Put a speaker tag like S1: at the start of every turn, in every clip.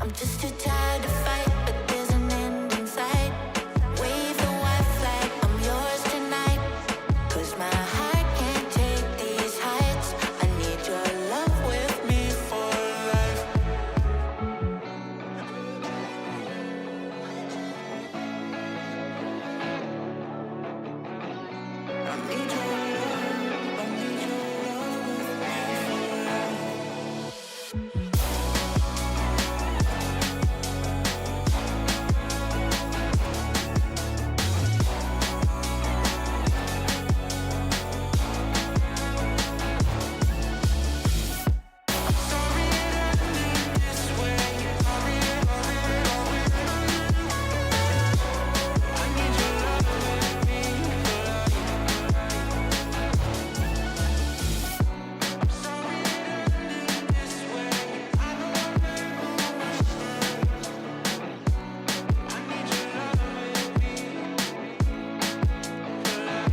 S1: I'm just too tired to fight, but there's an end in sight. Wave the white flag, I'm yours tonight. 'Cause my heart can't take these heights. I need your love with me for life. I need your love, I need your love with me for life. Sorry it ended this way. Sorry it, I need your love with me for life. I'm sorry it ended this way. I know I made no mistake. I need your love with me for life.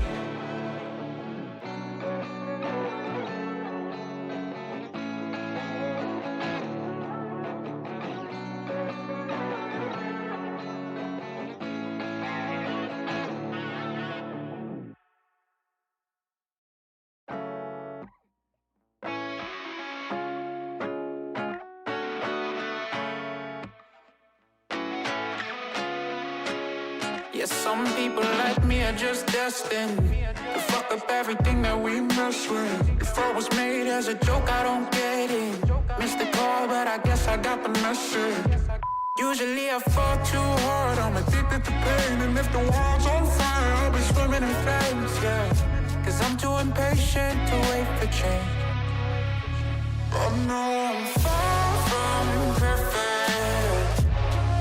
S1: Yeah, some people like me are just destined to fuck up everything that we mess with. If I was made as a joke, I don't get it. Missed the call, but I guess I got the message. Usually I fall too hard, I'm addicted to pain. And if the world's on fire, I'll be swimming in flames, yeah. 'Cause I'm too impatient to wait for change. I know I'm far from perfect.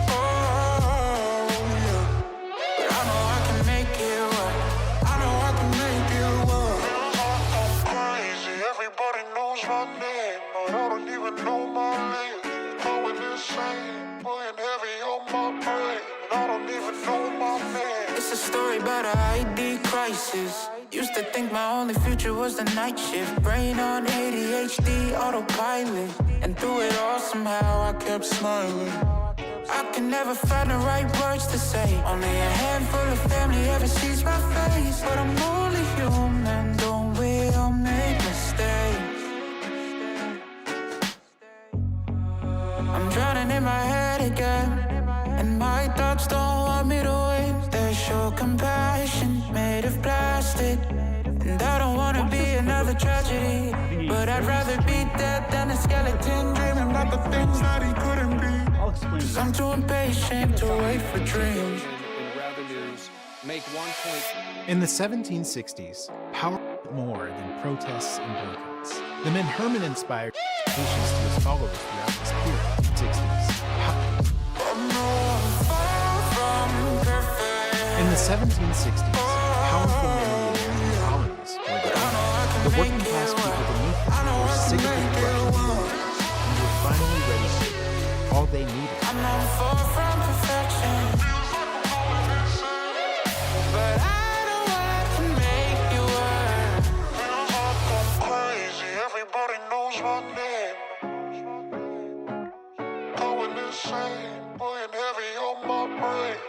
S1: Oh, yeah. But I know I can make it work. I know I can make it work. I'm crazy, everybody knows my name, but I don't even know my name. Going insane, putting heavy on my brain, and I don't even know my name. It's a story about a ID crisis. Used to think my only future was the night shift. Brain on ADHD, autopilot. And through it all somehow I kept smiling. I can never find the right words to say. Only a handful of family ever sees my face. But I'm only human, don't we all make mistakes? I'm drowning in my head again, and my thoughts don't want me to win. They show compassion made of plastic, and I don't wanna be another tragedy. But I'd rather be dead than a skeleton dreaming about the things that he couldn't be.
S2: I'll explain.
S1: 'Cause I'm too impatient to wait for dreams.
S3: In revenues, make 1 point.
S2: In the 1760s, power meant more than protests and boycotts. The man Herman inspired patience to his followers throughout this period. 60s.
S1: I know I'm far from perfect.
S2: In the 1760s, powerful men in the American colonies were the working class people beneath them were sick of the corruption and were finally ready to do all they needed.
S1: I know I'm far from perfection, but I know I can make it work. I'm crazy, everybody knows my name. Going insane, putting heavy on my brain.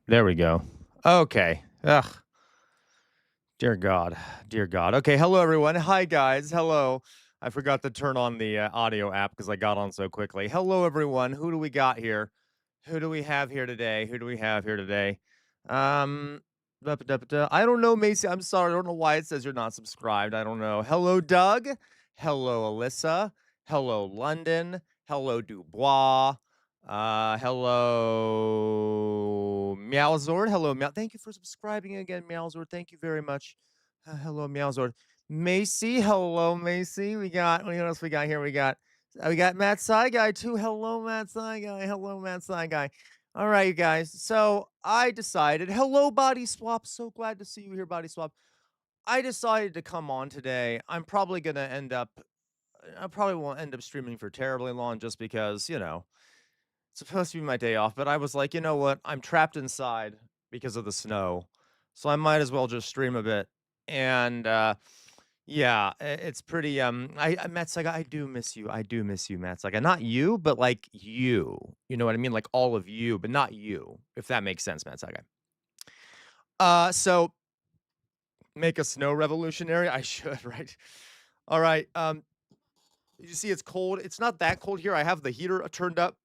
S2: There we go. Okay. Ugh. Dear God. Dear God. Okay. Hello, everyone. Hi, guys. Hello. I forgot to turn on the audio app because I got on so quickly. Hello, everyone. Who do we got here? Who do we have here today? Who do we have here today? Um, I don't know, Macy. I'm sorry. I don't know why it says you're not subscribed. I don't know. Hello, Doug. Hello, Alyssa. Hello, London. Hello, Dubois. Hello, Meowzord. Hello, Meow. Thank you for subscribing again, Meowzord. Thank you very much. Hello, Meowzord. Macy. Hello, Macy. What else we got here? We got Matt Sai Guy too. Hello, Matt Sai Guy. Hello, Matt Sai Guy. All right, you guys. So I decided, hello, Body Swap. So glad to see you here, Body Swap. I decided to come on today. I probably won't end up streaming for terribly long just because, it's supposed to be my day off. But I was like, you know what? I'm trapped inside because of the snow. So I might as well just stream a bit. And yeah, it's pretty. Matt Saga, I do miss you. I do miss you, Matt Saga. Not you, but like you. You know what I mean? Like all of you, but not you. If that makes sense, Matt Saga. So make a snow revolutionary. I should, right? All right. You see, it's cold. It's not that cold here. I have the heater turned up,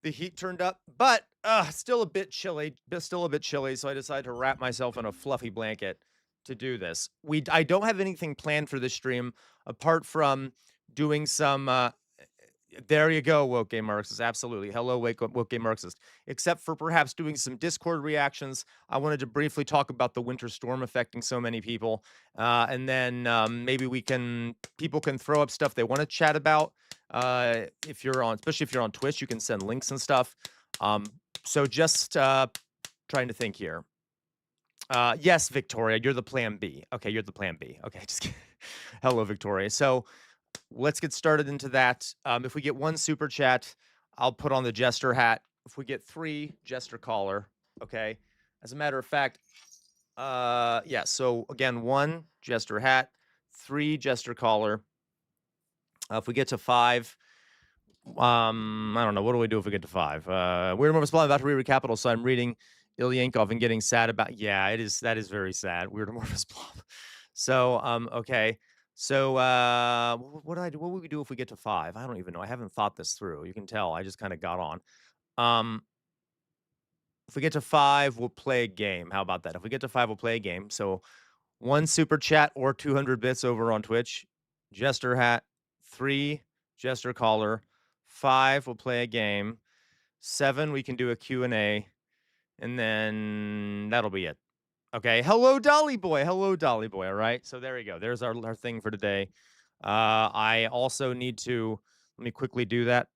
S2: the heat turned up, but still a bit chilly. Still a bit chilly. So I decided to wrap myself in a fluffy blanket to do this. I don't have anything planned for this stream apart from doing some there you go, woke gay Marxist. Absolutely. Hello, woke gay Marxist. Except for perhaps doing some Discord reactions. I wanted to briefly talk about the winter storm affecting so many people. And then maybe people can throw up stuff they want to chat about. Especially if you're on Twitch, you can send links and stuff. So just trying to think here. Yes, Victoria, you're the plan B. Okay, you're the plan B. Okay, just kidding. Hello, Victoria. So let's get started into that. If we get one super chat, I'll put on the jester hat. If we get 3, jester collar. Okay. As a matter of fact, yeah. So again, 1 jester hat, 3 jester collar. If we get to 5, I don't know. What do we do if we get to 5? Weird Morph Blob about to read Capital, so I'm reading Ilyankov and getting sad about. Yeah, that is very sad. Weird Morph Blob. So okay. So what would we do if we get to 5? I don't even know. I haven't thought this through. You can tell I just kind of got on. If we get to 5, we'll play a game. How about that? If we get to 5, we'll play a game. So 1 super chat or 200 bits over on Twitch. Jester hat. 3 jester collar. 5, we'll play a game. 7, we can do a Q&A. And then that'll be it. Okay. Hello, Dolly Boy. Hello, Dolly Boy. All right. So there we go. There's our thing for today. I also need to let me quickly do that.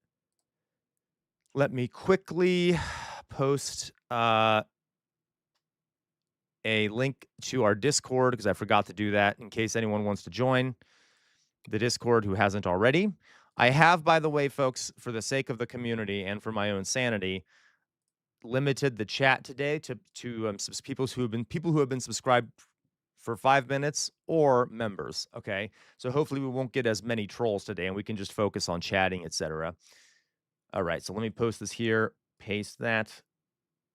S2: Let me quickly post a link to our Discord because I forgot to do that in case anyone wants to join the Discord who hasn't already. I have, by the way, folks, for the sake of the community and for my own sanity, limited the chat today to people who have been subscribed for 5 minutes or members. Okay, so hopefully we won't get as many trolls today, and we can just focus on chatting, etc. All right, so let me post this here, paste that,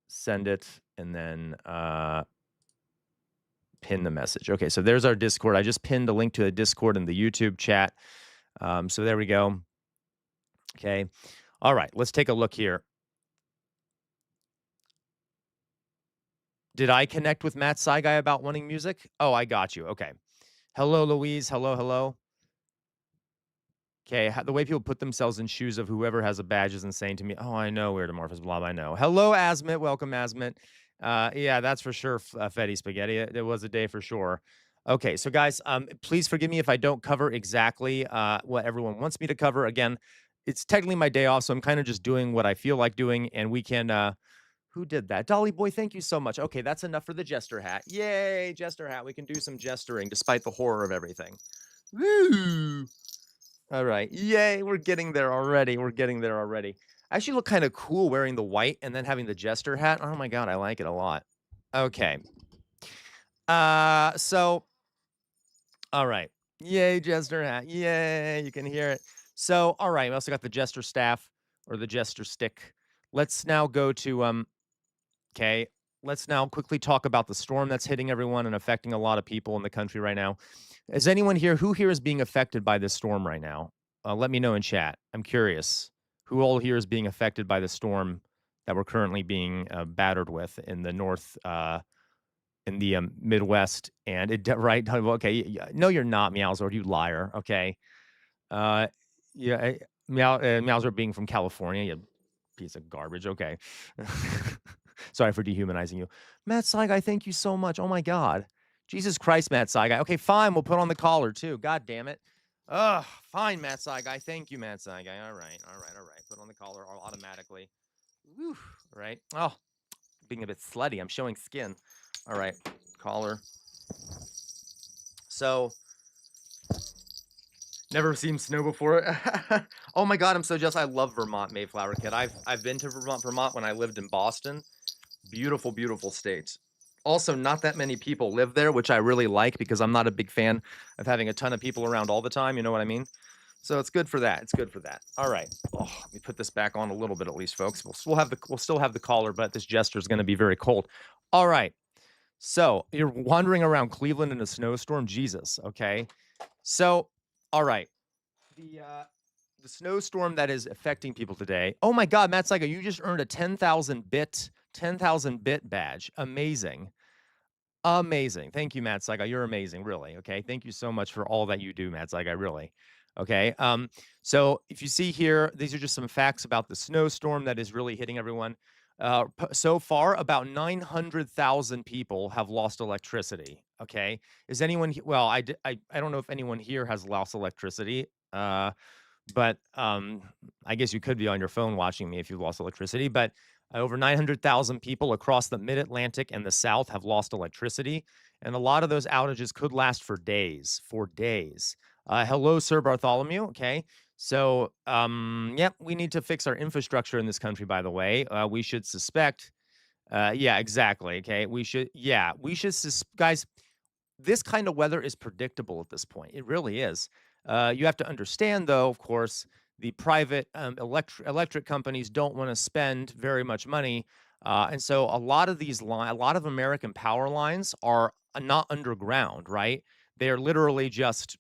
S2: send it, and then pin the message. Okay, so there's our Discord. I just pinned a link to the Discord in the YouTube chat. So there we go. Okay, all right, let's take a look here. Did I connect with Matt Saigai about wanting music? Oh, I got you. Okay. Hello, Louise. Hello, hello. Okay, the way people put themselves in shoes of whoever has a badge is insane to me. Oh, I know, Weird Amorphous Blob, I know. Hello, Asmit. Welcome, Asmit. Yeah, that's for sure, Fetty Spaghetti. It was a day for sure. Okay, so guys, please forgive me if I don't cover exactly what everyone wants me to cover. Again, it's technically my day off, so I'm kind of just doing what I feel like doing, and we can... who did that? Dolly Boy, thank you so much. Okay, that's enough for the jester hat. Yay, jester hat. We can do some jestering despite the horror of everything. Woo! All right. Yay, we're getting there already. We're getting there already. I actually look kind of cool wearing the white and then having the jester hat. Oh my god, I like it a lot. Okay. So all right. Yay, jester hat. Yay, you can hear it. So, all right, we also got the jester staff or the jester stick. Let's now go to okay.
S4: let's now quickly talk about the storm that's hitting everyone and affecting a lot of people in the country right now. Is anyone here who here is being affected by this storm right now? Let me know in chat. I'm curious who all here is being affected by the storm that we're currently being battered with in the north, in the Midwest, and right. Okay, no, you're not, Meowsord, you liar. Okay, uh, yeah, Meowsord being from California, you piece of garbage. Okay. Sorry for dehumanizing you. Matt Saigai, thank you so much. Oh my God. Jesus Christ, Matt Saigai. Okay, fine. We'll put on the collar too. God damn it. Ugh, fine, Matt Saigai. Thank you, Matt Saigai. All right, all right, all right. Put on the collar automatically. Whew, right. Oh, being a bit slutty. I'm showing skin. All right, collar. So, never seen snow before. Oh my God, I'm so jealous. I love Vermont, Mayflower Kid. I've been to Vermont when I lived in Boston. Beautiful, beautiful state. Also, not that many people live there, which I really like because I'm not a big fan of having a ton of people around all the time. You know what I mean? So it's good for that. It's good for that. All right. Oh, let me put this back on a little bit at least, folks. We'll still have the collar, but this jester is going to be very cold. All right. So you're wandering around Cleveland in a snowstorm. Jesus. Okay. So, all right. The snowstorm that is affecting people today. Oh my God, Matt Saiga, you just earned a 10,000 bit badge. Amazing. Amazing. Thank you, Matt Saiga. You're amazing, really. Okay. Thank you so much for all that you do, Matt Saiga, really. Okay. So if you see here, these are just some facts about the snowstorm that is really hitting everyone. So far, about 900,000 people have lost electricity. Okay. Is anyone, well, I don't know if anyone here has lost electricity. But I guess you could be on your phone watching me if you've lost electricity. But over 900,000 people across the mid Atlantic and the South have lost electricity. And a lot of those outages could last for days, for days. Hello, Sir Bartholomew. Okay. So, yep, we need to fix our infrastructure in this country, by the way. We should suspect. Yeah, exactly. Okay. Guys, this kind of weather is predictable at this point. It really is. You have to understand, though, of course, the private electric companies don't want to spend very much money, and so a lot of a lot of American power lines are not underground, right? They are literally just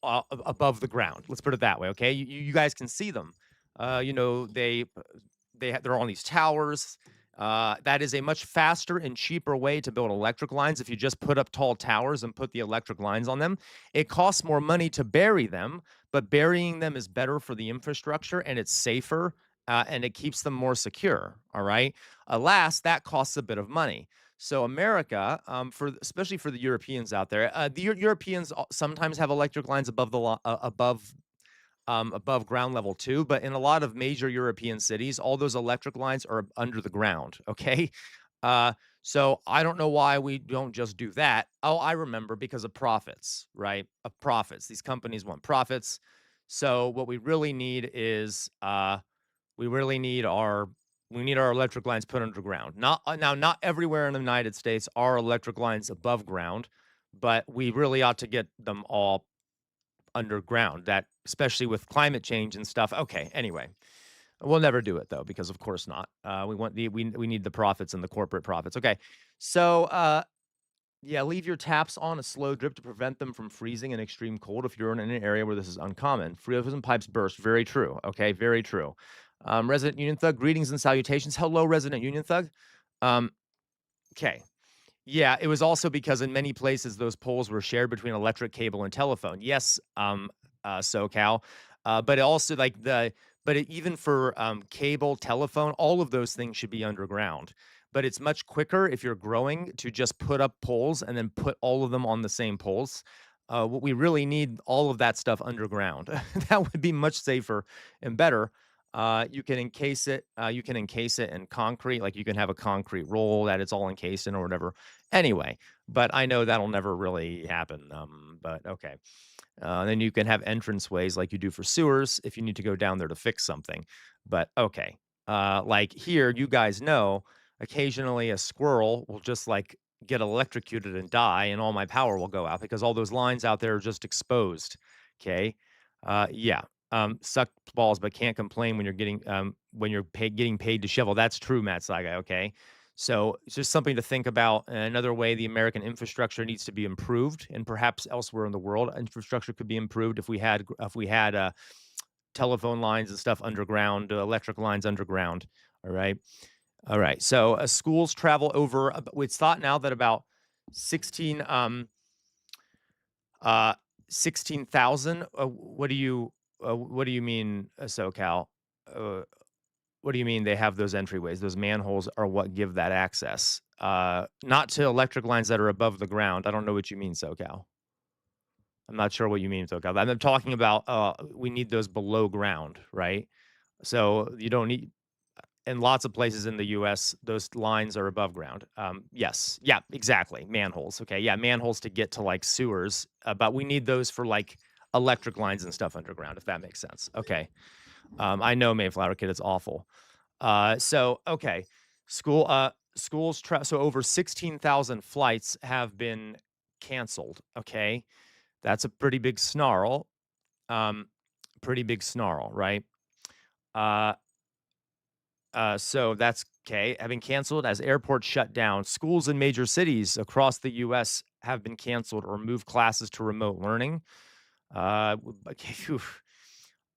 S4: above the ground. Let's put it that way. Okay, you guys can see them. You know they're on these towers. That is a much faster and cheaper way to build electric lines. If you just put up tall towers and put the electric lines on them, it costs more money to bury them, but burying them is better for the infrastructure and it's safer and it keeps them more secure. All right. Alas, that costs a bit of money. So America, especially for the Europeans out there, Europeans sometimes have electric lines above ground level too. But in a lot of major European cities, all those electric lines are under the ground. Okay. Uh, so I don't know why we don't just do that. Oh, I remember because of profits, right? Of profits. These companies want profits. So what we really need is we really need our we need our electric lines put underground. Not everywhere in the United States are electric lines above ground, but we really ought to get them all underground, that especially with climate change and stuff. Okay, anyway, we'll never do it though because of course not. We need the profits and the corporate profits. Okay. So yeah, leave your taps on a slow drip to prevent them from freezing in extreme cold if you're in an area where this is uncommon. Frozen pipes burst. Very true. Okay, very true. Resident Union Thug, greetings and salutations. Hello, Resident Union Thug. Um, okay. Yeah, it was also because in many places those poles were shared between electric cable and telephone. Yes, SoCal, but it also even for cable, telephone, all of those things should be underground. But it's much quicker if you're growing to just put up poles and then put all of them on the same poles. What we really need all of that stuff underground. That would be much safer and better. You can encase it. You can encase it in concrete, like you can have a concrete roll that it's all encased in or whatever. Anyway, but I know that'll never really happen. But okay. Then you can have entrance ways like you do for sewers if you need to go down there to fix something. But okay. Like here, you guys know, occasionally a squirrel will just like get electrocuted and die, and all my power will go out because all those lines out there are just exposed. Okay. Yeah. Suck balls, but can't complain when you're getting getting paid to shovel. That's true, Matt Saiga. Okay. So it's just something to think about. Another way the American infrastructure needs to be improved, and perhaps elsewhere in the world, infrastructure could be improved if we had telephone lines and stuff underground, electric lines underground. All right. All right. So schools travel over. It's thought now that about 16 uh 16,000. What do you mean, SoCal? Uh, what do you mean they have those entryways? Those manholes are what give that access. Not to electric lines that are above the ground. I don't know what you mean, SoCal. I'm not sure what you mean, SoCal. I'm talking about we need those below ground, right? So you don't need in lots of places in the US, those lines are above ground. Yes. Yeah, exactly. Manholes. Okay. Yeah, manholes to get to like sewers, but we need those for like electric lines and stuff underground, if that makes sense. Okay. I know Mayflower Kid, it's awful. So okay. So over 16,000 flights have been canceled. Okay. That's a pretty big snarl. Um, Pretty big snarl, right? Uh, so that's okay. Having canceled as airports shut down, schools in major cities across the U.S. have been canceled or moved classes to remote learning. Okay, phew.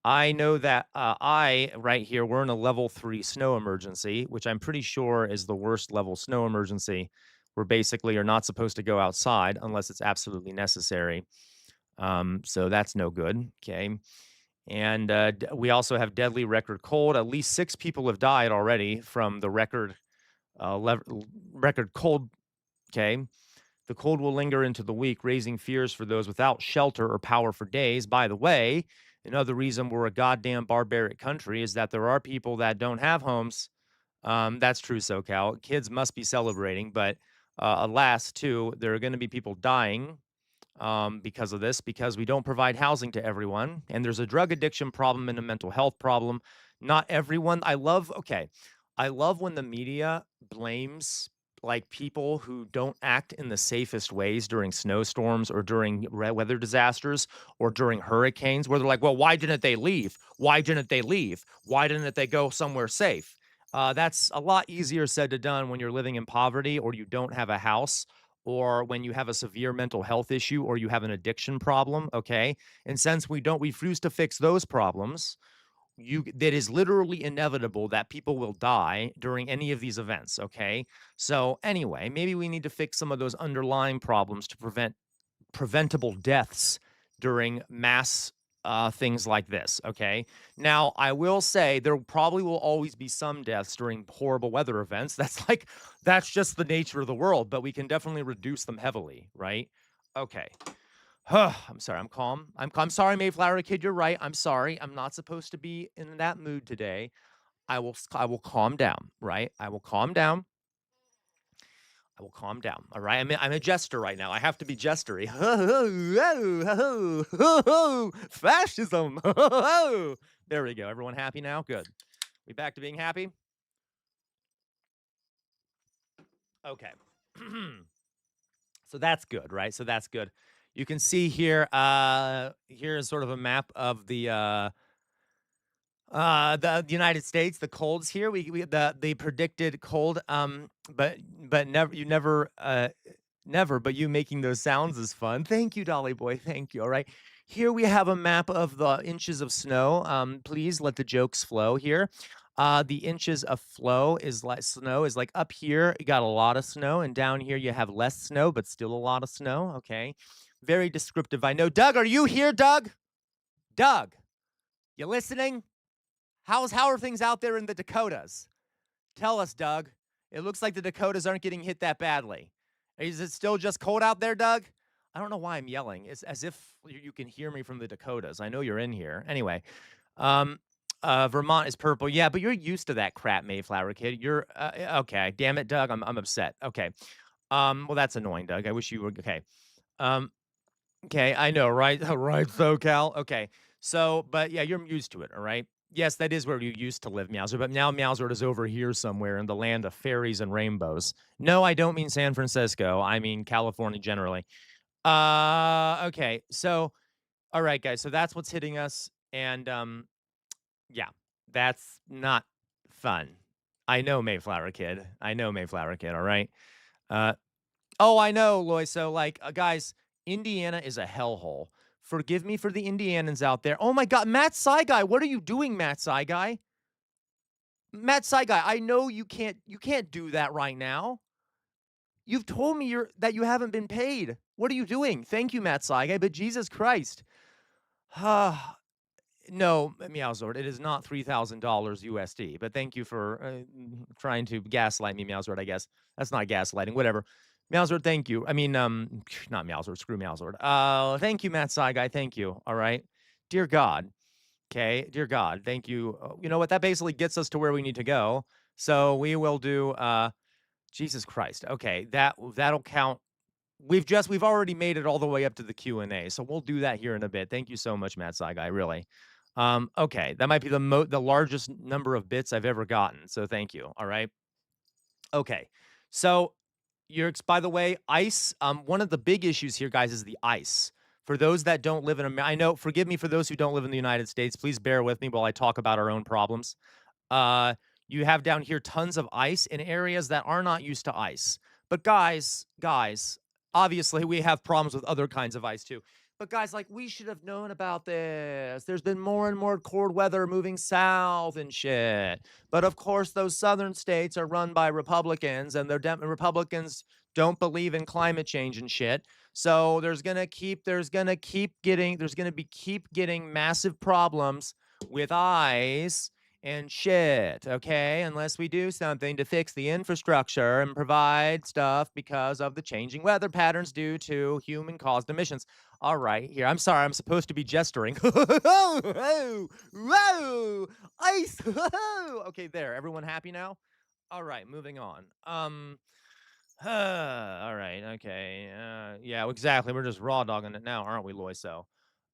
S4: I know that right here, we're in a level 3 snow emergency, which I'm pretty sure is the worst level snow emergency, where basically you're not supposed to go outside unless it's absolutely necessary. So that's no good. Okay. And we also have deadly record cold. At least 6 people have died already from the record cold. Okay. The cold will linger into the week, raising fears for those without shelter or power for days. By the way, another reason we're a goddamn barbaric country is that there are people that don't have homes. That's true, SoCal. Kids must be celebrating, but alas, too, there are going to be people dying because of this, because we don't provide housing to everyone. And there's a drug addiction problem and a mental health problem. Not everyone. I love when the media blames like people who don't act in the safest ways during snowstorms or during weather disasters or during hurricanes, where they're like, well, why didn't they leave? Why didn't they leave? Why didn't they go somewhere safe? That's a lot easier said than done when you're living in poverty or you don't have a house or when you have a severe mental health issue or you have an addiction problem, okay? And since we refuse to fix those problems, you that is literally inevitable that people will die during any of these events, okay? So anyway, maybe we need to fix some of those underlying problems to prevent preventable deaths during mass things like this. Okay. Now, I will say there probably will always be some deaths during horrible weather events. That's just the nature of the world, but we can definitely reduce them heavily, right? Okay. I'm sorry. I'm calm. I'm sorry, Mayflower Kid. You're right. I'm sorry. I'm not supposed to be in that mood today. I will calm down, right? I will calm down. I will calm down. All right. I'm a jester right now. I have to be jestery. Fascism. There we go. Everyone happy now? Good. We back to being happy? Okay. So that's good, right? So that's good. You can see here, here is sort of a map of the United States, the colds here. We the predicted cold, but never, but you making those sounds is fun. Thank you, Dolly Boy. Thank you. All right. Here we have a map of the inches of snow. Please let the jokes flow here. The inches of flow is like snow is like up here, you got a lot of snow, and down here you have less snow, but still a lot of snow. Okay. Very descriptive. I know. Doug, are you here, Doug? Doug, you listening? How are things out there in the Dakotas? Tell us, Doug. It looks like the Dakotas aren't getting hit that badly. Is it still just cold out there, Doug? I don't know why I'm yelling. It's as if you can hear me from the Dakotas. I know you're in here. Anyway, um, Vermont is purple. Yeah, but you're used to that crap, Mayflower Kid. You're okay. Damn it, Doug. I'm upset. Okay. Well, that's annoying, Doug. I wish you were okay. Um, okay, I know, right? Right, SoCal. Okay. So, but yeah, you're used to it, all right? Yes, that is where you used to live, Meowser, but now Meowser is over here somewhere in the land of fairies and rainbows. No, I don't mean San Francisco. I mean California generally. Okay. So, all right, guys. So that's what's hitting us. And yeah, that's not fun. I know Mayflower Kid. I know Mayflower Kid, all right? Uh, oh, I know, Loy. So, like, guys, Indiana is a hellhole. Forgive me for the Indianans out there. Oh my God, Matt Saigai, what are you doing, Matt Saigai? Matt Saigai, I know you can't do that right now. You've told me that you haven't been paid. What are you doing? Thank you, Matt Saigai, but Jesus Christ. Ah, no, Meowsword, it is not $3,000 USD, but thank you for trying to gaslight me, Meowsword, I guess. That's not gaslighting, whatever. Meowsword, thank you. I mean, not Meowsword, screw Meowsword. Thank you, Matt Saigai, thank you, all right? Dear God, okay, dear God, thank you. You know what, that basically gets us to where we need to go. So we will do, Jesus Christ, okay, that'll count. We've already made it all the way up to the Q&A, so we'll do that here in a bit. Thank you so much, Matt Saigai, really. Okay, that might be the largest number of bits I've ever gotten, so thank you, all right? Okay, so by the way, ice, one of the big issues here, guys, is the ice. For those that don't live in I know, forgive me for those who don't live in the United States, please bear with me while I talk about our own problems. Uh, you have down here tons of ice in areas that are not used to ice. But guys, obviously we have problems with other kinds of ice too. But guys, like we should have known about this. There's been more and more cold weather moving south and shit. But of course, those southern states are run by Republicans, and Republicans don't believe in climate change and shit. So there's gonna be keep getting massive problems with ice and shit, okay? Unless we do something to fix the infrastructure and provide stuff because of the changing weather patterns due to human caused emissions. All right, here. I'm sorry, I'm supposed to be gesturing. Whoa, whoa, ice. Okay, there. Everyone happy now? All right, moving on. All right, okay. Yeah, exactly. We're just raw dogging it now, aren't we, Loiso?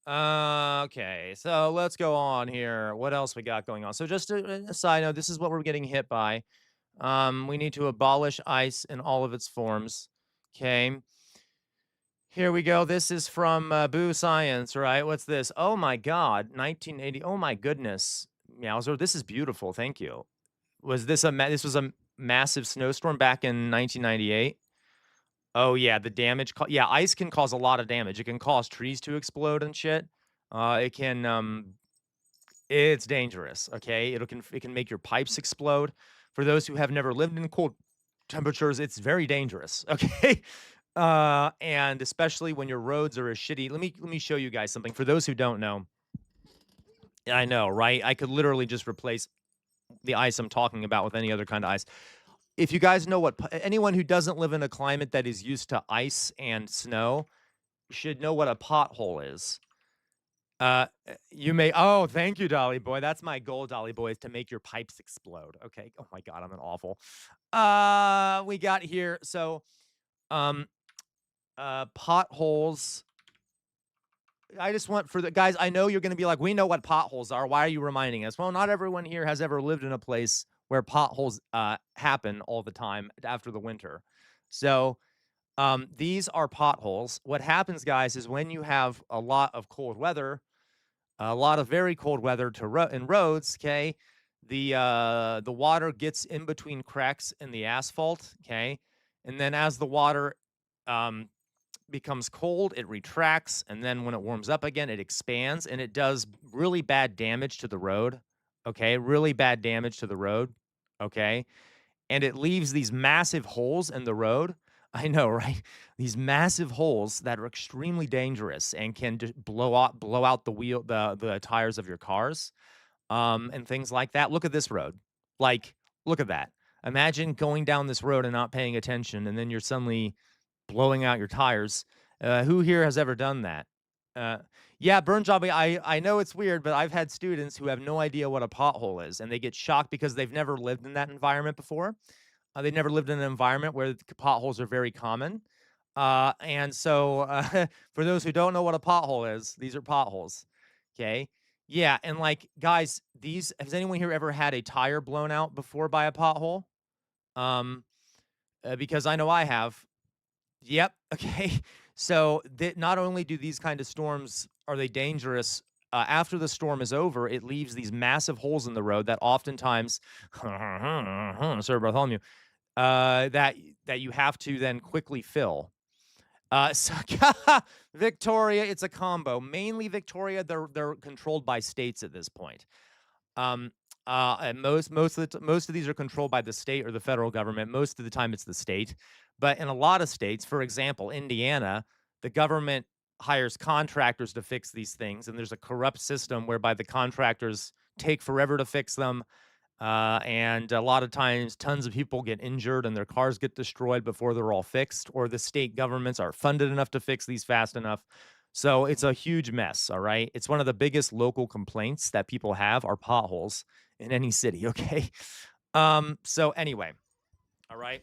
S4: Okay, so let's go on here. What else we got going on? So just a side note, this is what we're getting hit by. We need to abolish ICE in all of its forms. Okay. Here we go. This is from Boo Science, right? What's this? Oh my God, 1980. Oh my goodness, Meowser, this is beautiful. Thank you. This was a massive snowstorm back in 1998? Oh, yeah, the damage yeah, ice can cause a lot of damage. It can cause trees to explode and shit. It can, it's dangerous, okay? It can make your pipes explode. For those who have never lived in cold temperatures, it's very dangerous, okay? And especially when your roads are as shitty. Let me show you guys something. For those who don't know, I know, right? I could literally just replace the ice I'm talking about with any other kind of ice. If you guys know anyone who doesn't live in a climate that is used to ice and snow should know what a pothole is. You may oh, thank you, Dolly Boy. That's my goal, Dolly Boy, is to make your pipes explode. Okay. Oh my God, I'm an awful. We got here. So, um, potholes. I just want for the guys, I know you're going to be like, we know what potholes are. Why are you reminding us? Well, not everyone here has ever lived in a place where potholes happen all the time after the winter. So, these are potholes. What happens, guys, is when you have a lot of cold weather, a lot of very cold weather in roads, okay, the water gets in between cracks in the asphalt, okay, and then as the water um, becomes cold, it retracts, and then when it warms up again, it expands, and it does really bad damage to the road, okay, really bad damage to the road, okay, and it leaves these massive holes in the road. I know, right? These massive holes that are extremely dangerous and can just blow out the tires of your cars, and things like that. Look at this road. Like, look at that. Imagine going down this road and not paying attention, and then you're suddenly blowing out your tires. Who here has ever done that? Uh, yeah, burn job. I know it's weird, but I've had students who have no idea what a pothole is, and they get shocked because they've never lived in that environment before. They've never lived in an environment where potholes are very common. And so, for those who don't know what a pothole is, these are potholes. Okay. Yeah. And like, guys, has anyone here ever had a tire blown out before by a pothole? Um, because I know I have. Yep. Okay. So not only do these kind of storms are they dangerous after the storm is over, it leaves these massive holes in the road that oftentimes, Sir Bartholomew, that you have to then quickly fill. So Victoria, it's a combo. Mainly Victoria, they're controlled by states at this point. Um, and most of these are controlled by the state or the federal government. Most of the time, it's the state. But in a lot of states, for example, Indiana, the government hires contractors to fix these things, and there's a corrupt system whereby the contractors take forever to fix them. And a lot of times, tons of people get injured and their cars get destroyed before they're all fixed, or the state governments are funded enough to fix these fast enough. So it's a huge mess. All right. It's one of the biggest local complaints that people have are potholes in any city. Okay. So anyway, all right.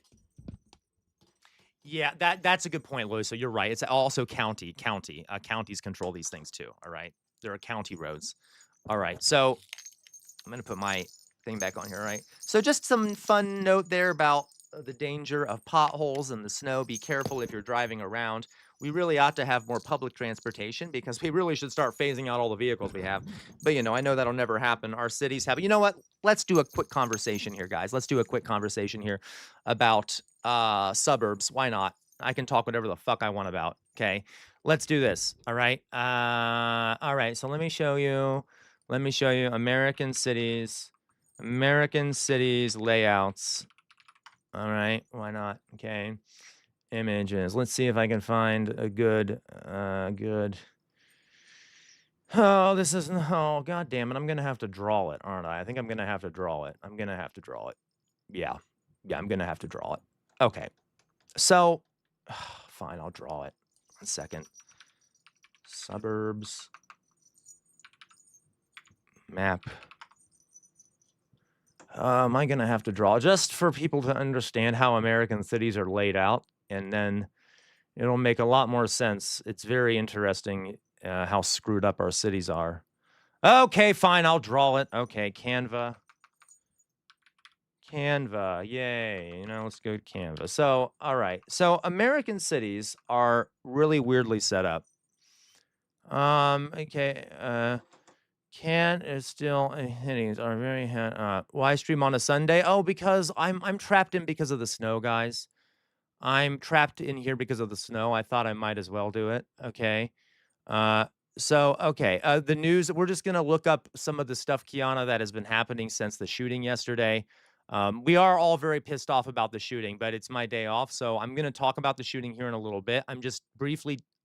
S4: Yeah, that's a good point, Louis. So you're right. It's also county. Counties control these things too. All right. There are county roads. All right. So I'm going to put my thing back on here, right? So just some fun note there about the danger of potholes and the snow. Be careful if you're driving around. We really ought to have more public transportation because we really should start phasing out all the vehicles we have. But, I know that'll never happen. Our cities have. You know what? Let's do a quick conversation here, guys. Let's do a quick conversation here about suburbs. Why not? I can talk whatever the fuck I want about. Okay. Let's do this. All right. All right. So let me show you. American cities layouts. All right, why not? Okay, images. Let's see if I can find a good. Oh, this is god damn it! I'm gonna have to draw it, aren't I? I think I'm gonna have to draw it. Yeah, I'm gonna have to draw it. Okay, so fine, I'll draw it. 1 second. Suburbs map. Am I going to have to draw just for people to understand how American cities are laid out? And then it'll make a lot more sense. It's very interesting how screwed up our cities are. Okay, fine. I'll draw it. Okay, Canva. Yay. Let's go to Canva. So, all right. So American cities are really weirdly set up. Okay. Can is still headings are very why stream on a Sunday? Oh, because I'm trapped in because of the snow, guys. I'm trapped in here because of the snow. I thought I might as well do it. Okay. Uh okay. The news, we're just gonna look up some of the stuff, Kiana, that has been happening since the shooting yesterday. We are all very pissed off about the shooting, but it's my day off, so I'm gonna talk about the shooting here in a little bit.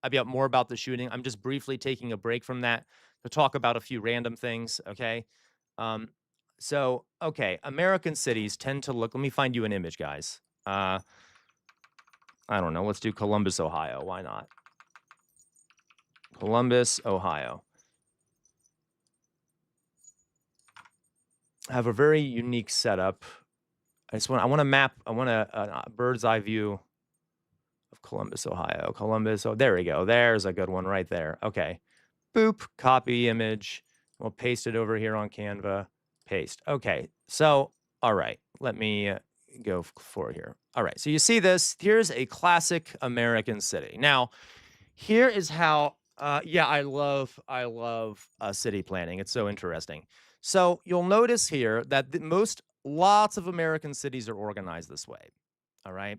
S4: About more about the shooting. I'm just briefly taking a break from that to talk about a few random things. Okay. Um, okay, American cities tend to look. Let me find you an image, guys. I don't know. Let's do Columbus, Ohio. Why not? Columbus, Ohio. Have a very unique setup. I want a bird's eye view of Columbus, Ohio. There we go. There's a good one right there. Okay. Boop, copy image. We'll paste it over here on Canva. Paste. Okay. So, all right. Let me go forward here. All right. So you see this. Here's a classic American city. Now, here is how. I love city planning. It's so interesting. So you'll notice here that lots of American cities are organized this way. All right.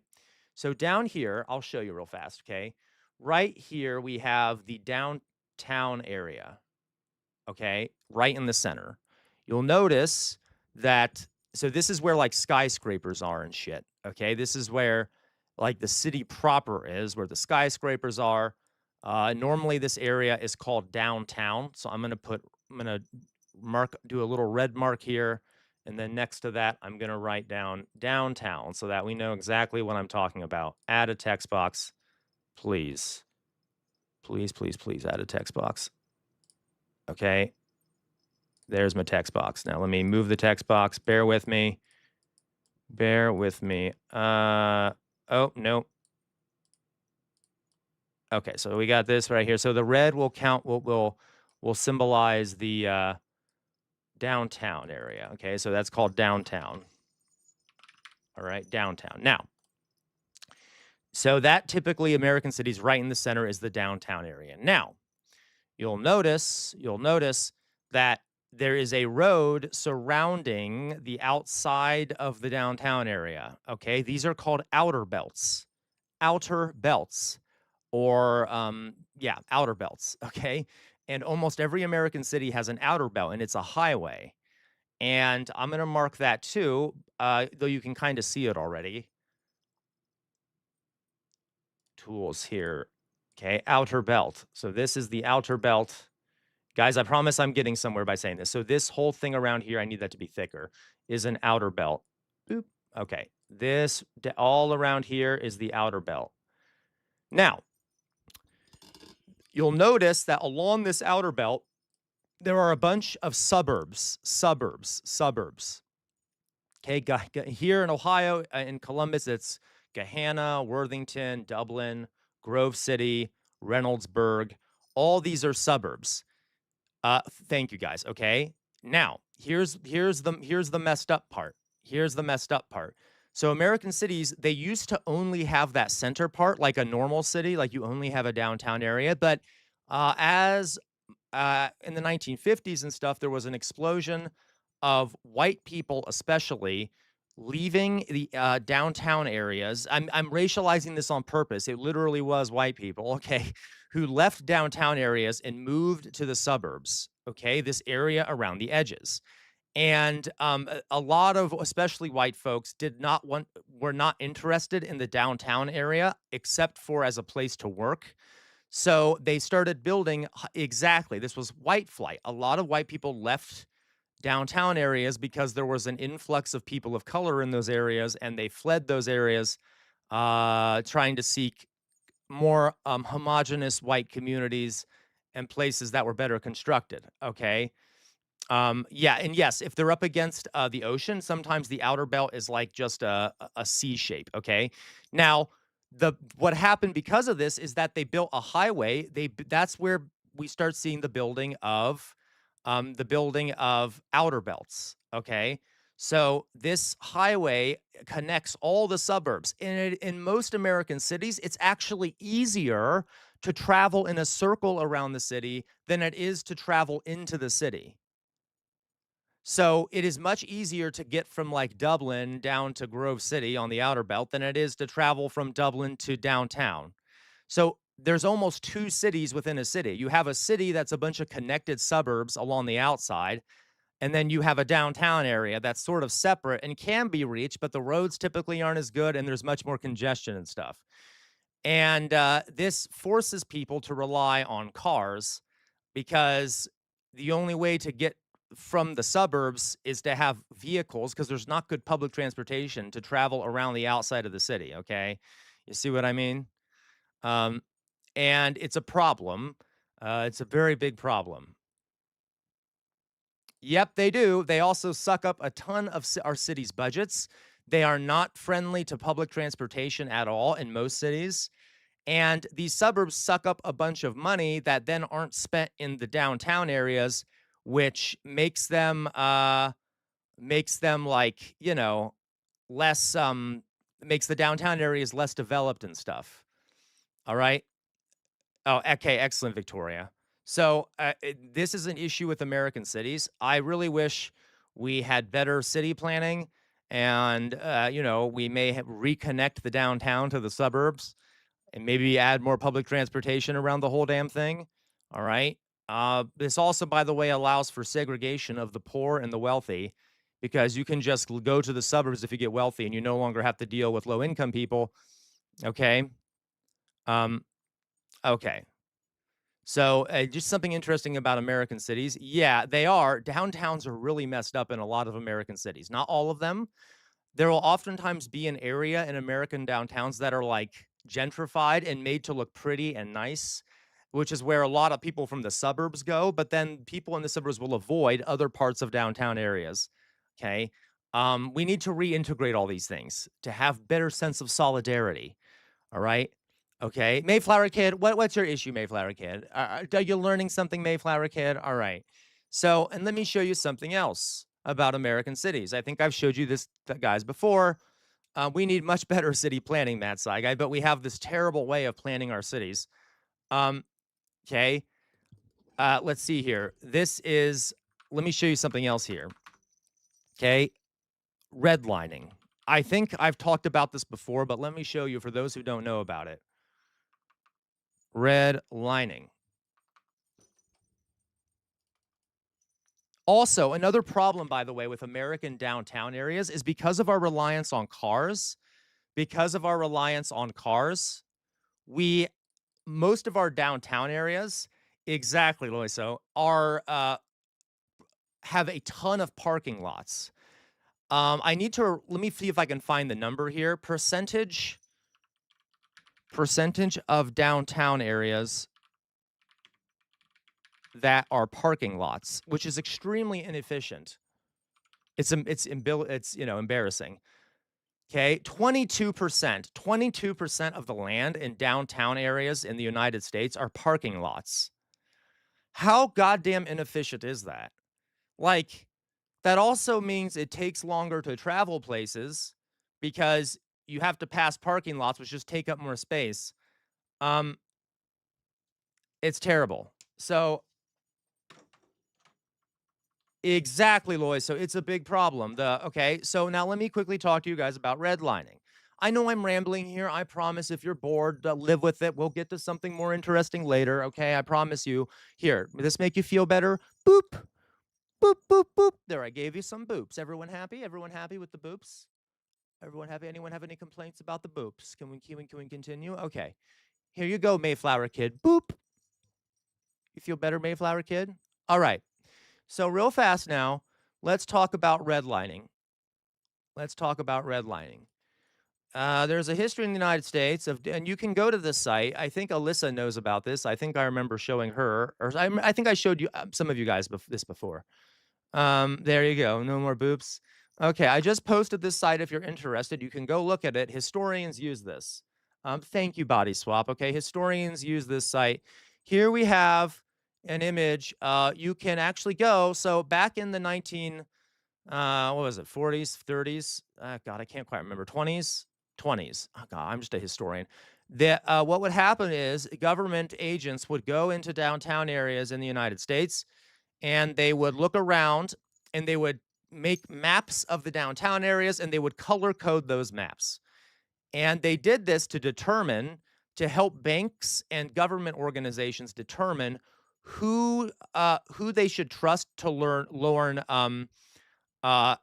S4: So down here, I'll show you real fast. Okay. Right here, we have the downtown area. Okay. Right in the center. You'll notice that. So this is where like skyscrapers are and shit. Okay. This is where like the city proper is, where the skyscrapers are. Normally this area is called downtown. So I'm going to do a little red mark here. And then next to that, I'm going to write down downtown so that we know exactly what I'm talking about. Add a text box, please. Please, please, please add a text box. Okay. There's my text box. Now let me move the text box. Bear with me. Oh, no. Okay, so we got this right here. So the red will will symbolize the downtown area. Okay, so that's called downtown. All right, downtown. Now, so that typically American cities right in the center is the downtown area. Now, you'll notice that there is a road surrounding the outside of the downtown area. Okay, these are called outer belts, or yeah, outer belts. Okay, and almost every American city has an outer belt, and it's a highway. And I'm gonna mark that too, though you can kind of see it already. Tools here. Okay, outer belt. So this is the outer belt. Guys, I promise I'm getting somewhere by saying this. So this whole thing around here, I need that to be thicker, is an outer belt. Boop. Okay. All around here is the outer belt. Now, you'll notice that along this outer belt, there are a bunch of suburbs. Okay, here in Ohio, in Columbus, it's Gahanna, Worthington, Dublin, Grove City, Reynoldsburg. All these are suburbs. Thank you guys. Okay. Now, here's the messed up part. Here's the messed up part. So American cities, they used to only have that center part, like a normal city, like you only have a downtown area. But as in the 1950s and stuff, there was an explosion of white people, especially leaving the downtown areas. I'm racializing this on purpose. It literally was white people, okay, who left downtown areas and moved to the suburbs. Okay, this area around the edges. And a lot of, especially white folks, were not interested in the downtown area except for as a place to work. So they started building exactly. This was white flight. A lot of white people left downtown areas because there was an influx of people of color in those areas, and they fled those areas, trying to seek more homogenous white communities and places that were better constructed. Okay. Yeah, and yes, if they're up against the ocean, sometimes the outer belt is like just a C shape. Okay, now what happened because of this is that they built a highway. That's where we start seeing the building of outer belts. Okay, so this highway connects all the suburbs. In most American cities, it's actually easier to travel in a circle around the city than it is to travel into the city. So it is much easier to get from like Dublin down to Grove City on the outer belt than it is to travel from Dublin to downtown. So there's almost two cities within a city. You have a city that's a bunch of connected suburbs along the outside, and then you have a downtown area that's sort of separate and can be reached, but the roads typically aren't as good and there's much more congestion and stuff. And this forces people to rely on cars because the only way to get from the suburbs is to have vehicles because there's not good public transportation to travel around the outside of the city. Okay. You see what I mean? Um, and it's a problem. It's a very big problem. Yep, they do. They also suck up a ton of our city's budgets. They are not friendly to public transportation at all in most cities. And these suburbs suck up a bunch of money that then aren't spent in the downtown areas, which makes them like, less makes the downtown areas less developed and stuff. All right. Oh, okay, excellent, Victoria. So this is an issue with American cities. I really wish we had better city planning, and we may reconnect the downtown to the suburbs and maybe add more public transportation around the whole damn thing. All right. This also, by the way, allows for segregation of the poor and the wealthy because you can just go to the suburbs if you get wealthy and you no longer have to deal with low income people. Okay. Um, okay. So, just something interesting about American cities. Yeah, they are. Downtowns are really messed up in a lot of American cities. Not all of them. There will oftentimes be an area in American downtowns that are like gentrified and made to look pretty and nice, which is where a lot of people from the suburbs go. But then people in the suburbs will avoid other parts of downtown areas. Okay. We need to reintegrate all these things to have better sense of solidarity. All right. Okay. Mayflower Kid, what's your issue, Mayflower Kid? Are you learning something, Mayflower Kid? All right. So, and let me show you something else about American cities. I think I've showed you this, guys, before. We need much better city planning, Matt Saigai, but we have this terrible way of planning our cities. Okay. Let's see here. This is let me show you something else here. Okay. Redlining. I think I've talked about this before, but let me show you for those who don't know about it. Redlining. Also, another problem, by the way, with American downtown areas is because of our reliance on cars. Because of our reliance on cars, we most of our downtown areas, exactly, Loiso, are have a ton of parking lots. I need to let me see if I can find the number here. Percentage of downtown areas that are parking lots, which is extremely inefficient. It's embarrassing. Okay, 22%. 22% of the land in downtown areas in the United States are parking lots. How goddamn inefficient is that? Like, that also means it takes longer to travel places because you have to pass parking lots, which just take up more space. Um, it's terrible. So exactly, Lois. So it's a big problem. Okay, so now let me quickly talk to you guys about redlining. I know I'm rambling here. I promise if you're bored, live with it. We'll get to something more interesting later. Okay, I promise you. Here, will this make you feel better? Boop, boop, boop, boop. There, I gave you some boops. Everyone happy? Everyone happy with the boops? Everyone happy? Anyone have any complaints about the boops? Can we continue? Okay, here you go, Mayflower Kid. Boop. You feel better, Mayflower Kid? All right. So real fast now, let's talk about redlining. Let's talk about redlining. There's a history in the United States of, and you can go to the site. I think Alyssa knows about this. I think I remember showing her, or I think I showed you some of you guys this before. There you go. No more boops. Okay, I just posted this site. If you're interested, you can go look at it. Historians use this. Thank you, Body Swap. Okay, historians use this site. Here we have an image. You can actually go. So back in the what was it, 40s, 30s? God, I can't quite remember. 20s, 20s. Oh God, I'm just a historian. What would happen is government agents would go into downtown areas in the United States, and they would look around, and they would make maps of the downtown areas, and they would color code those maps. And they did this to help banks and government organizations determine who they should trust to learn uh,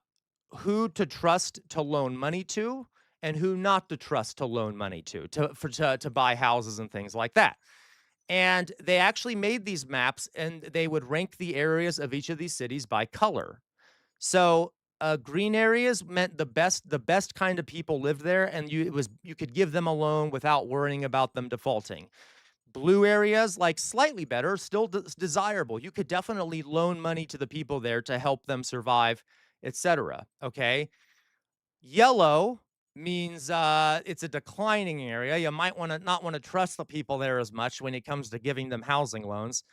S4: who to trust to loan money to and who not to trust to loan money to buy houses and things like that. And they actually made these maps, and they would rank the areas of each of these cities by color. So green areas meant the best kind of people lived there, and you could give them a loan without worrying about them defaulting. Blue areas, like slightly better, still desirable. You could definitely loan money to the people there to help them survive, etc. Okay. Yellow means it's a declining area. You might not want to trust the people there as much when it comes to giving them housing loans.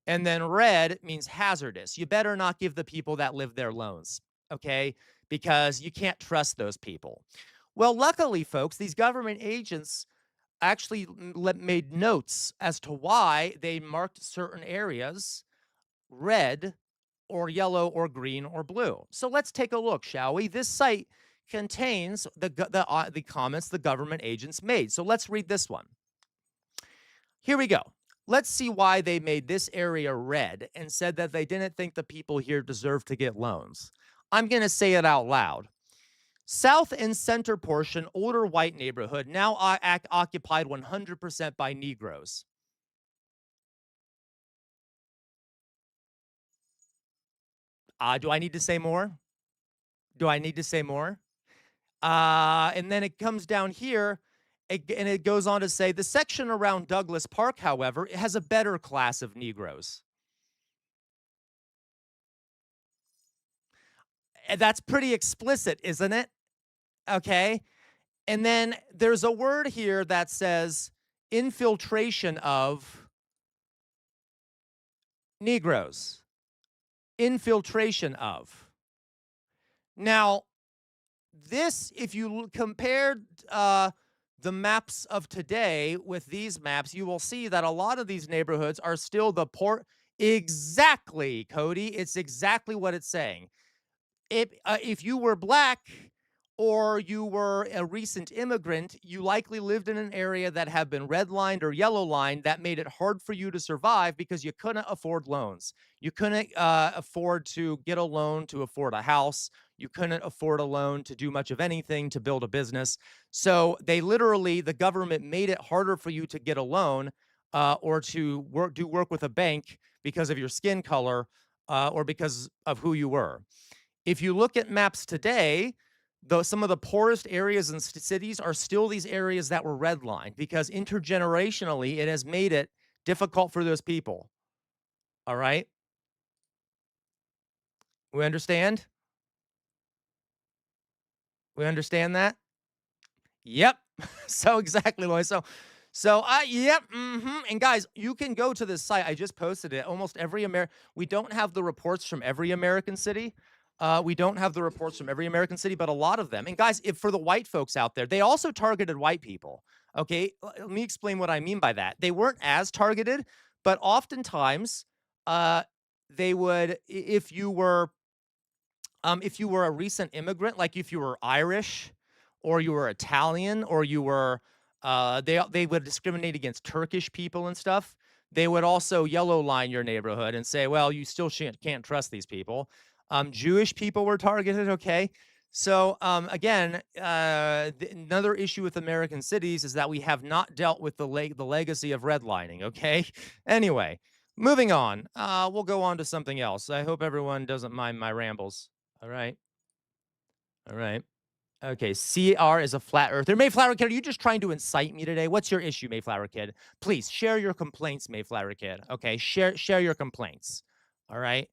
S4: And then red means hazardous. You better not give the people that live there loans, okay? Because you can't trust those people. Well, luckily, folks, these government agents actually made notes as to why they marked certain areas red or yellow or green or blue. So let's take a look, shall we? This site contains the comments the government agents made. So let's read this one. Here we go. Let's see why they made this area red and said that they didn't think the people here deserved to get loans. I'm going to say it out loud. South and center portion, older white neighborhood, now occupied 100% by Negroes. Do I need to say more? Do I need to say more? And then it comes down here, and it goes on to say, the section around Douglas Park, however, it has a better class of Negroes. And that's pretty explicit, isn't it? Okay. And then there's a word here that says infiltration of Negroes. Infiltration of. Now, this, if you compared the maps of today with these maps, you will see that a lot of these neighborhoods are still Exactly, Cody. It's exactly what it's saying. If you were black or you were a recent immigrant, you likely lived in an area that had been redlined or yellow lined that made it hard for you to survive because you couldn't afford loans. You couldn't afford to get a loan to afford a house. You couldn't afford a loan to do much of anything to build a business. So they literally, the government made it harder for you to get a loan or to do work with a bank because of your skin color or because of who you were. If you look at maps today, though some of the poorest areas in cities are still these areas that were redlined because intergenerationally it has made it difficult for those people. All right. We understand? We understand that? Yep. So exactly, Lois. So I yep, and guys, you can go to this site. I just posted it. Almost every we don't have the reports from every American city. We don't have the reports from every American city, but a lot of them. And guys, if for the white folks out there, they also targeted white people. Okay, let me explain what I mean by that. They weren't as targeted, but oftentimes, uh, they would if you were a recent immigrant, like if you were Irish or you were Italian or you were they would discriminate against Turkish people and stuff. They would also yellow line your neighborhood and say, well, you still can't trust these people. Jewish people were targeted, okay? So again, another issue with American cities is that we have not dealt with the legacy of redlining, okay? Anyway, moving on. We'll go on to something else. I hope everyone doesn't mind my rambles. All right. All right. Okay. CR is a flat earther. Mayflower Kid, are you just trying to incite me today? What's your issue, Mayflower Kid? Please share your complaints, Mayflower Kid. Okay. Share your complaints. All right.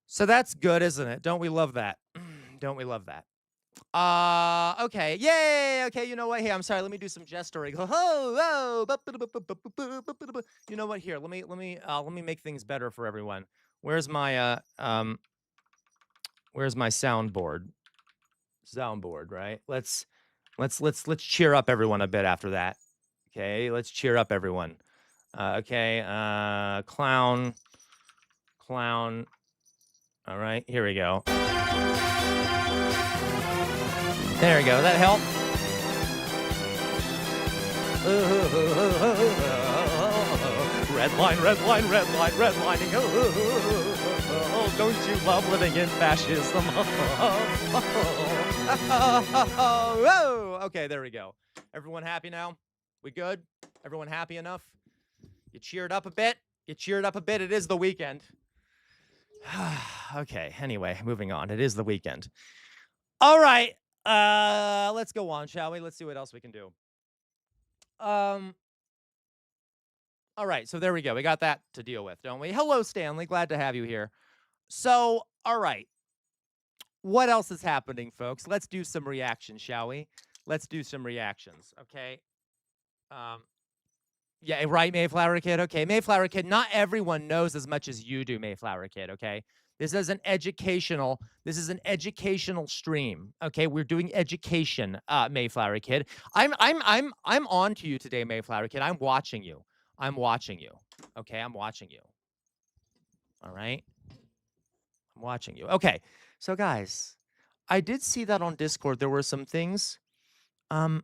S4: So that's good, isn't it? Don't we love that? Don't we love that? Okay. Yay. Okay. You know what? Hey, I'm sorry. Let me do some gesturing. You know what? Here, let me make things better for everyone. Where's my soundboard? Soundboard, right? Let's cheer up everyone a bit after that. Okay, let's cheer up everyone. Okay, clown. All right, here we go. There we go. That help? Red line, redlining. Oh, don't you love living in fascism? Whoa. Okay, there we go. Everyone happy now? We good? Everyone happy enough? You cheered up a bit? You cheered up a bit. It is the weekend. Okay, anyway, moving on. It is the weekend. All right. Let's go on, shall we? Let's see what else we can do. All right, so there we go. We got that to deal with, don't we? Hello, Stanley. Glad to have you here. So, all right. What else is happening, folks? Let's do some reactions, shall we? Let's do some reactions, okay? Yeah, right, Mayflower Kid. Okay, Mayflower Kid, not everyone knows as much as you do, Mayflower Kid, okay? This is an educational stream. Okay, we're doing education, Mayflower Kid. I'm on to you today, Mayflower Kid. I'm watching you. I'm watching you. Okay, I'm watching you. All right. I'm watching you. Okay. So guys, I did see that on Discord there were some things. Oh,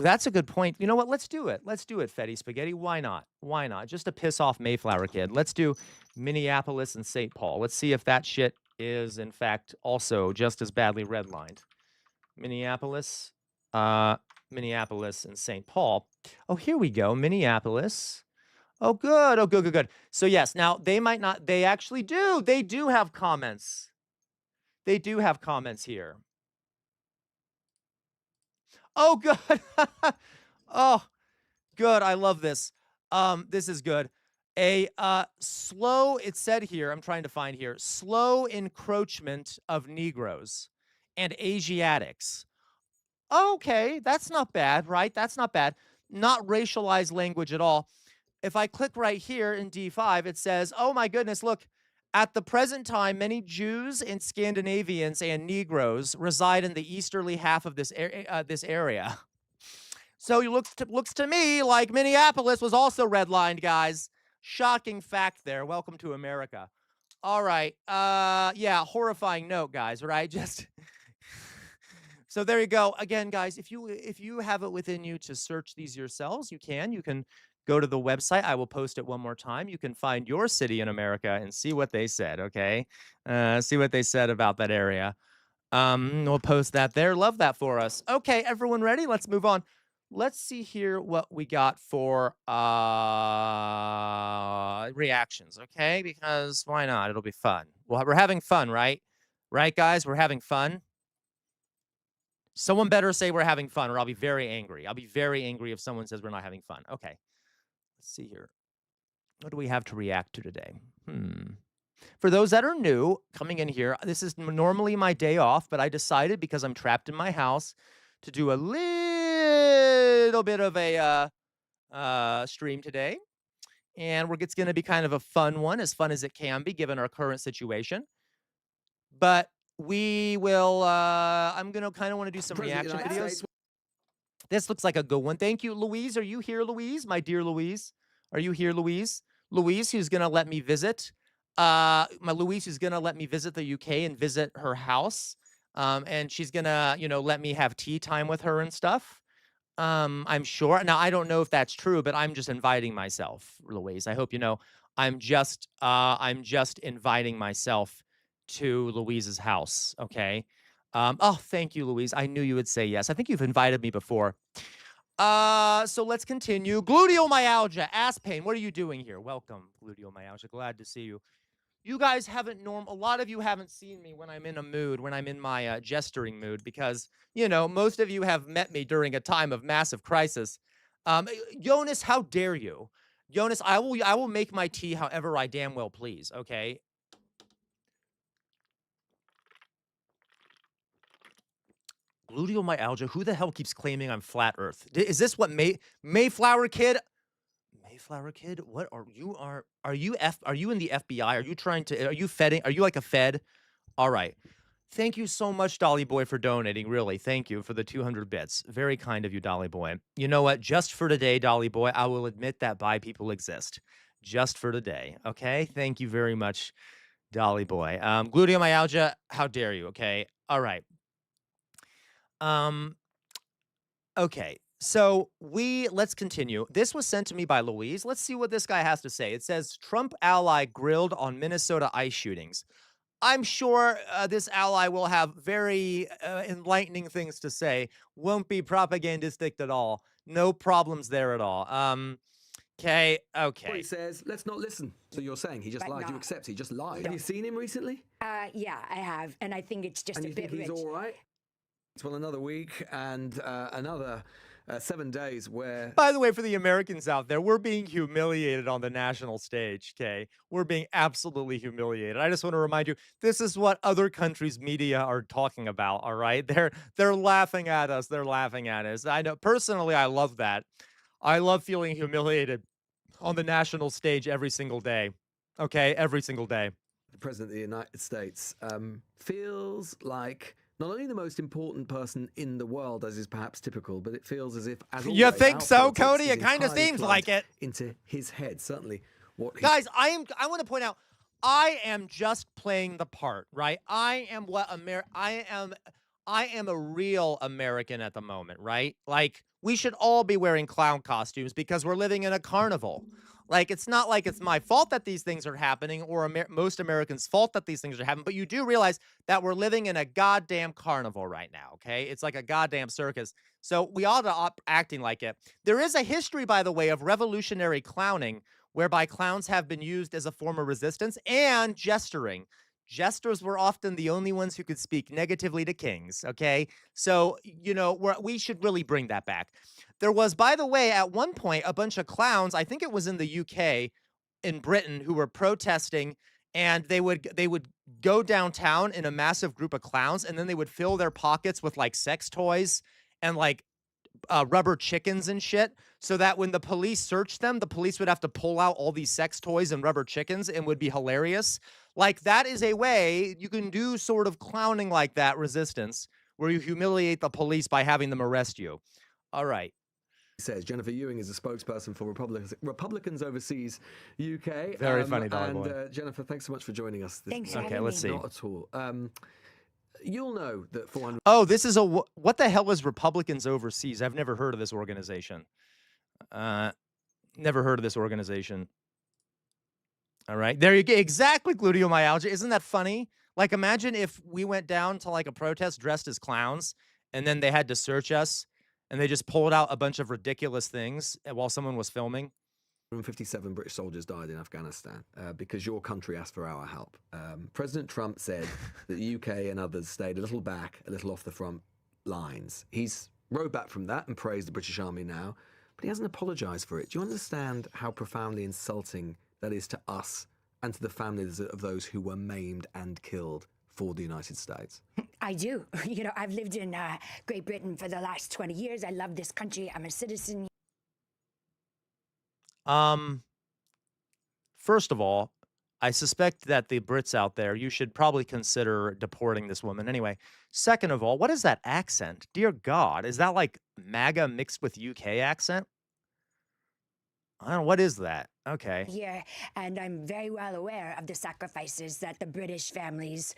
S4: that's a good point. You know what? Let's do it. Let's do it, Fetty Spaghetti. Why not? Why not? Just to piss off Mayflower Kid. Let's do Minneapolis and St. Paul. Let's see if that shit is in fact also just as badly redlined. Minneapolis, and St. Paul. Oh, here we go. Minneapolis. Oh, good. Oh, good. So yes, now they might not. They actually do. They do have comments. They do have comments here. Oh, good. Oh, good. I love this. This is good. A slow, it said here, I'm trying to find here, slow encroachment of Negroes and Asiatics. Okay, that's not bad, right? That's not bad. Not racialized language at all. If I click right here in D5, it says, oh my goodness, look, at the present time, many Jews and Scandinavians and Negroes reside in the easterly half of this area. So it looks to me like Minneapolis was also redlined, guys. Shocking fact there. Welcome to America. All right. Yeah, horrifying note, guys, right? Just so there you go. Again, guys, if you have it within you to search these yourselves, you can. You can go to the website. I will post it one more time. You can find your city in America and see what they said, okay? See what they said about that area. We'll post that there. Love that for us. Okay, everyone ready? Let's move on. Let's see here what we got for reactions, okay? Because why not? It'll be fun. Well, we're having fun, right? Right, guys? We're having fun. Someone better say we're having fun, or I'll be very angry. I'll be very angry if someone says we're not having fun. Okay. Let's see here. What do we have to react to today? For those that are new coming in here, this is normally my day off, but I decided because I'm trapped in my house to do a little bit of a stream today. And it's going to be kind of a fun one, as fun as it can be given our current situation. But we will, I'm going to kind of want to do some reaction videos. This looks like a good one. Thank you, Louise. Are you here, Louise? My dear Louise. Are you here, Louise? Louise, who's going to let me visit. My Louise, who's going to let me visit the UK and visit her house. And she's going to, let me have tea time with her and stuff. I'm sure. Now, I don't know if that's true, but I'm just inviting myself, Louise. I hope you know I'm just inviting myself to Louise's house. Okay. Oh, thank you, Louise. I knew you would say yes. I think you've invited me before. So let's continue. Gluteomyalgia, ass pain. What are you doing here? Welcome, gluteomyalgia. Glad to see you. You guys haven't a lot of you haven't seen me when I'm in a mood, when I'm in my jestering mood, because most of you have met me during a time of massive crisis. Jonas, how dare you? Jonas, I will make my tea however I damn well please, okay? Gluteomyalgia, who the hell keeps claiming I'm flat earth? Is this what Mayflower Kid? Mayflower Kid? What are you are you in the FBI? Are you fedding? Are you like a Fed? All right. Thank you so much, Dolly Boy, for donating. Really, thank you for the 200 bits. Very kind of you, Dolly Boy. You know what? Just for today, Dolly Boy, I will admit that bi people exist. Just for today, okay? Thank you very much, Dolly Boy. Gluteomyalgia, how dare you, okay? All right. Okay. So let's continue. This was sent to me by Louise. Let's see what this guy has to say. It says Trump ally grilled on Minnesota ICE shootings. I'm sure this ally will have very enlightening things to say. Won't be propagandistic at all. No problems there at all. Okay.
S5: What he says, let's not listen. So you're saying he just lied. You accept he just lied. Have you seen him recently?
S6: Yeah, I have. And I think it's just
S5: And
S6: a
S5: you
S6: bit
S5: think he's
S6: rich.
S5: all right? Well, another week and another 7 days where...
S4: By the way, for the Americans out there, we're being humiliated on the national stage, okay? We're being absolutely humiliated. I just want to remind you, this is what other countries' media are talking about, all right? They're laughing at us. They're laughing at us. I know, personally, I love that. I love feeling humiliated on the national stage every single day, okay? Every single day.
S5: The President of the United States feels like... not only the most important person in the world, as is perhaps typical, but it feels as if, as always,
S4: You think
S5: our
S4: so,
S5: politics
S4: Cody?
S5: is
S4: It kind of
S5: entirely
S4: seems
S5: plugged
S4: like it.
S5: into his head. Certainly, what he...
S4: Guys, I want to point out, I am just playing the part, right? I am a real American at the moment, right? Like, we should all be wearing clown costumes because we're living in a carnival. Like, it's not like it's my fault that these things are happening or most Americans' fault that these things are happening, but you do realize that we're living in a goddamn carnival right now, okay? It's like a goddamn circus. So we ought to acting like it. There is a history, by the way, of revolutionary clowning, whereby clowns have been used as a form of resistance, and gesturing. Jesters were often the only ones who could speak negatively to kings, okay? So, we should really bring that back. There was, by the way, at one point, a bunch of clowns, I think it was in the UK, in Britain, who were protesting, and they would go downtown in a massive group of clowns, and then they would fill their pockets with, like, sex toys and, like, rubber chickens and shit, so that when the police searched them, the police would have to pull out all these sex toys and rubber chickens and would be hilarious. Like, that is a way you can do sort of clowning like that, resistance, where you humiliate the police by having them arrest you. All right.
S5: says Jennifer Ewing is a spokesperson for Republicans Overseas UK.
S4: Very funny, Dolly
S5: and
S4: Boy.
S5: Jennifer, thanks so much for joining us.
S6: Thanks for
S5: morning.
S6: having
S4: let's
S6: me.
S4: see.
S5: Not at all. You'll know that 400.
S4: Oh, this is what the hell is Republicans Overseas? I've never heard of this organization. Never heard of this organization. All right, there you go. Exactly, gluteomyalgia. Isn't that funny? Like, imagine if we went down to like a protest dressed as clowns, and then they had to search us, and they just pulled out a bunch of ridiculous things while someone was filming.
S5: 157 British soldiers died in Afghanistan because your country asked for our help. President Trump said that the UK and others stayed a little back, a little off the front lines. He's rowed back from that and praised the British Army now, but he hasn't apologised for it. Do you understand how profoundly insulting that is to us and to the families of those who were maimed and killed for the United States?
S6: I do. You know, I've lived in Great Britain for the last 20 years. I love this country. I'm a citizen.
S4: First of all, I suspect that the Brits out there, you should probably consider deporting this woman anyway. Second of all, what is that accent? Dear God, is that like MAGA mixed with UK accent? I don't know. What is that? Okay.
S6: Here, and I'm very well aware of the sacrifices that the British families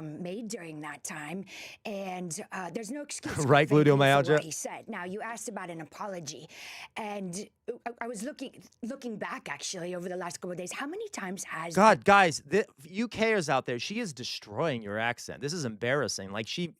S6: made during that time, and there's no excuse.
S4: Right,
S6: quite frankly, for
S4: gluteomyalgia?
S6: what he said. Now, you asked about an apology, and I was looking back actually over the last couple of days. How many times has
S4: God, guys, the UKers out there, she is destroying your accent. This is embarrassing. Like she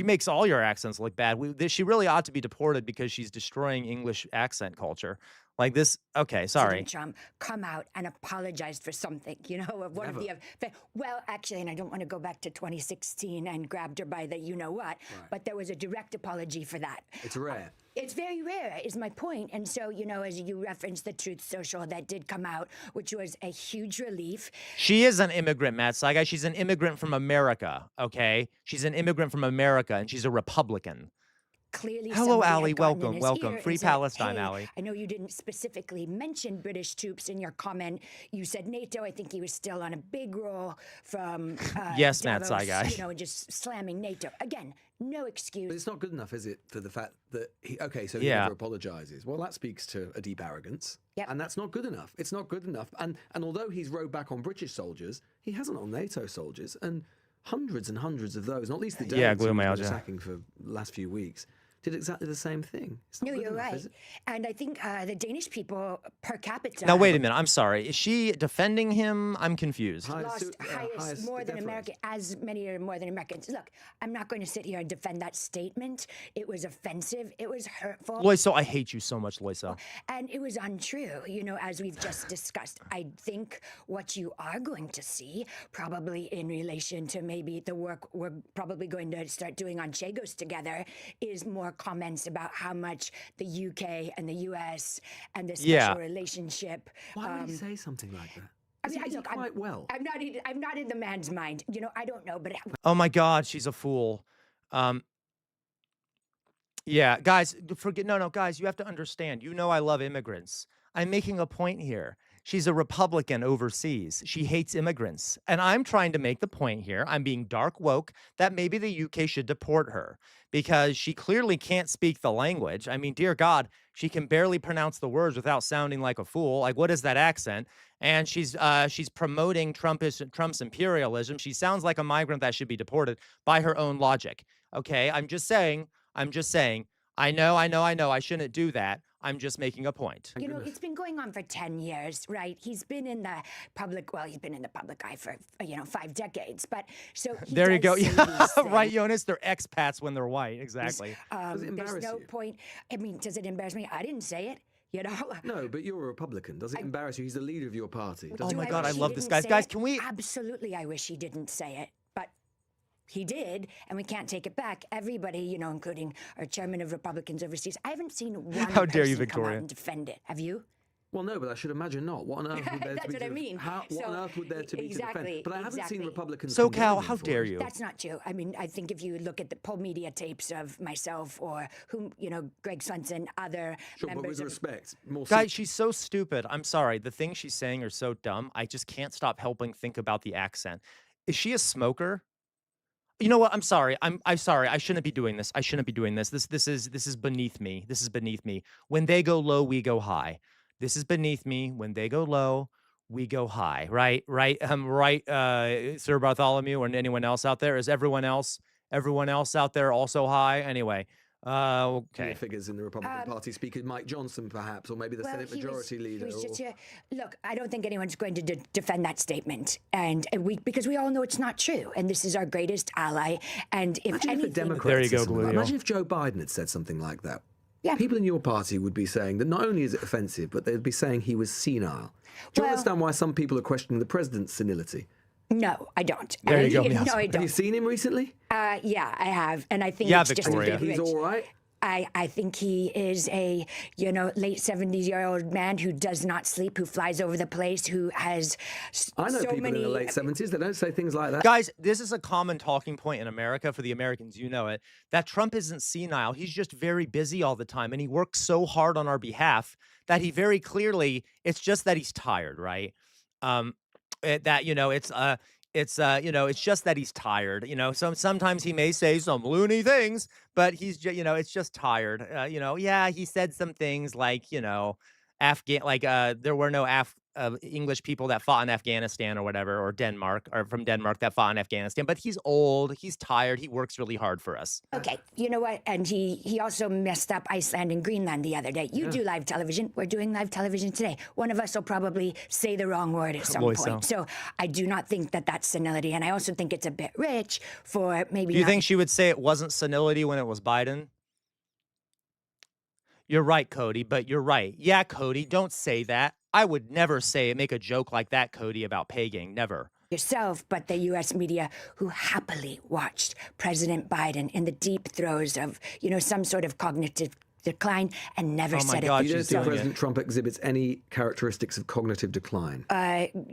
S4: makes all your accents look bad. She really ought to be deported because she's destroying English accent culture. Like this. Okay, sorry.
S6: President Trump come out and apologized for something, you know, of one of
S5: Never.
S6: the well, actually, and I don't want to go back to 2016 and grabbed her by the you know what, but there was a direct apology for that.
S5: It's rare.
S6: It's very rare, is my point. And so, you know, as you referenced the Truth Social that did come out, which was a huge relief.
S4: She is an immigrant, Matt Saigai. She's an immigrant from America, okay? She's an immigrant from America, and she's a Republican.
S6: Clearly,
S4: Hello,
S6: somebody had
S4: Allie.
S6: gotten in
S4: Welcome,
S6: his
S4: welcome.
S6: ear
S4: Free
S6: and said,
S4: Palestine,
S6: "Hey,
S4: Allie."
S6: I know you didn't specifically mention British troops in your comment. You said NATO. I think he was still on a big roll from
S4: Yes, Matt
S6: Davos,
S4: Saigai.
S6: you know, just slamming NATO. Again, no excuse.
S5: But it's not good enough, is it, for the fact that he he
S4: Yeah.
S5: never apologizes? Well, that speaks to a deep arrogance.
S6: Yep.
S5: And that's not good enough. It's not good enough. And although he's rowed back on British soldiers, he hasn't on NATO soldiers. And hundreds and hundreds of those, not least the
S4: Yeah,
S5: Danes who we've been
S4: gluteomyalgia.
S5: attacking for the last few weeks, did exactly the same thing. It's not
S6: No,
S5: good
S6: you're
S5: enough,
S6: right.
S5: is it?
S6: And I think the Danish people per capita
S4: Now, wait a minute. I'm sorry. Is she defending him? I'm confused.
S6: lost highest more than
S5: death
S6: American, as many or more than Americans. Look, I'm not going to sit here and defend that statement. It was offensive. It was hurtful.
S4: Loiso, I hate you so much, Loiso.
S6: And it was untrue, you know, as we've just discussed. I think what you are going to see, probably in relation to maybe the work we're probably going to start doing on Chagos together, is more comments about how much the UK and the US and the special
S4: Yeah.
S6: relationship.
S5: Why would he say something like that?
S6: I mean,
S5: Is he
S6: look,
S5: quite well?
S6: I'm not in the man's mind. You know, I don't know, but
S4: Oh my God, she's a fool. Yeah, guys, no, guys, you have to understand. You know I love immigrants. I'm making a point here. She's a Republican overseas. She hates immigrants. And I'm trying to make the point here, I'm being dark woke, that maybe the UK should deport her because she clearly can't speak the language. I mean, dear God, she can barely pronounce the words without sounding like a fool. Like, what is that accent? And she's promoting Trump's imperialism. She sounds like a migrant that should be deported by her own logic. Okay, I'm just saying. I know. I shouldn't do that. I'm just making a point.
S6: you know, it's been going on for 10 years, right? He's been in the public, well, he's been in the public eye for, 5 decades. But so he
S4: There you go.
S6: does say
S4: Yeah,
S6: these
S4: right,
S6: things.
S4: Jonas. They're expats when they're white. Exactly.
S5: Does it
S6: There's
S5: embarrass
S6: no
S5: you?
S6: point. I mean, does it embarrass me? I didn't say it, you know?
S5: No, but you're a Republican. Does it embarrass you? He's the leader of your party.
S4: Oh
S5: Does it
S4: my
S6: Do
S4: God, I
S6: wish he
S4: love this,
S6: didn't
S4: guys.
S6: say
S4: Guys,
S6: it?
S4: can we-
S6: Absolutely, I wish he didn't say it, but he did, and we can't take it back. Everybody, you know, including our chairman of Republicans Overseas, I haven't seen one
S4: How dare you,
S6: person come
S4: Victoria.
S6: out and defend it. Have you?
S5: Well, no, but I should imagine not. What on earth would there
S6: That's
S5: to be
S6: what I
S5: to
S6: mean.
S5: what
S6: So,
S5: on earth would there to be to
S6: exactly,
S5: defend? But I haven't
S6: exactly.
S5: seen Republicans.
S4: So,
S5: condemn
S4: Cal,
S5: him
S4: how
S5: for
S4: dare
S5: it.
S4: you?
S6: That's not true. I mean, I think if you look at the poll media tapes of myself or whom, you know, Greg Swenson, other
S5: Sure, but
S6: members
S5: with
S6: of
S5: respect, more
S4: Guys, she's so stupid. I'm sorry. The things she's saying are so dumb. I just can't stop helping think about the accent. Is she a smoker? You know what? I'm sorry. I'm sorry. I shouldn't be doing this. I shouldn't be doing this. This is beneath me. This is beneath me. When they go low, we go high. This is beneath me. When they go low, we go high. Right? Right? Right, Sir Bartholomew and anyone else out there? Is everyone else out there also high? Anyway.
S5: Senior
S4: Okay.
S5: figures in the Republican Party, Speaker Mike Johnson, perhaps, or maybe the Senate Majority
S6: he
S5: Leader.
S6: was just
S5: or-
S6: look, I don't think anyone's going to defend that statement, and because we all know it's not true, and this is our greatest ally. And if
S5: Imagine if a
S6: anything,
S5: Democrat
S4: There you
S5: said
S4: go,
S5: something like-
S4: Glulio.
S5: Imagine if Joe Biden had said something like that.
S6: Yeah.
S5: People in your party would be saying that not only is it offensive, but they'd be saying he was senile. Do you
S6: Well-
S5: understand why some people are questioning the president's senility?
S6: no, I don't.
S4: There you go,
S6: No,
S4: Meowser.
S6: I
S5: Have you
S6: don't.
S5: seen him recently?
S6: Yeah, I have, and I think
S4: Yeah,
S6: it's just
S4: Victoria.
S6: a bit
S5: He's
S6: rich.
S5: all right.
S6: I think he is a, late 70-year-old man who does not sleep, who flies over the place, who has
S5: I know
S6: so
S5: people
S6: many.
S5: in the late 70s that don't say things like that.
S4: Guys, this is a common talking point in America for the Americans, you know it, that Trump isn't senile. He's just very busy all the time, and he works so hard on our behalf that he very clearly, it's just that he's tired, right? That, it's just that he's tired. Sometimes he may say some loony things, but he's just, it's just tired. Yeah, he said some things like, there were no English people that fought in Afghanistan or whatever, or Denmark, or from Denmark that fought in Afghanistan. But he's old, he's tired, he works really hard for us.
S6: Okay, you know what? And he also messed up Iceland and Greenland the other day. You do live television. We're doing live television today. One of us will probably say the wrong word at some
S4: Boy,
S6: point.
S4: so.
S6: So I do not think that that's senility, and I also think it's a bit rich for maybe.
S4: Do you
S6: not-
S4: think she would say it wasn't senility when it was Biden? You're right, Cody, but you're right. Yeah, Cody, don't say that. I would never make a joke like that, Cody, about pegging. Never.
S6: yourself, but the U.S. media who happily watched President Biden in the deep throes of, some sort of cognitive decline and never
S4: Oh my
S6: said
S4: God,
S6: it.
S5: You don't
S4: she's
S5: think
S4: doing it.
S5: President Trump exhibits any characteristics of cognitive decline?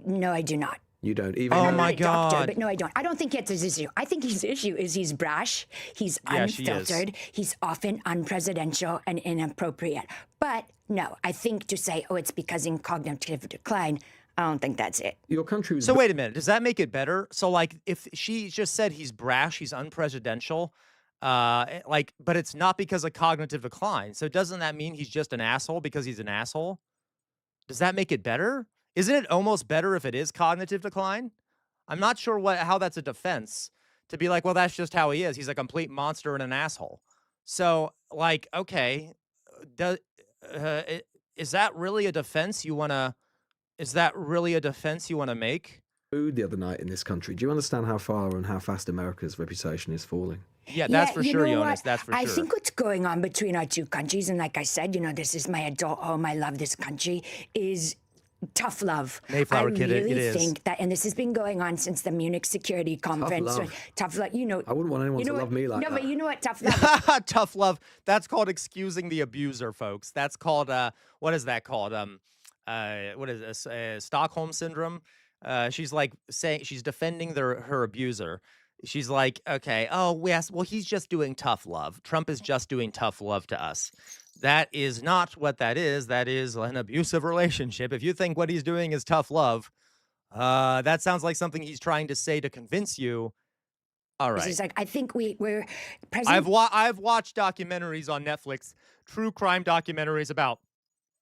S6: No, I do not.
S5: You don't even.
S4: Oh
S6: I'm
S4: my
S6: not a doctor,
S4: God.
S6: but no, I don't. I don't think it's his issue. I think his issue is he's brash, he's
S4: Yeah, she is.
S6: unfiltered, he's often unpresidential and inappropriate. But no, I think to say, it's because in cognitive decline, I don't think that's it.
S5: Your country was.
S4: So wait a minute. Does that make it better? So like, if she just said he's brash, he's unpresidential, but it's not because of cognitive decline. So doesn't that mean he's just an asshole because he's an asshole? Does that make it better? Isn't it almost better if it is cognitive decline? I'm not sure how that's a defense to be like, well, that's just how he is. He's a complete monster and an asshole. So like, okay, is that really a defense you want to? Is that really a defense you want to make?
S5: Food the other night in this country. Do you understand how far and how fast America's reputation is falling?
S4: Yeah, that's for
S6: you
S4: sure,
S6: know
S4: Jonas.
S6: what?
S4: That's for
S6: I
S4: sure.
S6: think what's going on between our two countries, and like I said, this is my adult home. I love this country. Is tough love.
S4: Mayflower
S6: I
S4: kid,
S6: really
S4: it is.
S6: think that, and this has been going on since the Munich Security Conference.
S5: love.
S6: Tough love.
S5: I wouldn't want anyone to love me like
S6: no,
S5: that.
S6: but you know what? Tough love.
S4: Tough love. That's called excusing the abuser, folks. That's called what is that called? What is this? Stockholm syndrome. She's like saying she's defending her abuser. She's like, okay, oh yes, well he's just doing tough love. Trump is just doing tough love to us. That is not what that is. That is an abusive relationship. If you think what he's doing is tough love, that sounds like something he's trying to say to convince you. All right.
S6: It's like I think we're President.
S4: I've watched documentaries on Netflix, true crime documentaries about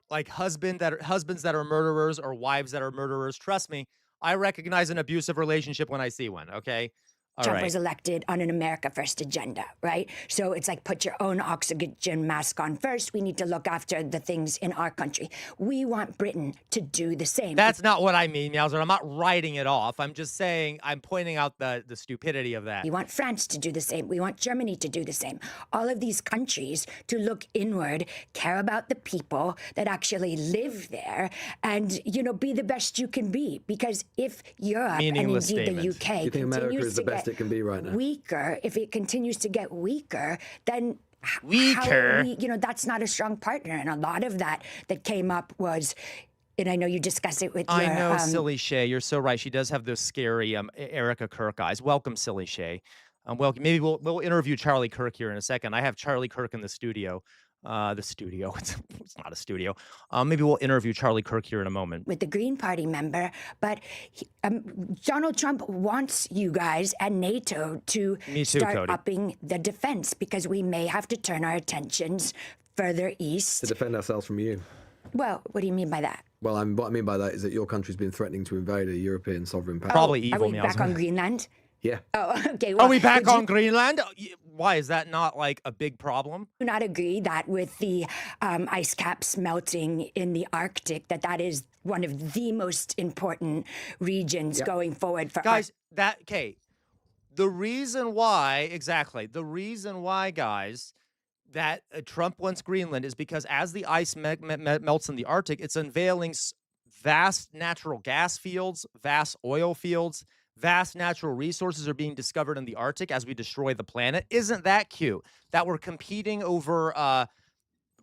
S4: like husbands that are murderers or wives that are murderers. Trust me, I recognize an abusive relationship when I see one. Okay. All
S6: Trump
S4: right.
S6: was elected on an America First agenda, right? So it's like put your own oxygen mask on first. We need to look after the things in our country. We want Britain to do the same.
S4: That's not what I mean, Meowser. I'm not writing it off. I'm just saying I'm pointing out the stupidity of that.
S6: We want France to do the same. We want Germany to do the same. All of these countries to look inward, care about the people that actually live there, and be the best you can be. Because if Europe
S4: Meaningless
S6: and indeed
S4: statement.
S6: the UK
S5: You think America
S6: continues
S5: is the
S6: to
S5: best
S6: get
S5: it can be right now?
S6: weaker, if it continues to get weaker, then how
S4: Weaker?
S6: are we, that's not a strong partner. And a lot of that came up was. And I know you discuss it with your...
S4: I know, Silly Shay. You're so right. She does have those scary Erica Kirk eyes. Welcome, Silly Shay. Welcome. Maybe we'll interview Charlie Kirk here in a second. I have Charlie Kirk in the studio. the studio. It's not a studio. Maybe we'll interview Charlie Kirk here in a moment.
S6: With the Green Party member, but Donald Trump wants you guys and NATO to
S4: Me too,
S6: start
S4: Cody.
S6: upping the defense because we may have to turn our attentions further east.
S5: To defend ourselves from you.
S6: Well, what do you mean by that?
S5: Well, what I mean by that is that your country's been threatening to invade a European sovereign power.
S4: Probably
S6: Are
S4: evil,
S6: we
S4: Meowser.
S6: back on Greenland?
S5: Yeah.
S6: Oh, okay. Well,
S4: Are we back
S6: would
S4: on Greenland? Why is that not like a big problem?
S6: you not agree that with the ice caps melting in the Arctic, that is one of the most important regions going forward for
S4: Guys, the reason why, guys, that Trump wants Greenland is because as the ice melts in the Arctic, it's unveiling vast natural gas fields, vast oil fields, vast natural resources are being discovered in the Arctic as we destroy the planet. Isn't that cute? That we're competing over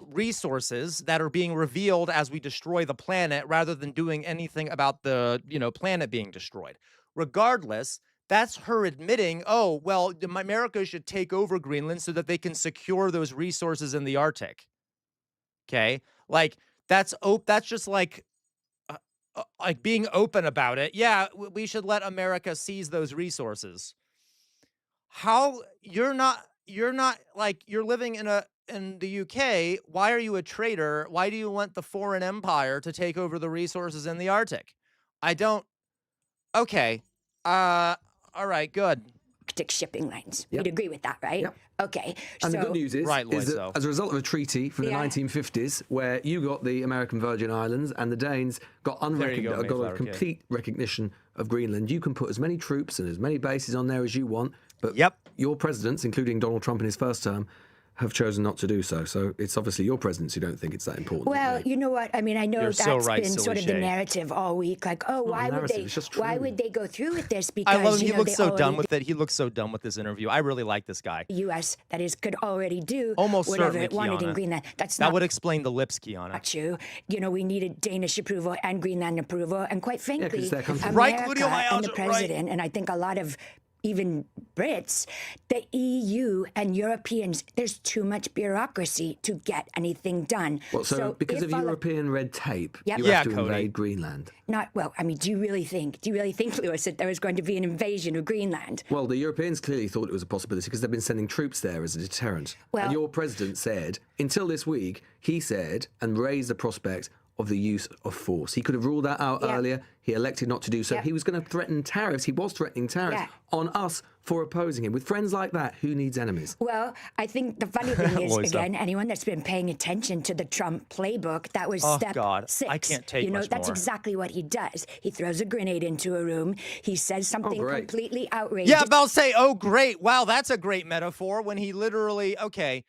S4: resources that are being revealed as we destroy the planet rather than doing anything about the, planet being destroyed. Regardless, that's her admitting, oh, well, America should take over Greenland so that they can secure those resources in the Arctic. Okay? Like, that's just like being open about it. Yeah, we should let America seize those resources. How you're not like you're living in the UK. Why are you a traitor? Why do you want the foreign empire to take over the resources in the Arctic? I don't. Okay. All right. Good.
S6: Arctic shipping lanes.
S5: Yep.
S6: You'd agree with that, right?
S5: Yep.
S6: Okay.
S5: And
S6: so
S5: the good news is
S4: Right,
S5: that
S4: Loiso.
S5: as a result of a treaty from the 1950s, where you got the American Virgin Islands and the Danes got
S4: There you go,
S5: got
S4: Mayflower
S5: a
S4: Kid.
S5: complete recognition of Greenland, you can put as many troops and as many bases on there as you want. But
S4: Yep.
S5: your presidents, including Donald Trump in his first term, have chosen not to do so. So it's obviously your presidents who don't think it's that important.
S6: Well, you know what? I mean, I know
S4: You're
S6: that's
S4: so right,
S6: been
S4: silly
S6: sort of the
S4: Shay.
S6: narrative all week. Like, oh, why would
S5: narrative,
S6: they?
S5: it's just
S6: Why
S5: true.
S6: would they go through with this? Because
S4: I love him. He
S6: they
S4: looks so done
S6: already
S4: with it. He looks so done with this interview. I really like this guy.
S6: the U.S. that is could already do
S4: Almost
S6: whatever
S4: certainly,
S6: it wanted in
S4: Kiana.
S6: Greenland. That's
S4: That
S6: not
S4: would explain the lips, Kiana.
S6: true. You know, we needed Danish approval and Greenland approval, and quite
S5: 'cause
S6: frankly,
S5: it's their country.
S4: Right,
S6: America
S4: Claudio
S6: and the
S4: Mayanja, right.
S6: president, and I think a lot of even Brits, the EU and Europeans, there's too much bureaucracy to get anything done.
S5: Well, so because
S6: if
S5: of
S6: all
S5: European red tape,
S6: Yep.
S5: you
S6: Yeah,
S5: have to
S4: Cody.
S5: invade Greenland.
S6: Not well. I mean, do you really think, Lewis, that there was going to be an invasion of Greenland?
S5: Well, the Europeans clearly thought it was a possibility because they've been sending troops there as a deterrent.
S6: Well-
S5: and your president said, until this week, he said and raised the prospect of the use of force. He could have ruled that out
S6: Yeah.
S5: earlier. He elected not to do so.
S6: Yeah.
S5: He was going to threaten tariffs. He was threatening tariffs
S6: Yeah.
S5: on us for opposing him. With friends like that, who needs enemies?
S6: Well, I think the funny thing is,
S4: Loisa.
S6: again, anyone that's been paying attention to the Trump playbook, that was
S4: Oh,
S6: step
S4: God.
S6: 6.
S4: I can't take
S6: You know,
S4: much
S6: that's
S4: more.
S6: exactly what he does. He throws a grenade into a room. He says something
S5: great.
S6: completely outrageous.
S4: Yeah, about to say, oh, great. Wow, that's a great metaphor when he literally, okay.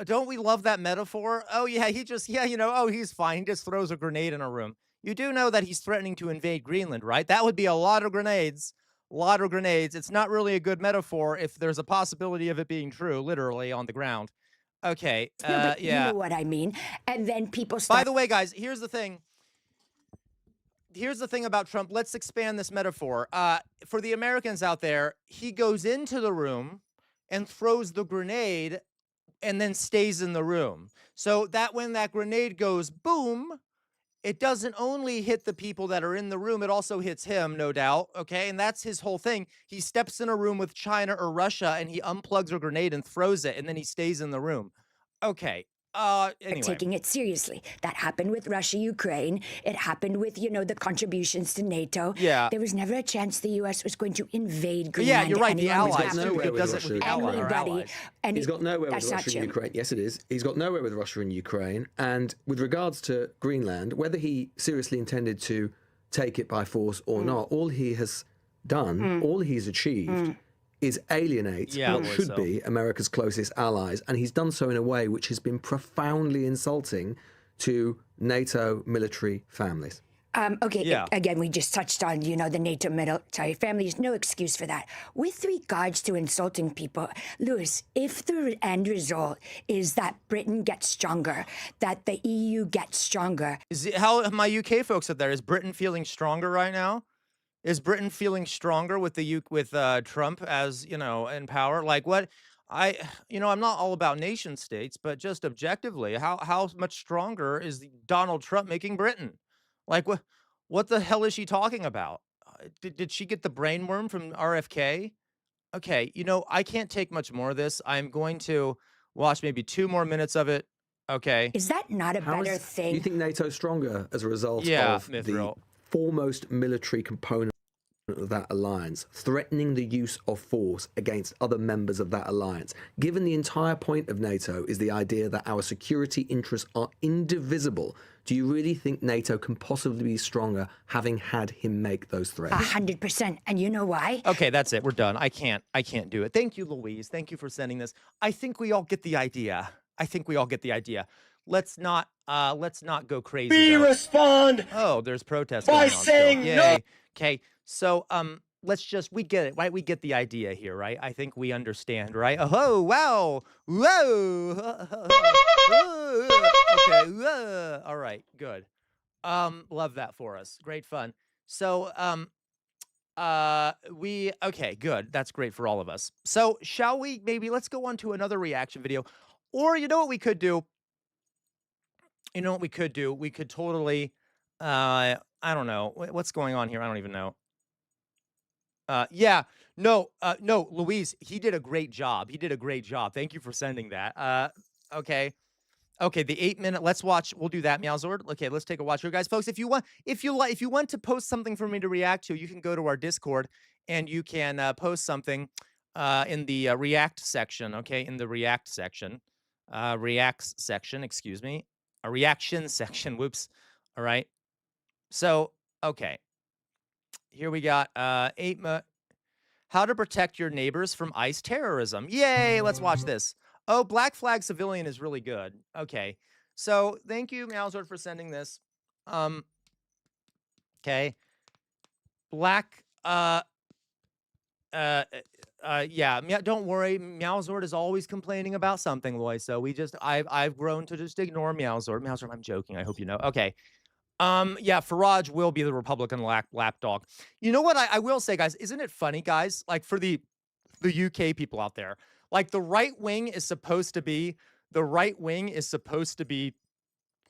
S4: Don't we love that metaphor? Oh, yeah, oh, he's fine. He just throws a grenade in a room. You do know that he's threatening to invade Greenland, right? That would be a lot of grenades. A lot of grenades. It's not really a good metaphor if there's a possibility of it being true, literally, on the ground. Okay,
S6: No, but
S4: yeah.
S6: you know what I mean. And then people
S4: By
S6: start.
S4: the way, guys, here's the thing. Here's the thing about Trump. Let's expand this metaphor. For the Americans out there, he goes into the room and throws the grenade and then stays in the room. So that when that grenade goes boom, it doesn't only hit the people that are in the room, it also hits him, no doubt. Okay. And that's his whole thing. He steps in a room with China or Russia and he unplugs a grenade and throws it, and then he stays in the room. Okay. Anyway.
S6: taking it seriously. That happened with Russia, Ukraine. It happened with, the contributions to NATO.
S4: Yeah.
S6: There was never a chance the U.S. was going to invade Greenland.
S4: Yeah, you're right. The
S6: Anyone was
S4: allies,
S6: gonna
S4: too.
S5: nowhere
S4: It
S5: with
S4: does it
S5: Russia.
S4: with the our
S6: Anybody.
S4: allies.
S6: And
S5: He's got nowhere
S6: that's
S5: with
S6: not
S5: Russia and
S6: true.
S5: Ukraine. Yes, it is. He's got nowhere with Russia and Ukraine. And with regards to Greenland, whether he seriously intended to take it by force or not, all he has done, all he's achieved, is alienate
S4: Yeah,
S5: what
S4: well,
S5: should
S4: so.
S5: be America's closest allies. And he's done so in a way which has been profoundly insulting to NATO military families.
S6: Okay,
S4: Yeah.
S6: again, we just touched on, the NATO military families. No excuse for that. With regards to insulting people, Lewis, if the end result is that Britain gets stronger, that the EU gets stronger,
S4: How my UK folks up there, is Britain feeling stronger right now? Is Britain feeling stronger with with Trump as in power? Like what? I'm not all about nation states, but just objectively, how much stronger is Donald Trump making Britain? Like, what the hell is she talking about? Did she get the brainworm from RFK? Okay, I can't take much more of this. I'm going to watch maybe 2 more minutes of it. Okay.
S6: Is that not a
S5: How
S6: better
S5: is, do you
S6: thing?
S5: think NATO's stronger as a result
S4: Yeah,
S5: of the
S4: Mithril.
S5: foremost military component of that alliance threatening the use of force against other members of that alliance, given the entire point of NATO is the idea that our security interests are indivisible? Do you really think NATO can possibly be stronger having had him make those threats?
S6: 100%. And you know why?
S4: Okay, that's it. We're done. I can't do it. Thank you, Louise. Thank you for sending this. I think we all get the idea. Let's not go crazy.
S7: We
S4: though.
S7: respond
S4: Oh, there's protests
S7: by
S4: going on still.
S7: saying
S4: Yay.
S7: no.
S4: Okay. So we get it, right? We get the idea here, right? I think we understand, right? Oh, wow. Whoa. Okay. All right, good. Love that for us. Great fun. So okay, good. That's great for all of us. So shall we let's go on to another reaction video. Or you know what we could do? We could totally I don't know. What's going on here? I don't even know. Yeah. No, Louise, he did a great job. Thank you for sending that. Okay. Okay, the 8-minute. Let's watch. We'll do that, Meowzord. Okay, let's take a watch here, guys, folks. If you want to post something for me to react to, you can go to our Discord and you can post something in the React section. Okay, in the React section, Reacts section. Excuse me, a reaction section. Whoops. All right. So okay, here we got how to protect your neighbors from ICE terrorism. Yay! Let's watch this. Oh, Black Flag Civilian is really good. Okay. So thank you, Meowzord, for sending this. Okay. Black, yeah, don't worry. Meowzord is always complaining about something, Loy. So I've grown to just ignore Meowzord. Meowzord, I'm joking. I hope you know. Okay. Yeah, Farage will be the Republican lapdog. You know what I will say, guys? Isn't it funny, guys? Like for the UK people out there, like the right wing is supposed to be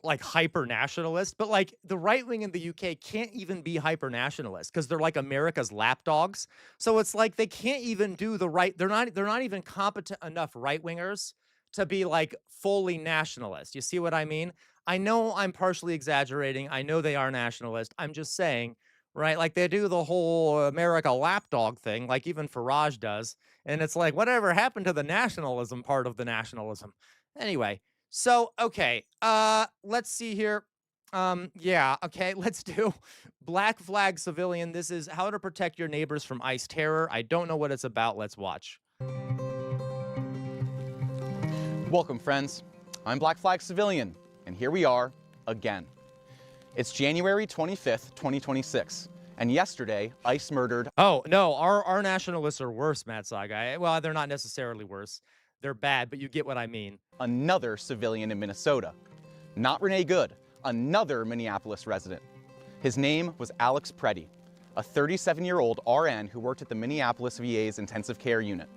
S4: like hyper nationalist, but like the right wing in the UK can't even be hyper nationalist because they're like America's lapdogs. So it's like they can't even do the right. They're not even competent enough right wingers to be like fully nationalist. You see what I mean? I know I'm partially exaggerating. I know they are nationalist. I'm just saying, right? Like they do the whole America lapdog thing, like even Farage does. And it's like, whatever happened to the nationalism part of the nationalism? Anyway, so, okay, let's see here. Yeah, okay, let's do Black Flag Civilian. This is how to protect your neighbors from ICE terror. I don't know what it's about. Let's watch.
S8: Welcome, friends. I'm Black Flag Civilian, and here we are again. It's January 25th, 2026, and yesterday, ICE murdered...
S4: Oh, no, our nationalists are worse, Matt Sagai. Well, they're not necessarily worse. They're bad, but you get what I mean.
S8: ...another civilian in Minnesota. Not Renee Good, another Minneapolis resident. His name was Alex Preddy, a 37-year-old RN who worked at the Minneapolis VA's intensive care unit.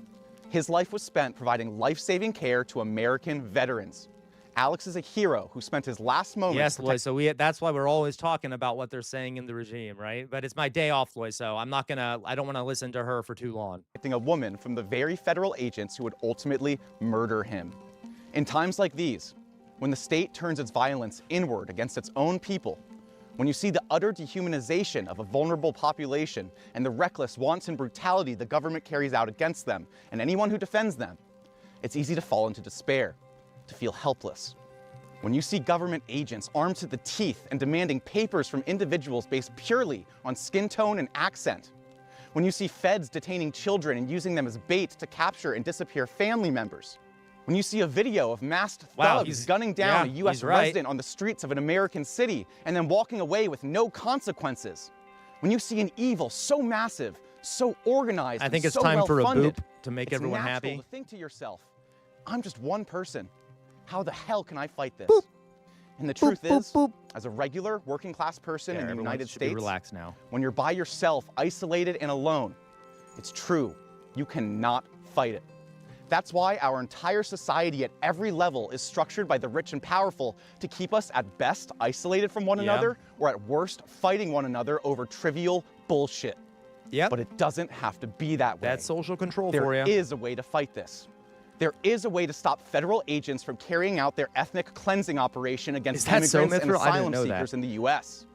S8: His life was spent providing life-saving care to American veterans. Alex is a hero who spent his last moments...
S4: Yes, Loy, so that's why we're always talking about what they're saying in the regime, right? But it's my day off, Loy, so I don't want to listen to her for too long.
S8: ...protecting a woman from the very federal agents who would ultimately murder him. In times like these, when the state turns its violence inward against its own people, when you see the utter dehumanization of a vulnerable population and the reckless wanton brutality the government carries out against them and anyone who defends them, it's easy to fall into despair, to feel helpless. When you see government agents armed to the teeth and demanding papers from individuals based purely on skin tone and accent, when you see feds detaining children and using them as bait to capture and disappear family members, when you see a video of masked thugs gunning down a U.S. resident on the streets of an American city and then walking away with no consequences, when you see an evil so massive, so organized,
S4: I think
S8: and
S4: it's
S8: so
S4: time for a
S8: well-funded,
S4: boop to make everyone
S8: it's
S4: happy.
S8: natural to think to yourself, I'm just one person. How the hell can I fight this?
S4: Boop.
S8: And the truth
S4: Boop,
S8: is,
S4: boop, boop.
S8: as a regular working class person in the United States,
S4: relax now.
S8: when you're by yourself, isolated and alone, it's true, you cannot fight it. That's why our entire society at every level is structured by the rich and powerful to keep us at best isolated from one another, or at worst fighting one another over trivial bullshit.
S4: Yep.
S8: But it doesn't have to be that way.
S4: That's social control
S8: There
S4: for you.
S8: is a way to fight this. There is a way to stop federal agents from carrying out their ethnic cleansing operation against
S4: that so,
S8: immigrants and
S4: Mithril? I didn't
S8: asylum
S4: know that.
S8: seekers in the U.S.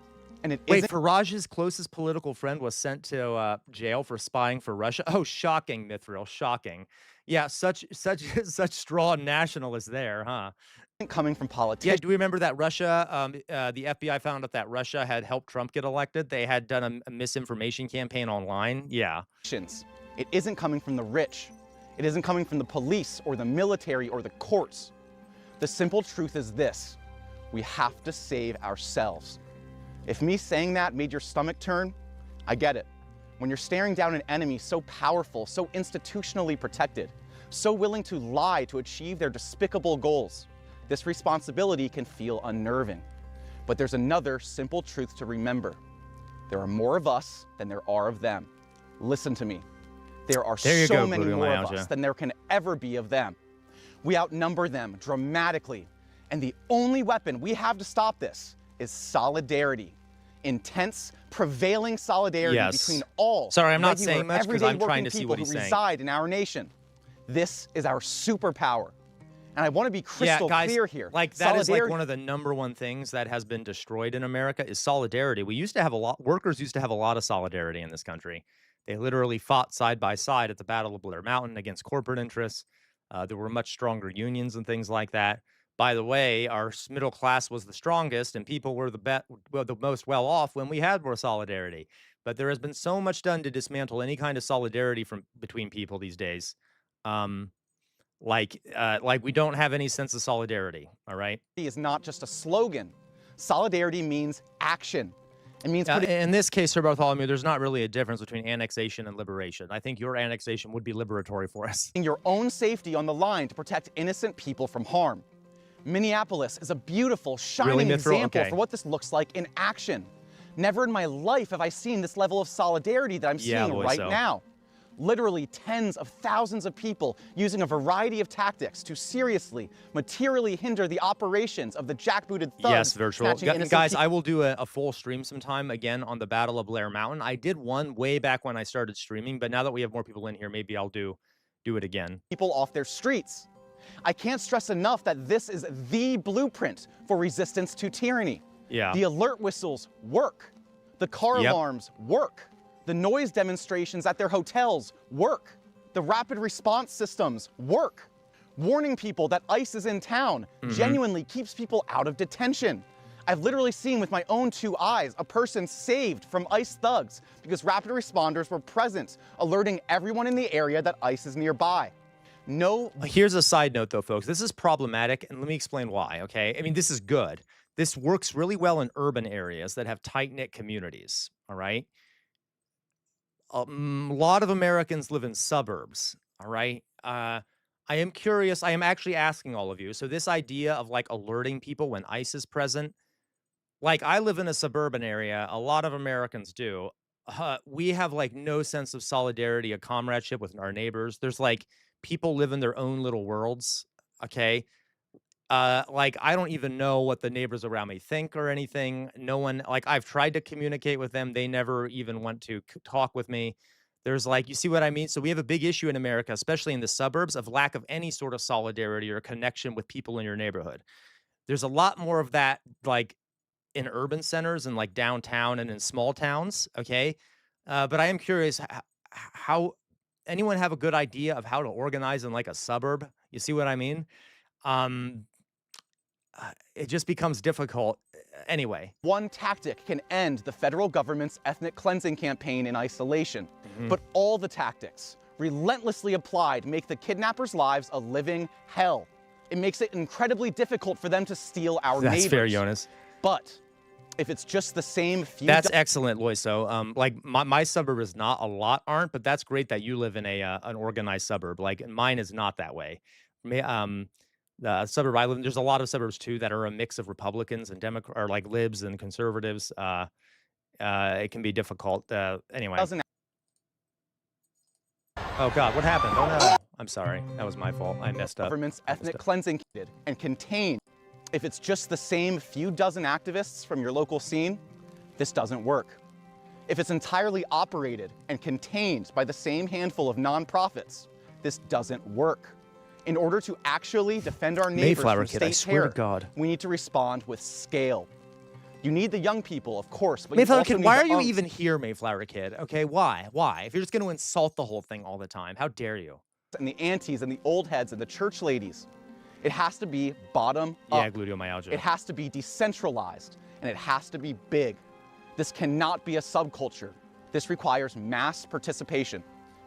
S8: And it
S4: Wait,
S8: isn't
S4: Faraj's closest political friend was sent to jail for spying for Russia. Oh, shocking, Mithril, shocking. Yeah, such strong nationalists there, huh?
S8: coming from
S4: Yeah,
S8: politicians.
S4: do we remember that Russia, the FBI found out that Russia had helped Trump get elected? They had done a misinformation campaign online. Yeah.
S8: It isn't coming from the rich. It isn't coming from the police or the military or the courts. The simple truth is this: we have to save ourselves. If me saying that made your stomach turn, I get it. When you're staring down an enemy so powerful, so institutionally protected, so willing to lie to achieve their despicable goals, this responsibility can feel unnerving. But there's another simple truth to remember. There are more of us than there are of them. Listen to me. There are
S4: There you
S8: so
S4: go,
S8: many
S4: Voodoo
S8: more of
S4: Lounge,
S8: us than there can ever be of them. We outnumber them dramatically. And the only weapon we have to stop this is solidarity. Intense, prevailing solidarity
S4: Yes.
S8: between all
S4: Sorry, I'm not
S8: regular,
S4: saying much 'cause
S8: everyday
S4: I'm trying
S8: working
S4: to see
S8: people
S4: what
S8: who
S4: he's saying.
S8: reside in our nation. This is our superpower. And I want to be crystal
S4: Yeah, guys,
S8: clear here.
S4: like that is like
S8: Solidarity-
S4: one of the #1 things that has been destroyed in America is solidarity. We used to have workers used to have a lot of solidarity in this country. They literally fought side by side at the Battle of Blair Mountain against corporate interests. There were much stronger unions and things like that. By the way, our middle class was the strongest, and people were the most well off when we had more solidarity. But there has been so much done to dismantle any kind of solidarity from between people these days. Like we don't have any sense of solidarity. All right.
S8: is not just a slogan. Solidarity means action. It means putting
S4: In this case, Sir Bartholomew, there's not really a difference between annexation and liberation. I think your annexation would be liberatory for us.
S8: your own safety on the line to protect innocent people from harm. Minneapolis is a beautiful, shining
S4: Mithril?
S8: example
S4: Okay.
S8: for what this looks like in action. Never in my life have I seen this level of solidarity that I'm
S4: Yeah,
S8: seeing
S4: boy,
S8: right
S4: so.
S8: now. Literally tens of thousands of people using a variety of tactics to seriously, materially hinder the operations of the jackbooted thugs.
S4: Yes, virtual.
S8: snatching innocent
S4: Guys, I will do a full stream sometime again on the Battle of Blair Mountain. I did one way back when I started streaming, but now that we have more people in here, maybe I'll do it again.
S8: people off their streets. I can't stress enough that this is the blueprint for resistance to tyranny.
S4: Yeah.
S8: The alert whistles work. The car
S4: Yep.
S8: alarms work. The noise demonstrations at their hotels work. The rapid response systems work. Warning people that ICE is in town genuinely keeps people out of detention. I've literally seen with my own 2 eyes a person saved from ICE thugs because rapid responders were present, alerting everyone in the area that ICE is nearby. No
S4: Here's a side note, though, folks. This is problematic, and let me explain why, okay? I mean, this is good. This works really well in urban areas that have tight-knit communities, all right? A lot of Americans live in suburbs, all right? I am curious. I am actually asking all of you. So this idea of, like, alerting people when ICE is present, like, I live in a suburban area. A lot of Americans do. We have, like, no sense of solidarity or comradeship with our neighbors. There's, like, people live in their own little worlds, okay? Like, I don't even know what the neighbors around me think or anything. No one, like, I've tried to communicate with them. They never even want to talk with me. There's like, you see what I mean? So we have a big issue in America, especially in the suburbs, of lack of any sort of solidarity or connection with people in your neighborhood. There's a lot more of that, like, in urban centers and like downtown and in small towns, okay? But I am curious, how anyone have a good idea of how to organize in like a suburb? You see what I mean? It just becomes difficult. Anyway,
S8: one tactic can end the federal government's ethnic cleansing campaign in isolation. But all the tactics, relentlessly applied, make the kidnappers' lives a living hell. It makes it incredibly difficult for them to steal our
S4: that's
S8: neighbors.
S4: fair, Jonas.
S8: But if it's just the same few
S4: That's excellent, Loiso. Like my suburb is not, a lot aren't, but that's great that you live in a an organized suburb. Like mine is not that way. The suburb I live in, there's a lot of suburbs too that are a mix of Republicans and Democrats, or like libs and conservatives. It can be difficult. Anyway.
S8: doesn't
S4: Oh God, what happened? Oh no. I'm sorry. That was my fault. I messed up.
S8: Government's
S4: I messed
S8: ethnic
S4: up.
S8: cleansing and contain. If it's just the same few dozen activists from your local scene, this doesn't work. If it's entirely operated and contained by the same handful of nonprofits, this doesn't work. In order to actually defend our neighbors
S4: Mayflower
S8: from
S4: Kid, I
S8: state
S4: swear to
S8: terror,
S4: God.
S8: we need to respond with scale. You need the young people, of course, but
S4: Mayflower
S8: you also
S4: Kid,
S8: need
S4: why
S8: the
S4: are you
S8: unks.
S4: even here, Mayflower Kid? Okay, why? Why? If you're just going to insult the whole thing all the time, how dare you?
S8: And the aunties and the old heads and the church ladies. It has to be bottom
S4: Yeah,
S8: up.
S4: gluteomyalgia.
S8: It has to be decentralized, and it has to be big. This cannot be a subculture. This requires mass participation.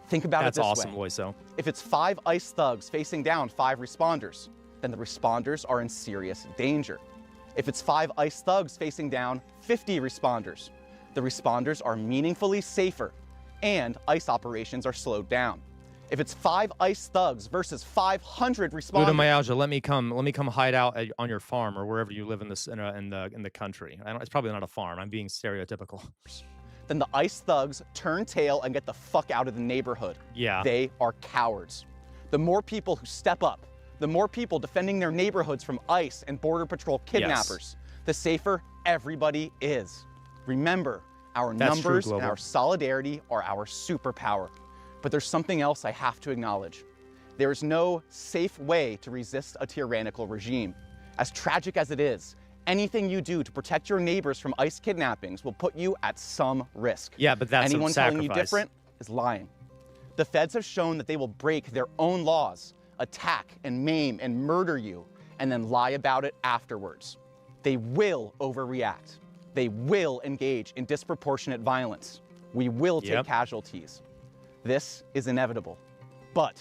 S8: Think about
S4: That's
S8: it this
S4: awesome,
S8: way.
S4: Loiso.
S8: If it's 5 ICE thugs facing down 5 responders, then the responders are in serious danger. If it's 5 ICE thugs facing down 50 responders, the responders are meaningfully safer and ICE operations are slowed down. If it's 5 ICE thugs versus 500 responders,
S4: Gluteomyalgia, let me come hide out on your farm or wherever you live in this in the country. It's probably not a farm. I'm being stereotypical.
S8: then the ICE thugs turn tail and get the fuck out of the neighborhood.
S4: Yeah.
S8: They are cowards. The more people who step up, the more people defending their neighborhoods from ICE and Border Patrol kidnappers, the safer everybody is. Remember, our
S4: That's true,
S8: numbers and
S4: Global.
S8: our solidarity are our superpower. But there's something else I have to acknowledge. There is no safe way to resist a tyrannical regime. As tragic as it is, anything you do to protect your neighbors from ICE kidnappings will put you at some risk.
S4: Yeah, but that's
S8: Anyone
S4: a
S8: telling you
S4: sacrifice.
S8: different is lying. The feds have shown that they will break their own laws, attack and maim and murder you, and then lie about it afterwards. They will overreact. They will engage in disproportionate violence. We will take
S4: Yep.
S8: casualties. This is inevitable. But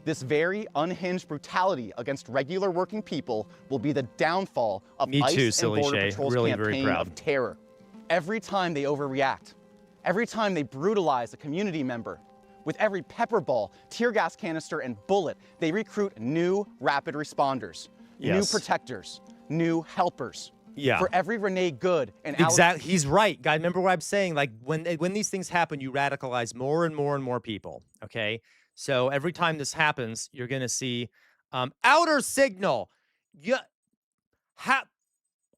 S8: this very unhinged brutality against regular working people will be the downfall of
S4: Me
S8: ICE
S4: too,
S8: and
S4: Silly
S8: Border
S4: Shay.
S8: Patrol's
S4: Really very
S8: campaign
S4: proud.
S8: of terror. Every time they overreact, every time they brutalize a community member, with every pepper ball, tear gas canister, and bullet, they recruit new rapid responders, new
S4: Yes.
S8: protectors, new helpers.
S4: Yeah.
S8: For every Renee Good and Alex
S4: Exactly. He's right, guy. Remember what I'm saying? Like when these things happen, you radicalize more and more and more people. Okay. So every time this happens, you're gonna see outer signal. Yeah.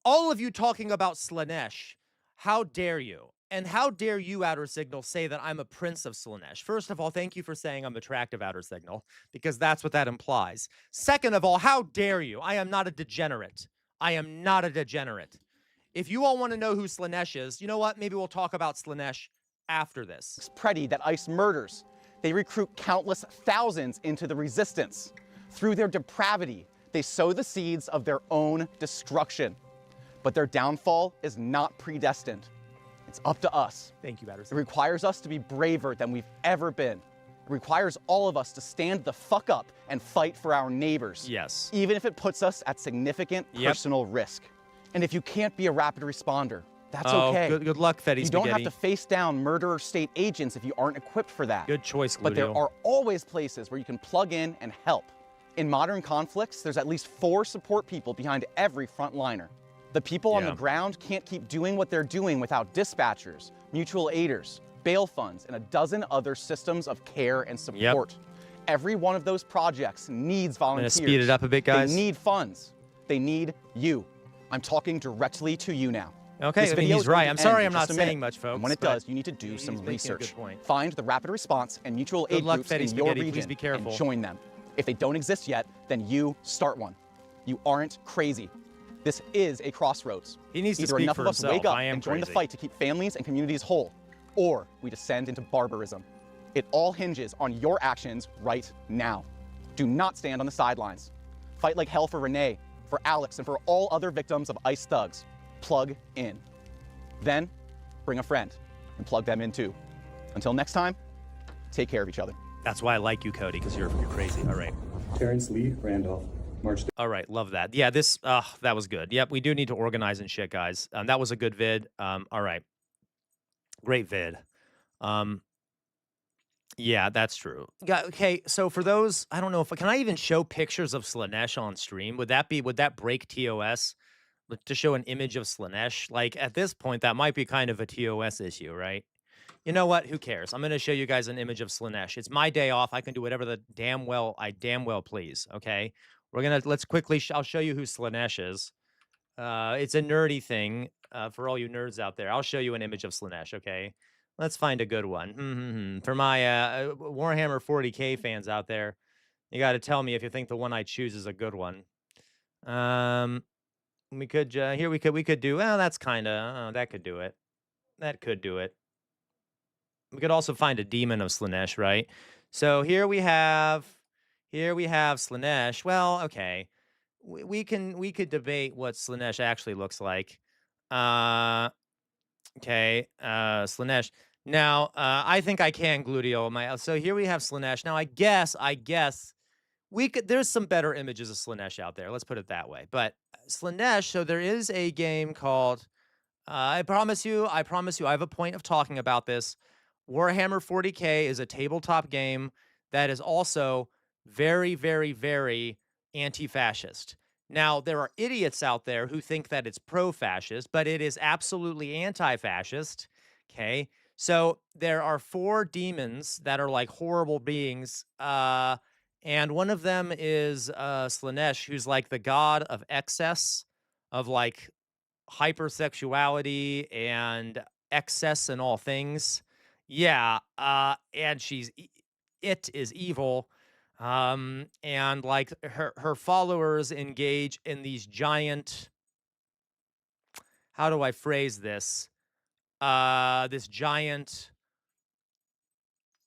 S4: All of you talking about Slanesh. How dare you? And how dare you, Outer Signal, say that I'm a prince of Slanesh? First of all, thank you for saying I'm attractive, Outer Signal, because that's what that implies. Second of all, how dare you? I am not a degenerate. I am not a degenerate. If you all want to know who Slanesh is, you know what? Maybe we'll talk about Slanesh after this.
S8: Preddy that ICE murders. They recruit countless thousands into the resistance. Through their depravity, they sow the seeds of their own destruction. But their downfall is not predestined. It's up to us.
S4: Thank you, Outer
S8: It
S4: Signal.
S8: requires us to be braver than we've ever been. It requires all of us to stand the fuck up and fight for our neighbors.
S4: Yes.
S8: Even if it puts us at significant
S4: Yep.
S8: personal risk. And if you can't be a rapid responder, that's
S4: Oh,
S8: okay.
S4: good luck, Fetty
S8: You don't have
S4: Spaghetti.
S8: to face down murderer state agents if you aren't equipped for that.
S4: Good choice,
S8: But there
S4: Gludio.
S8: are always places where you can plug in and help. In modern conflicts, there's at least 4 support people behind every frontliner. The people on
S4: Yeah.
S8: the ground can't keep doing what they're doing without dispatchers, mutual aiders, bail funds, and a dozen other systems of care and support. Every one of those projects needs volunteers.
S4: speed it up a bit, guys.
S8: They need funds. They need you. I'm talking directly to you now.
S4: Okay,
S8: This
S4: I mean,
S8: video
S4: he's
S8: is going
S4: right.
S8: to
S4: I'm
S8: end
S4: sorry
S8: in
S4: I'm not
S8: just a minute.
S4: saying much, folks.
S8: And when it
S4: but
S8: does, you need to do
S4: he's
S8: some
S4: making a good
S8: research.
S4: point.
S8: Find the rapid response and mutual
S4: Good
S8: aid
S4: luck,
S8: groups
S4: Fetty
S8: in your
S4: Spaghetti.
S8: region
S4: Please be careful.
S8: and join them. If they don't exist yet, then you start one. You aren't crazy. This is a crossroads.
S4: He needs to
S8: Either
S4: speak
S8: enough
S4: for
S8: of us
S4: himself.
S8: wake up
S4: I am
S8: and join the
S4: crazy.
S8: fight to keep families and communities whole, or we descend into barbarism. It all hinges on your actions right now. Do not stand on the sidelines. Fight like hell for Renee, for Alex, and for all other victims of ICE thugs. Plug in. Then, bring a friend and plug them in too. Until next time, take care of each other.
S4: That's why I like you, Cody, because you're crazy. All right.
S7: Terrence Lee Randolph, March
S4: All right, love that. Yeah, that was good. Yep, we do need to organize and shit, guys. That was a good vid. All right. Great vid. Yeah, that's true. Okay, so for those, I don't know if can I even show pictures of Slanesh on stream? Would that break TOS? To show an image of Slanesh? Like at this point, that might be kind of a TOS issue, right? You know what? Who cares? I'm gonna show you guys an image of Slanesh. It's my day off. I can do whatever the I damn well please. Okay. Let's quickly. I'll show you who Slanesh is. It's a nerdy thing for all you nerds out there. I'll show you an image of Slanesh. Okay. Let's find a good one. For my Warhammer 40K fans out there, you got to tell me if you think the one I choose is a good one. We could here we could do. Well, that's kind of that could do it. That could do it. We could also find a demon of Slanesh, right? So here we have Slanesh. Well, okay. We could debate what Slanesh actually looks like. Okay, Slanesh. Now, I think I can gluteal my. So here we have Slanesh. Now, I guess we could. There's some better images of Slanesh out there. Let's put it that way. But Slanesh. So there is a game called. I promise you. I have a point of talking about this. Warhammer 40K is a tabletop game that is also very, very, very anti-fascist. Now, there are idiots out there who think that it's pro-fascist, but it is absolutely anti-fascist. Okay. So there are 4 demons that are like horrible beings. And one of them is Slanesh, who's like the god of excess, of like hypersexuality and excess in all things. Yeah, and it is evil. And like her followers engage in these giant, how do I phrase this? This giant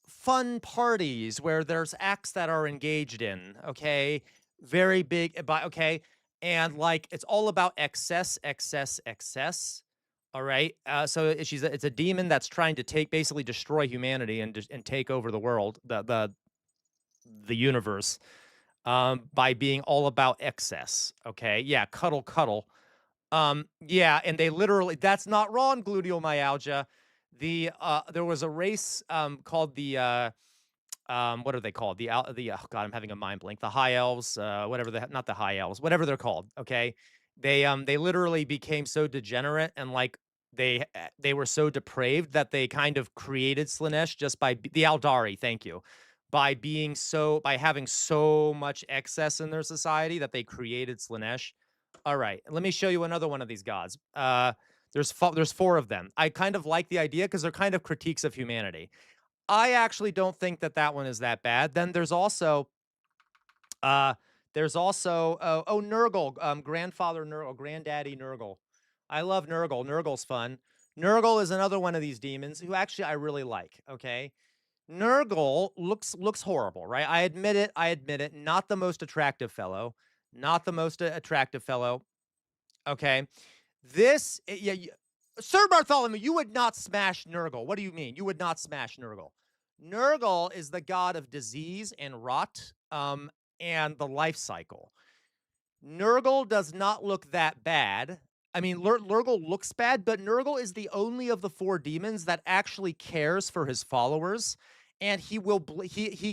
S4: fun parties where there's acts that are engaged in, okay? Very big, but okay. And like it's all about excess, excess, excess. All right. So it's a demon that's trying to basically destroy humanity and take over the world, the universe, by being all about excess. Okay. Yeah. Cuddle, cuddle. Yeah. And they literally, that's not wrong. Gluteal myalgia. There was a race, called what are they called? Oh God, I'm having a mind blank. The high elves, not the high elves, whatever they're called. Okay. They literally became so degenerate and like they were so depraved that they kind of created Slanesh just the Aldari. Thank you. By having so much excess in their society that they created Slanesh. All right. Let me show you another one of these gods. There's 4 of them. I kind of like the idea because they're kind of critiques of humanity. I actually don't think that one is that bad. Then there's also Nurgle, grandfather Nurgle, granddaddy Nurgle. I love Nurgle. Nurgle's fun. Nurgle is another one of these demons who actually I really like, okay? Nurgle looks horrible, right? I admit it. Not the most attractive fellow. Not the most attractive fellow. Okay. Sir Bartholomew, you would not smash Nurgle. What do you mean? You would not smash Nurgle. Nurgle is the god of disease and rot, and the life cycle. Nurgle does not look that bad. I mean, Nurgle looks bad, but Nurgle is the only of the 4 demons that actually cares for his followers, and he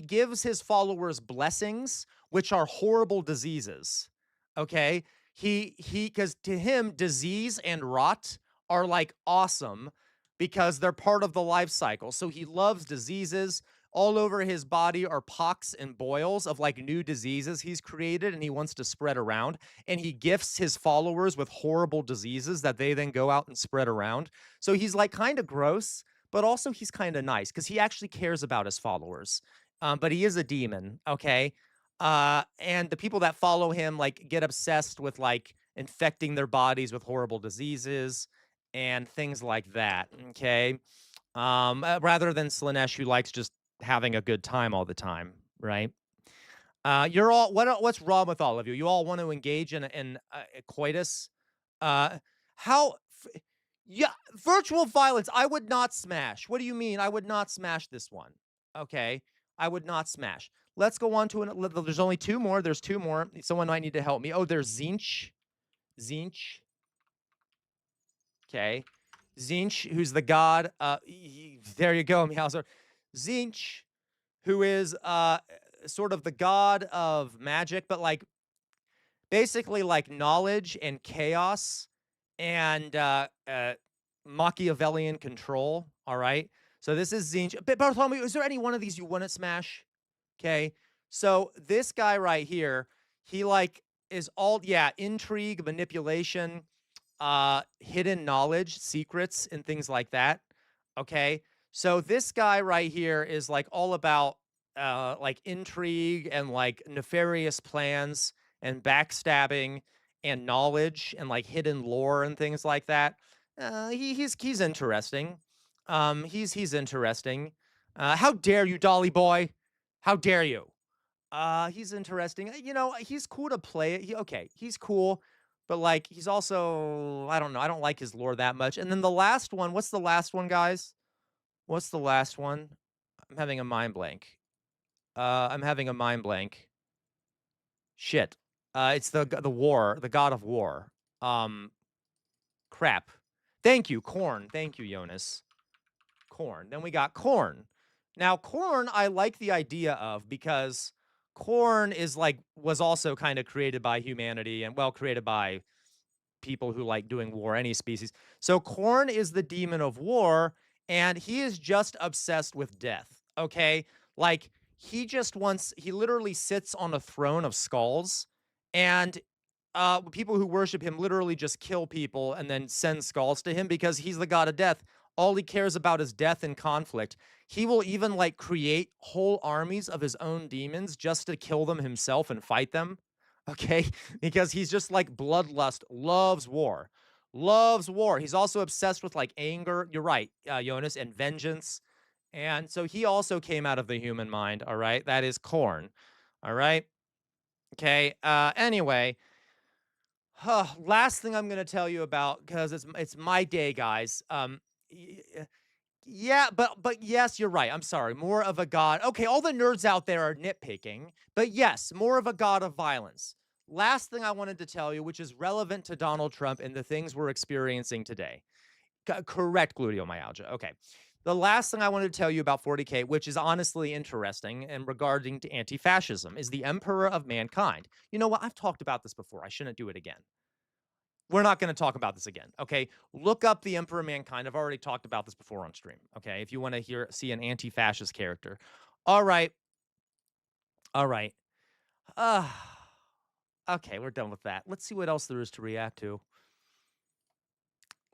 S4: gives his followers blessings, which are horrible diseases. Okay, because to him, disease and rot are like awesome because they're part of the life cycle. So he loves diseases. All over his body are pocks and boils of like new diseases he's created and he wants to spread around. And he gifts his followers with horrible diseases that they then go out and spread around. So he's like kind of gross, but also he's kind of nice because he actually cares about his followers. But he is a demon, okay? And the people that follow him like get obsessed with like infecting their bodies with horrible diseases and things like that, okay? Rather than Slanesh, who likes just having a good time all the time, right? You're all what's wrong with all of you? You all want to engage in a coitus? Yeah, virtual violence. I would not smash. What do you mean? I would not smash this one. Okay, I would not smash. Let's go on to there's only 2 more. There's 2 more. Someone might need to help me. Oh, there's Zinch. Zinch. Okay. Zinch, who's the god. There you go, Meowser. Zinch, who is sort of the god of magic, but like basically like knowledge and chaos and Machiavellian control. All right. So this is Zinj. But Bartholomew, is there any one of these you wouldn't smash? Okay. So this guy right here, he like is all intrigue, manipulation, hidden knowledge, secrets, and things like that. Okay. So this guy right here is like all about like intrigue and like nefarious plans and backstabbing and knowledge and like hidden lore and things like that. He's interesting. He's interesting. How dare you, Dolly boy? How dare you? He's interesting. You know, he's cool to play it. Okay, he's cool, but like he's also I don't know. I don't like his lore that much. And then the last one, what's the last one, guys? What's the last one? I'm having a mind blank. I'm having a mind blank. Shit. It's the war, the god of war. Crap. Thank you, Corn. Thank you, Jonas. Corn. Then we got Corn. Now, Corn, I like the idea of because Corn is like was also kind of created by humanity and well created by people who like doing war, any species. So Corn is the demon of war, and he is just obsessed with death. Okay, like he literally sits on a throne of skulls, and people who worship him literally just kill people and then send skulls to him because he's the god of death. All he cares about is death and conflict. He will even like create whole armies of his own demons just to kill them himself and fight them. Okay, because he's just like bloodlust, loves war, loves war. He's also obsessed with like anger. You're right, Jonas, and vengeance. And so he also came out of the human mind. All right, that is Corn. All right. Okay. Anyway, last thing I'm going to tell you about because it's my day, guys. Yeah, but yes, you're right. I'm sorry. More of a god. Okay, all the nerds out there are nitpicking, but yes, more of a god of violence. Last thing I wanted to tell you, which is relevant to Donald Trump and the things we're experiencing today. Correct, gluteomyalgia. Okay. The last thing I wanted to tell you about 40K, which is honestly interesting and regarding to anti-fascism, is the Emperor of Mankind. You know what? I've talked about this before. I shouldn't do it again. We're not going to talk about this again. Okay. Look up the Emperor of Mankind. I've already talked about this before on stream. Okay. If you want to see an anti-fascist character. All right. All right. Okay. We're done with that. Let's see what else there is to react to.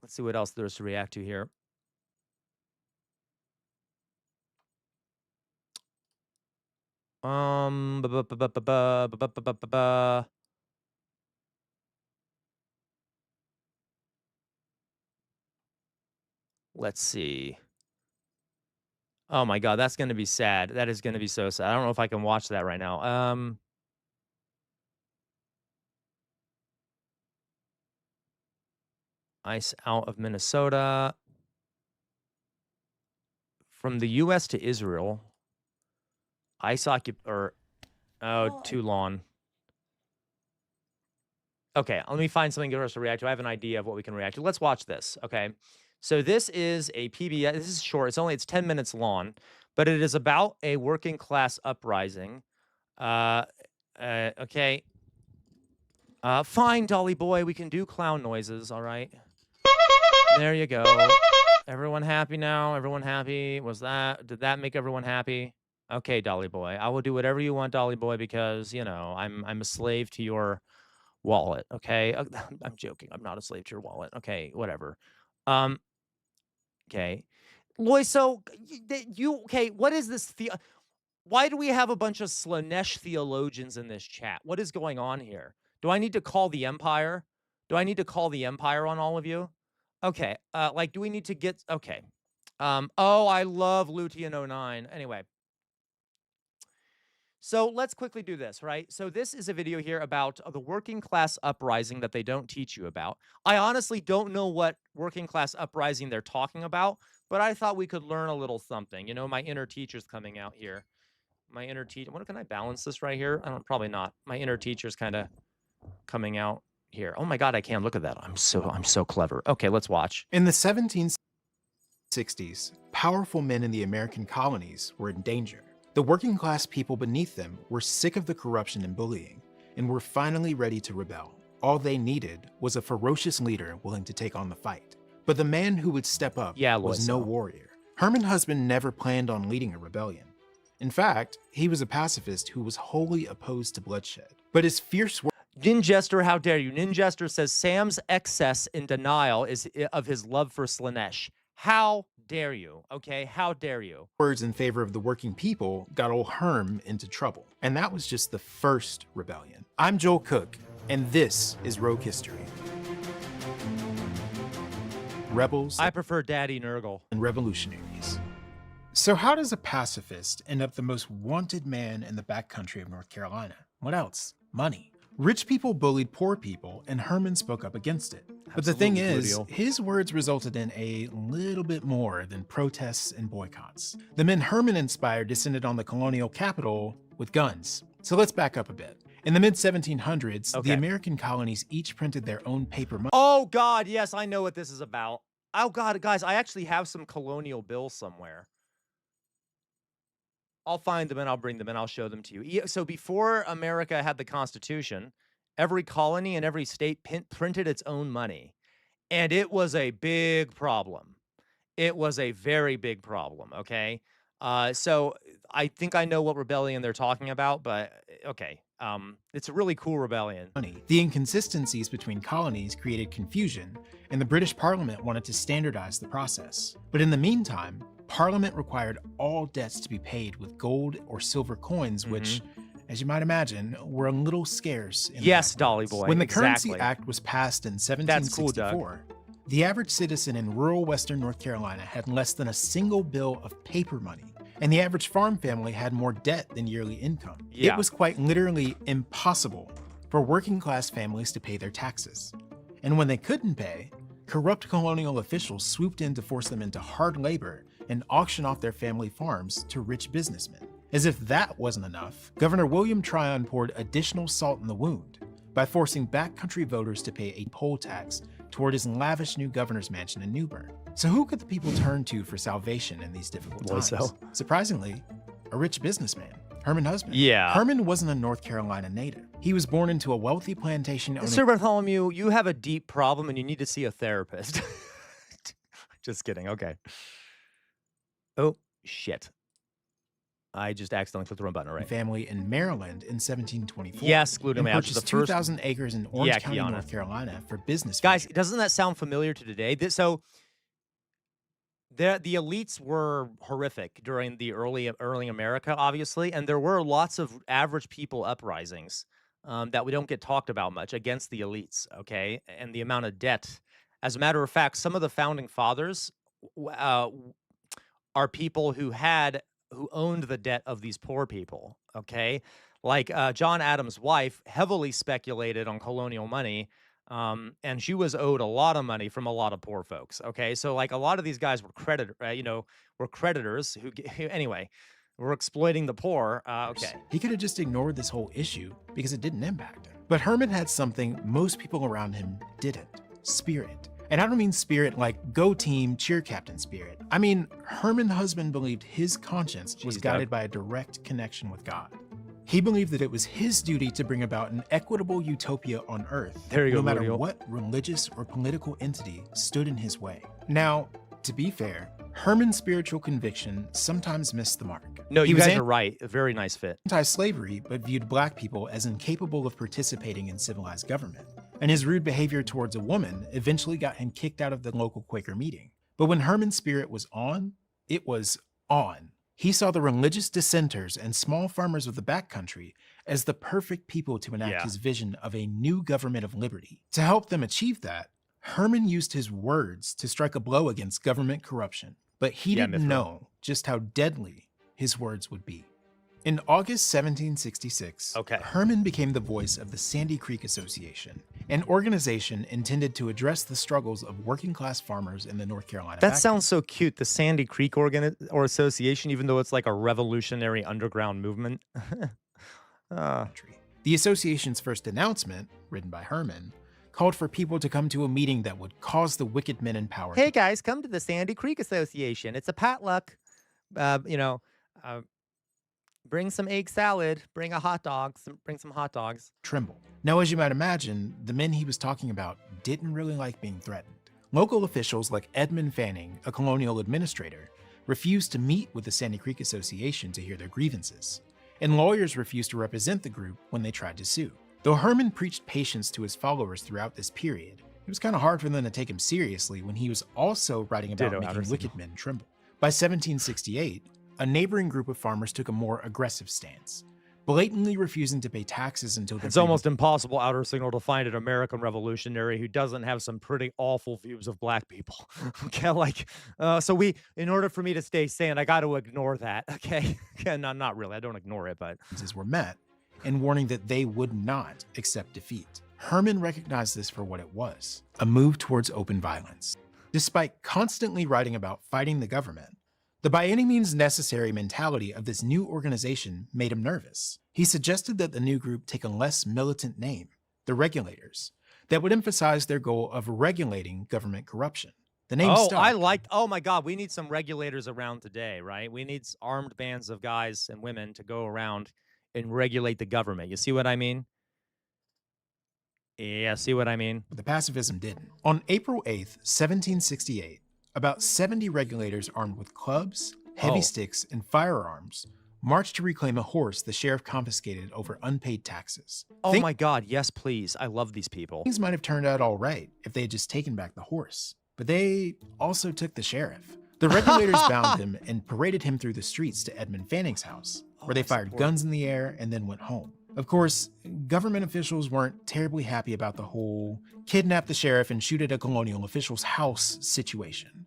S4: Let's see what else there is to react to here. Let's see. Oh my God, that's gonna be sad. That is gonna be so sad. I don't know if I can watch that right now. Ice out of Minnesota. From the US to Israel. Ice too long. Okay, let me find something for us to react to. I have an idea of what we can react to. Let's watch this, okay? So this is a PBS. This is short. It's 10 minutes long, but it is about a working class uprising. Okay. Fine, Dolly boy. We can do clown noises, all right? There you go. Everyone happy now? Everyone happy? Did that make everyone happy? Okay, Dolly boy. I will do whatever you want, Dolly boy, because, you know, I'm a slave to your wallet, okay? I'm joking. I'm not a slave to your wallet. Okay, whatever. Okay. Loy, so what is this why do we have a bunch of Slanesh theologians in this chat? What is going on here? Do I need to call the Empire? Do I need to call the Empire on all of you? Okay. Do we need to get okay. Oh, I love Lutein09. Anyway. So let's quickly do this, right? So this is a video here about the working class uprising that they don't teach you about. I honestly don't know what working class uprising they're talking about, but I thought we could learn a little something. You know, my inner teacher's coming out here. My inner teacher. What can I balance this right here? Probably not. My inner teacher's kind of coming out here. Oh my God, I can. Look at that. I'm so clever. Okay, let's watch.
S2: In the 1760s, powerful men in the American colonies were in danger. The working class people beneath them were sick of the corruption and bullying, and were finally ready to rebel. All they needed was a ferocious leader willing to take on the fight. But the man who would step up was no warrior. Herman Husband never planned on leading a rebellion. In fact, he was a pacifist who was wholly opposed to bloodshed. But his fierce
S4: Ninjester, how dare you? Ninjester says Sam's excess in denial is of his love for Slanesh. How dare you? Okay, how dare you?
S2: words in favor of the working people got old Herm into trouble. And that was just the first rebellion. I'm Joel Cook, and this is Rogue History. Rebels
S4: I prefer Daddy Nurgle.
S2: and revolutionaries. So how does a pacifist end up the most wanted man in the backcountry of North Carolina? What else? Money. Rich people bullied poor people, and Herman spoke up against it. But the thing
S4: Absolutely,
S2: is,
S4: Gludio.
S2: his words resulted in a little bit more than protests and boycotts. The men Herman inspired descended on the colonial capital with guns. So let's back up a bit. In the mid-1700s,
S4: Okay.
S2: the American colonies each printed their own paper money.
S4: Oh, God, yes, I know what this is about. Oh, God, guys, I actually have some colonial bills somewhere. I'll find them and I'll bring them and I'll show them to you. So before America had the Constitution, every colony and every state printed its own money. And it was a big problem. It was a very big problem, okay? So I think I know what rebellion they're talking about, but okay. It's a really cool rebellion.
S2: The inconsistencies between colonies created confusion, and the British Parliament wanted to standardize the process. But in the meantime, Parliament required all debts to be paid with gold or silver coins, which, as you might imagine, were a little scarce. In the
S4: Yes, Dolly
S2: backgrounds.
S4: Boy,
S2: When the
S4: exactly.
S2: Currency Act was passed in
S4: That's cool,
S2: 1764, the average citizen in rural Western North Carolina had less than a single bill of paper money. And the average farm family had more debt than yearly income.
S4: Yeah.
S2: It was quite literally impossible for working class families to pay their taxes. And when they couldn't pay, corrupt colonial officials swooped in to force them into hard labor and auction off their family farms to rich businessmen. As if that wasn't enough, Governor William Tryon poured additional salt in the wound by forcing backcountry voters to pay a poll tax toward his lavish new governor's mansion in New Bern. So who could the people turn to for salvation in these difficult
S4: Boy,
S2: times?
S4: so.
S2: Surprisingly, a rich businessman, Herman Husband.
S4: Yeah.
S2: Herman wasn't a North Carolina native. He was born into a wealthy plantation owning
S4: Sir Bartholomew, you have a deep problem and you need to see a therapist. Just kidding. Okay. Oh, shit. I just accidentally clicked the wrong button, all right?
S2: family in Maryland in 1724.
S4: Yes, glued
S2: and
S4: him out. The
S2: purchased
S4: first
S2: 2,000 acres in Orange
S4: Yeah,
S2: County,
S4: Kiana.
S2: North Carolina for business.
S4: Guys,
S2: ventures.
S4: doesn't that sound familiar to today? So the elites were horrific during the early America, obviously, and there were lots of average people uprisings that we don't get talked about much against the elites, okay? And the amount of debt. As a matter of fact, some of the founding fathers are people who owned the debt of these poor people, okay? Like John Adams' wife heavily speculated on colonial money, and she was owed a lot of money from a lot of poor folks, okay? So like a lot of these guys were were creditors anyway, were exploiting the poor, okay.
S2: He could have just ignored this whole issue because it didn't impact him. But Herman had something most people around him didn't: spirit. And I don't mean spirit like go team, cheer captain spirit. I mean, Herman Husband believed his conscience was
S4: Jeez,
S2: guided
S4: Doug.
S2: by a direct connection with God. He believed that it was his duty to bring about an equitable utopia on earth,
S4: There you
S2: no
S4: go,
S2: matter
S4: Muriel.
S2: what religious or political entity stood in his way. Now, to be fair, Herman's spiritual conviction sometimes missed the mark.
S4: No,
S2: He
S4: you
S2: was
S4: guys are right. A very nice fit.
S2: anti-slavery, but viewed black people as incapable of participating in civilized government. And his rude behavior towards a woman eventually got him kicked out of the local Quaker meeting. But when Herman's spirit was on, it was on. He saw the religious dissenters and small farmers of the backcountry as the perfect people to enact
S4: Yeah.
S2: his vision of a new government of liberty. To help them achieve that, Herman used his words to strike a blow against government corruption. But he
S4: Yeah,
S2: didn't
S4: Mithril.
S2: know just how deadly his words would be. In August 1766,
S4: Okay.
S2: Herman became the voice of the Sandy Creek Association, an organization intended to address the struggles of working-class farmers in the North Carolina
S4: That
S2: backcountry.
S4: sounds so cute. The Sandy Creek association, even though it's like a revolutionary underground movement.
S2: The association's first announcement, written by Herman, called for people to come to a meeting that would cause the wicked men in power
S4: Hey
S2: to
S4: guys, come to the Sandy Creek Association. It's a potluck. Bring some egg salad. Bring a hot dog. Bring some hot dogs.
S2: tremble. Now, as you might imagine, the men he was talking about didn't really like being threatened. Local officials like Edmund Fanning, a colonial administrator, refused to meet with the Sandy Creek Association to hear their grievances, and lawyers refused to represent the group when they tried to sue. Though Herman preached patience to his followers throughout this period, it was kind of hard for them to take him seriously when he was also writing about making wicked men tremble. By 1768, a neighboring group of farmers took a more aggressive stance, blatantly refusing to pay taxes until
S4: It's almost impossible, Outer Signal, to find an American revolutionary who doesn't have some pretty awful views of black people. Okay, like, so in order for me to stay sane, I got to ignore that. Okay, yeah, no, not really. I don't ignore it, but
S2: were met, and warning that they would not accept defeat. Herman recognized this for what it was, a move towards open violence. Despite constantly writing about fighting the government, the by any means necessary mentality of this new organization made him nervous. He suggested that the new group take a less militant name, the Regulators, that would emphasize their goal of regulating government corruption. The name stuck.
S4: Oh my God, we need some regulators around today, right? We need armed bands of guys and women to go around and regulate the government. You see what I mean? Yeah, see what I mean?
S2: But the pacifism didn't. On April 8th, 1768, about 70 regulators armed with clubs, heavy sticks, and firearms marched to reclaim a horse the sheriff confiscated over unpaid taxes.
S4: Oh my God, yes, please. I love these people.
S2: Things might have turned out all right if they had just taken back the horse, but they also took the sheriff. The regulators bound him and paraded him through the streets to Edmund Fanning's house, where they fired guns in the air and then went home. Of course, government officials weren't terribly happy about the whole kidnap the sheriff and shoot at a colonial official's house situation.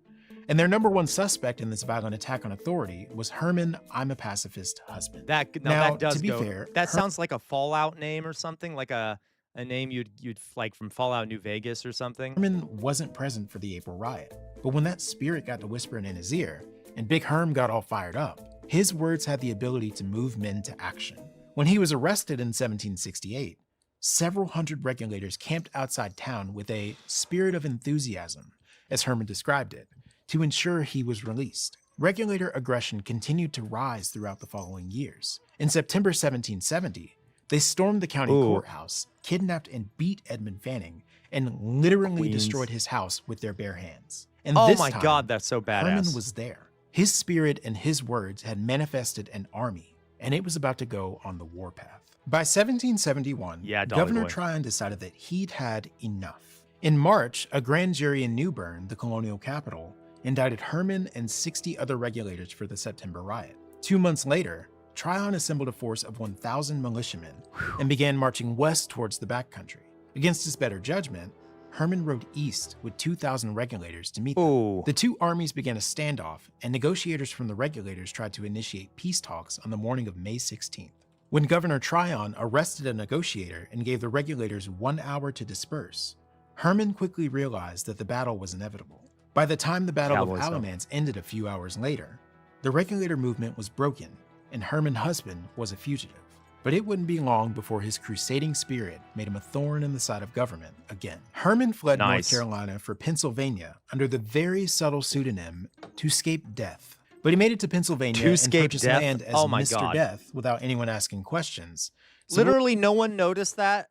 S2: And their number one suspect in this violent attack on authority was Herman I'm a Pacifist husband.
S4: That does go. Fair, that sounds like a Fallout name or something, like a name you'd like from Fallout New Vegas or something.
S2: Herman wasn't present for the April riot, but when that spirit got to whispering in his ear and Big Herm got all fired up, his words had the ability to move men to action. When he was arrested in 1768, several hundred regulators camped outside town with a spirit of enthusiasm, as Herman described it, to ensure he was released. Regulator aggression continued to rise throughout the following years. In September 1770, they stormed the county courthouse, kidnapped and beat Edmund Fanning, and literally destroyed his house with their bare hands. And
S4: oh
S2: this
S4: my
S2: time,
S4: God, that's so badass.
S2: Herman was there. His spirit and his words had manifested an army, and it was about to go on the warpath. By 1771, Governor Tryon decided that he'd had enough. In March, a grand jury in New Bern, the colonial capital, indicted Herman and 60 other regulators for the September riot. 2 months later, Tryon assembled a force of 1,000 militiamen and began marching west towards the backcountry. Against his better judgment, Herman rode east with 2,000 regulators to meet them. The two armies began a standoff, and negotiators from the regulators tried to initiate peace talks on the morning of May 16th. When Governor Tryon arrested a negotiator and gave the regulators 1 hour to disperse, Herman quickly realized that the battle was inevitable. By the time the Battle of Alamance ended a few hours later, the regulator movement was broken, and Herman's husband was a fugitive. But it wouldn't be long before his crusading spirit made him a thorn in the side of government again. Herman fled North Carolina for Pennsylvania under the very subtle pseudonym To Escape Death. But he made it to Pennsylvania and purchased land as Mr. Death without anyone asking questions.
S4: So literally no one noticed that.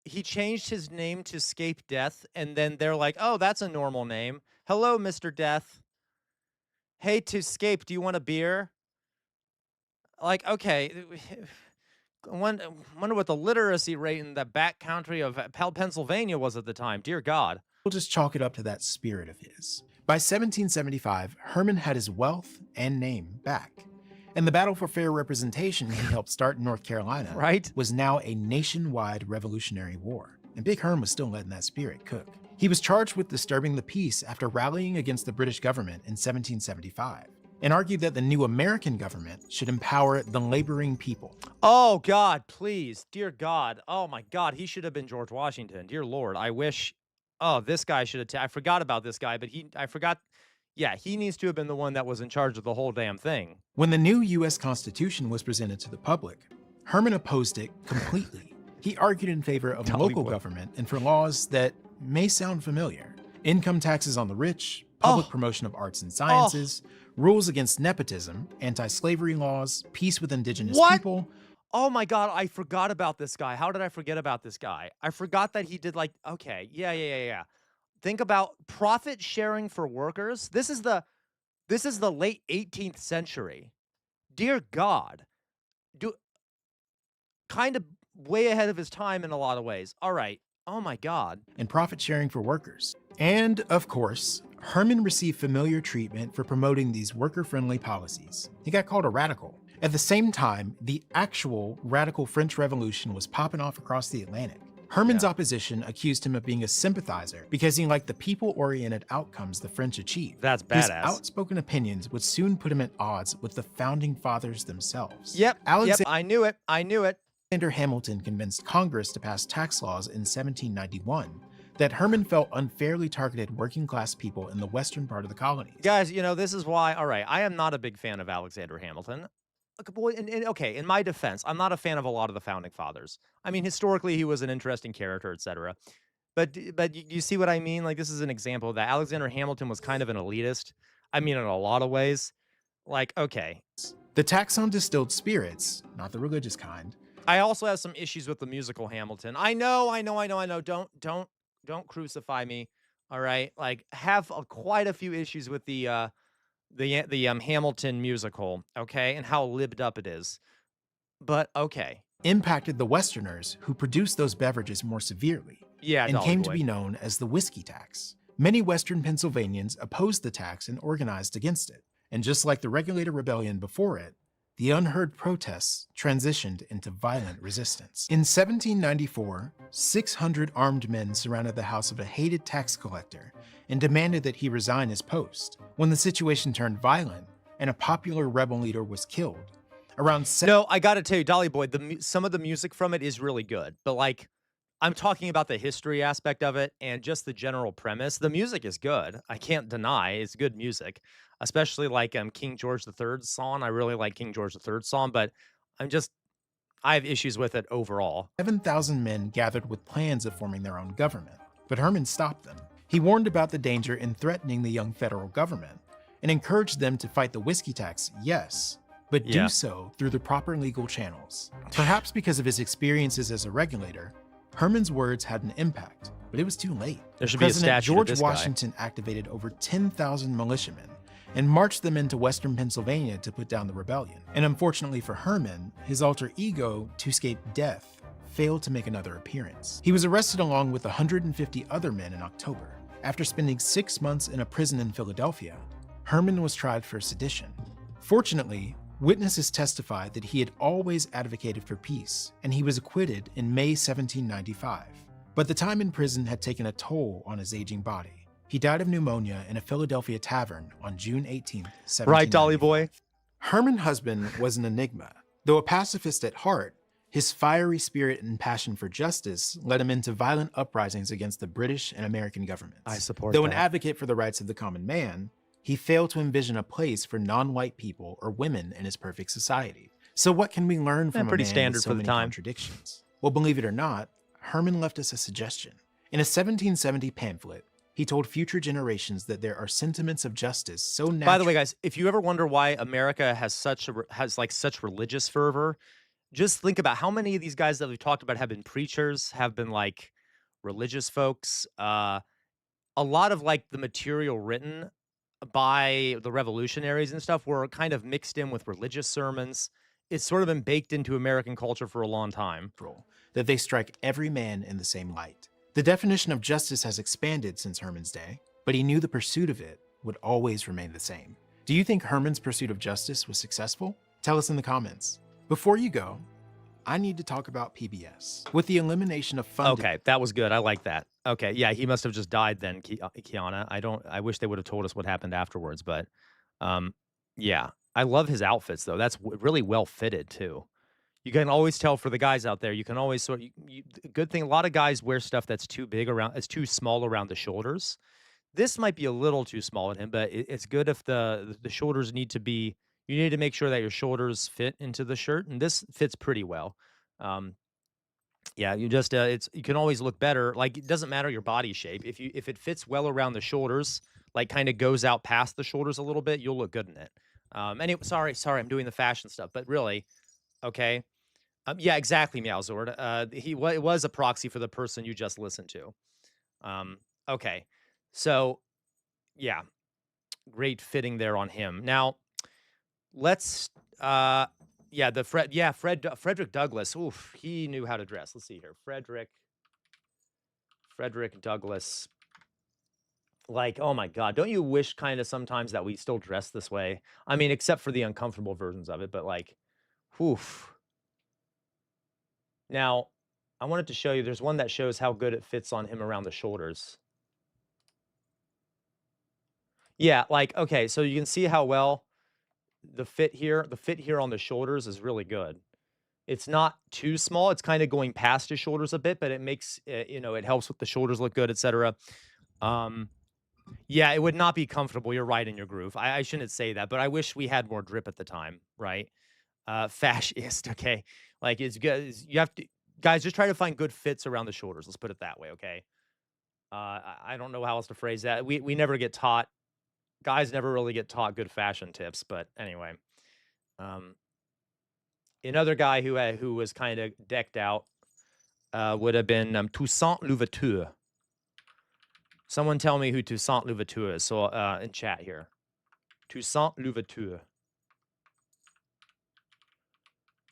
S4: He changed his name to Escape Death, and then they're like, oh, that's a normal name. Hello, Mr. Death. Hey, To Escape, do you want a beer? Like, okay. I wonder what the literacy rate in the back country of Pennsylvania was at the time. Dear God.
S2: We'll just chalk it up to that spirit of his. By 1775, Herman had his wealth and name back. And the battle for fair representation he helped start in North Carolina was now a nationwide revolutionary war. And Big Herm was still letting that spirit cook. He was charged with disturbing the peace after rallying against the British government in 1775. And argued that the new American government should empower the laboring people.
S4: Oh, God, please. Dear God. Oh, my God. He should have been George Washington. Dear Lord. I wish. Oh, this guy should have. I forgot about this guy, but I forgot. Yeah, he needs to have been the one that was in charge of the whole damn thing.
S2: When the new U.S. Constitution was presented to the public, Herman opposed it completely. He argued in favor of local government and for laws that may sound familiar. Income taxes on the rich, public promotion of arts and sciences, rules against nepotism, anti-slavery laws, peace with indigenous people.
S4: Oh my God, I forgot about this guy. How did I forget about this guy? I forgot that he did okay, yeah. Think about profit sharing for workers. This This is the late 18th century. Dear God, do kind of way ahead of his time in a lot of ways. All right. Oh my God.
S2: and profit sharing for workers. And, of course, Herman received familiar treatment for promoting these worker-friendly policies. He got called a radical. At the same time, the actual radical French Revolution was popping off across the Atlantic. Herman's opposition accused him of being a sympathizer because he liked the people-oriented outcomes the French achieved.
S4: That's
S2: His
S4: badass.
S2: outspoken opinions would soon put him at odds with the founding fathers themselves.
S4: Yep.
S2: Alexander
S4: I knew it. I knew it.
S2: Hamilton convinced Congress to pass tax laws in 1791 that Herman felt unfairly targeted working-class people in the western part of the colonies.
S4: Guys, this is why, all right, I am not a big fan of Alexander Hamilton. Okay, in my defense, I'm not a fan of a lot of the founding fathers. I mean, historically, he was an interesting character, etc. But you see what I mean? Like, this is an example of that. Alexander Hamilton was kind of an elitist. I mean, in a lot of ways. Like, okay.
S2: The tax on distilled spirits, not the religious kind,
S4: I also have some issues with the musical Hamilton. I know. Don't crucify me. All right, like have quite a few issues with the Hamilton musical. Okay, and how libbed up it is. But okay,
S2: impacted the Westerners who produced those beverages more severely,
S4: yeah,
S2: and
S4: Dolly
S2: came
S4: Boy.
S2: to be known as the whiskey tax. Many Western Pennsylvanians opposed the tax and organized against it. And just like the Regulator Rebellion before it, the unheard protests transitioned into violent resistance. In 1794, 600 armed men surrounded the house of a hated tax collector and demanded that he resign his post. When the situation turned violent and a popular rebel leader was killed,
S4: No, I gotta tell you, Dolly Boy, some of the music from it is really good, but like, I'm talking about the history aspect of it and just the general premise. The music is good. I can't deny it's good music, especially like King George III's song. I really like King George III's song, but I have issues with it overall.
S2: 7,000 men gathered with plans of forming their own government, but Herman stopped them. He warned about the danger in threatening the young federal government and encouraged them to fight the whiskey tax, yes, but do so through the proper legal channels. Perhaps because of his experiences as a regulator, Herman's words had an impact, but it was too late.
S4: There should be a
S2: President
S4: statue to
S2: George
S4: this guy.
S2: Washington activated over 10,000 militiamen and marched them into western Pennsylvania to put down the rebellion. And unfortunately for Herman, his alter ego, to escape death, failed to make another appearance. He was arrested along with 150 other men in October. After spending 6 months in a prison in Philadelphia, Herman was tried for sedition. Fortunately, witnesses testified that he had always advocated for peace, and he was acquitted in May 1795. But the time in prison had taken a toll on his aging body. He died of pneumonia in a Philadelphia tavern on June 18, 1795.
S4: Right, Dolly Boy?
S2: Herman Husband was an enigma. Though a pacifist at heart, his fiery spirit and passion for justice led him into violent uprisings against the British and American governments.
S4: I support
S2: Though an
S4: that.
S2: advocate for the rights of the common man, he failed to envision a place for non-white people or women in his perfect society. So what can we learn from
S4: pretty
S2: a man
S4: standard
S2: with so
S4: for the
S2: many
S4: time.
S2: contradictions? Well, believe it or not, Herman left us a suggestion. In a 1770 pamphlet, he told future generations that there are sentiments of justice so natural.
S4: By the way, guys, if you ever wonder why America has such religious fervor, just think about how many of these guys that we've talked about have been preachers, have been like religious folks. A lot of like the material written by the revolutionaries and stuff were kind of mixed in with religious sermons. It's sort of been baked into American culture for a long time.
S2: that they strike every man in the same light. The definition of justice has expanded since Herman's day, but he knew the pursuit of it would always remain the same. Do you think Herman's pursuit of justice was successful? Tell us in the comments. Before you go, I need to talk about PBS. With the elimination of funding,
S4: Okay, that was good. I like that. Okay, yeah, he must have just died then, Kiana. I wish they would have told us what happened afterwards, but yeah. I love his outfits though. That's really well fitted too. You can always tell for the guys out there. You can always good thing. A lot of guys wear stuff that's too big around, it's too small around the shoulders. This might be a little too small at him, but it's good if the shoulders need to be. You need to make sure that your shoulders fit into the shirt, and this fits pretty well. Yeah, you just you can always look better. Like it doesn't matter your body shape. If it fits well around the shoulders, like kind of goes out past the shoulders a little bit, you'll look good in it. Anyway, sorry, I'm doing the fashion stuff, but really, okay. Yeah, exactly, Meowzord. It was a proxy for the person you just listened to. Okay, so yeah, great fitting there on him. Now, let's yeah, Frederick Douglass. Oof, he knew how to dress. Let's see here. Frederick Douglass. Like, oh my God, don't you wish kind of sometimes that we still dress this way? I mean, except for the uncomfortable versions of it, but like, oof. Now, I wanted to show you, there's one that shows how good it fits on him around the shoulders. Yeah, like, okay, so you can see how well the fit here on the shoulders is really good. It's not too small. It's kind of going past his shoulders a bit, but it makes it helps with the shoulders look good, etc. Um, yeah, it would not be comfortable. You're right in your groove. I shouldn't say that, but I wish we had more drip at the time, right? Fascist, okay. Like it's good. You have to, guys, just try to find good fits around the shoulders. Let's put it that way, okay? I don't know how else to phrase that. We never get taught. Guys never really get taught good fashion tips, but anyway. Um, Another guy who was kind of decked out would have been Toussaint Louverture. Someone tell me who Toussaint Louverture is. So in chat here, Toussaint Louverture.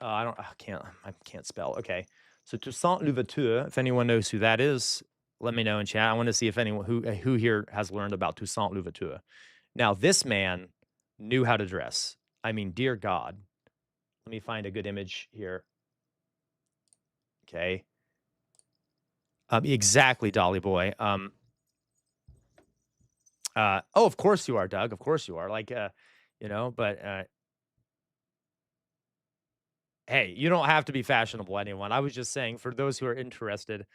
S4: I can't spell. Okay, so Toussaint Louverture. If anyone knows who that is, let me know in chat. I want to see if anyone who here has learned about Toussaint Louverture. Now this man knew how to dress. I mean, dear God. Let me find a good image here. Okay. Exactly, Dolly Boy. Oh, of course you are, Doug. Of course you are. Like, but hey, you don't have to be fashionable, anyone. I was just saying, for those who are interested,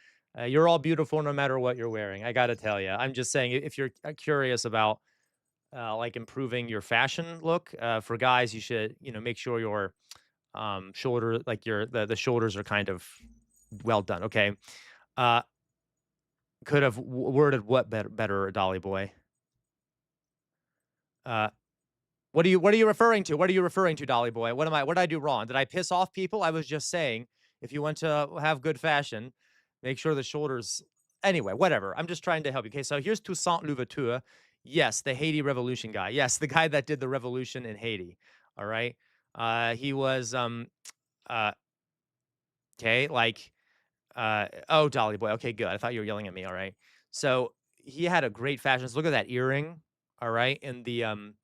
S4: you're all beautiful no matter what you're wearing. I got to tell you. I'm just saying, if you're curious about like improving your fashion look for guys, you should, make sure your shoulder, like the shoulders are kind of well done. Okay. Could have worded what better, Dolly Boy? What are you referring to? What are you referring to, Dolly Boy? What did I do wrong? Did I piss off people? I was just saying, if you want to have good fashion, make sure the shoulders. Anyway, whatever. I'm just trying to help you. Okay, so here's Toussaint Louverture. Yes, the Haiti Revolution guy. Yes, the guy that did the revolution in Haiti. All right. He was okay, like oh, Dolly Boy. Okay, good. I thought you were yelling at me. All right. So he had a great fashion. Look at that earring. All right, and the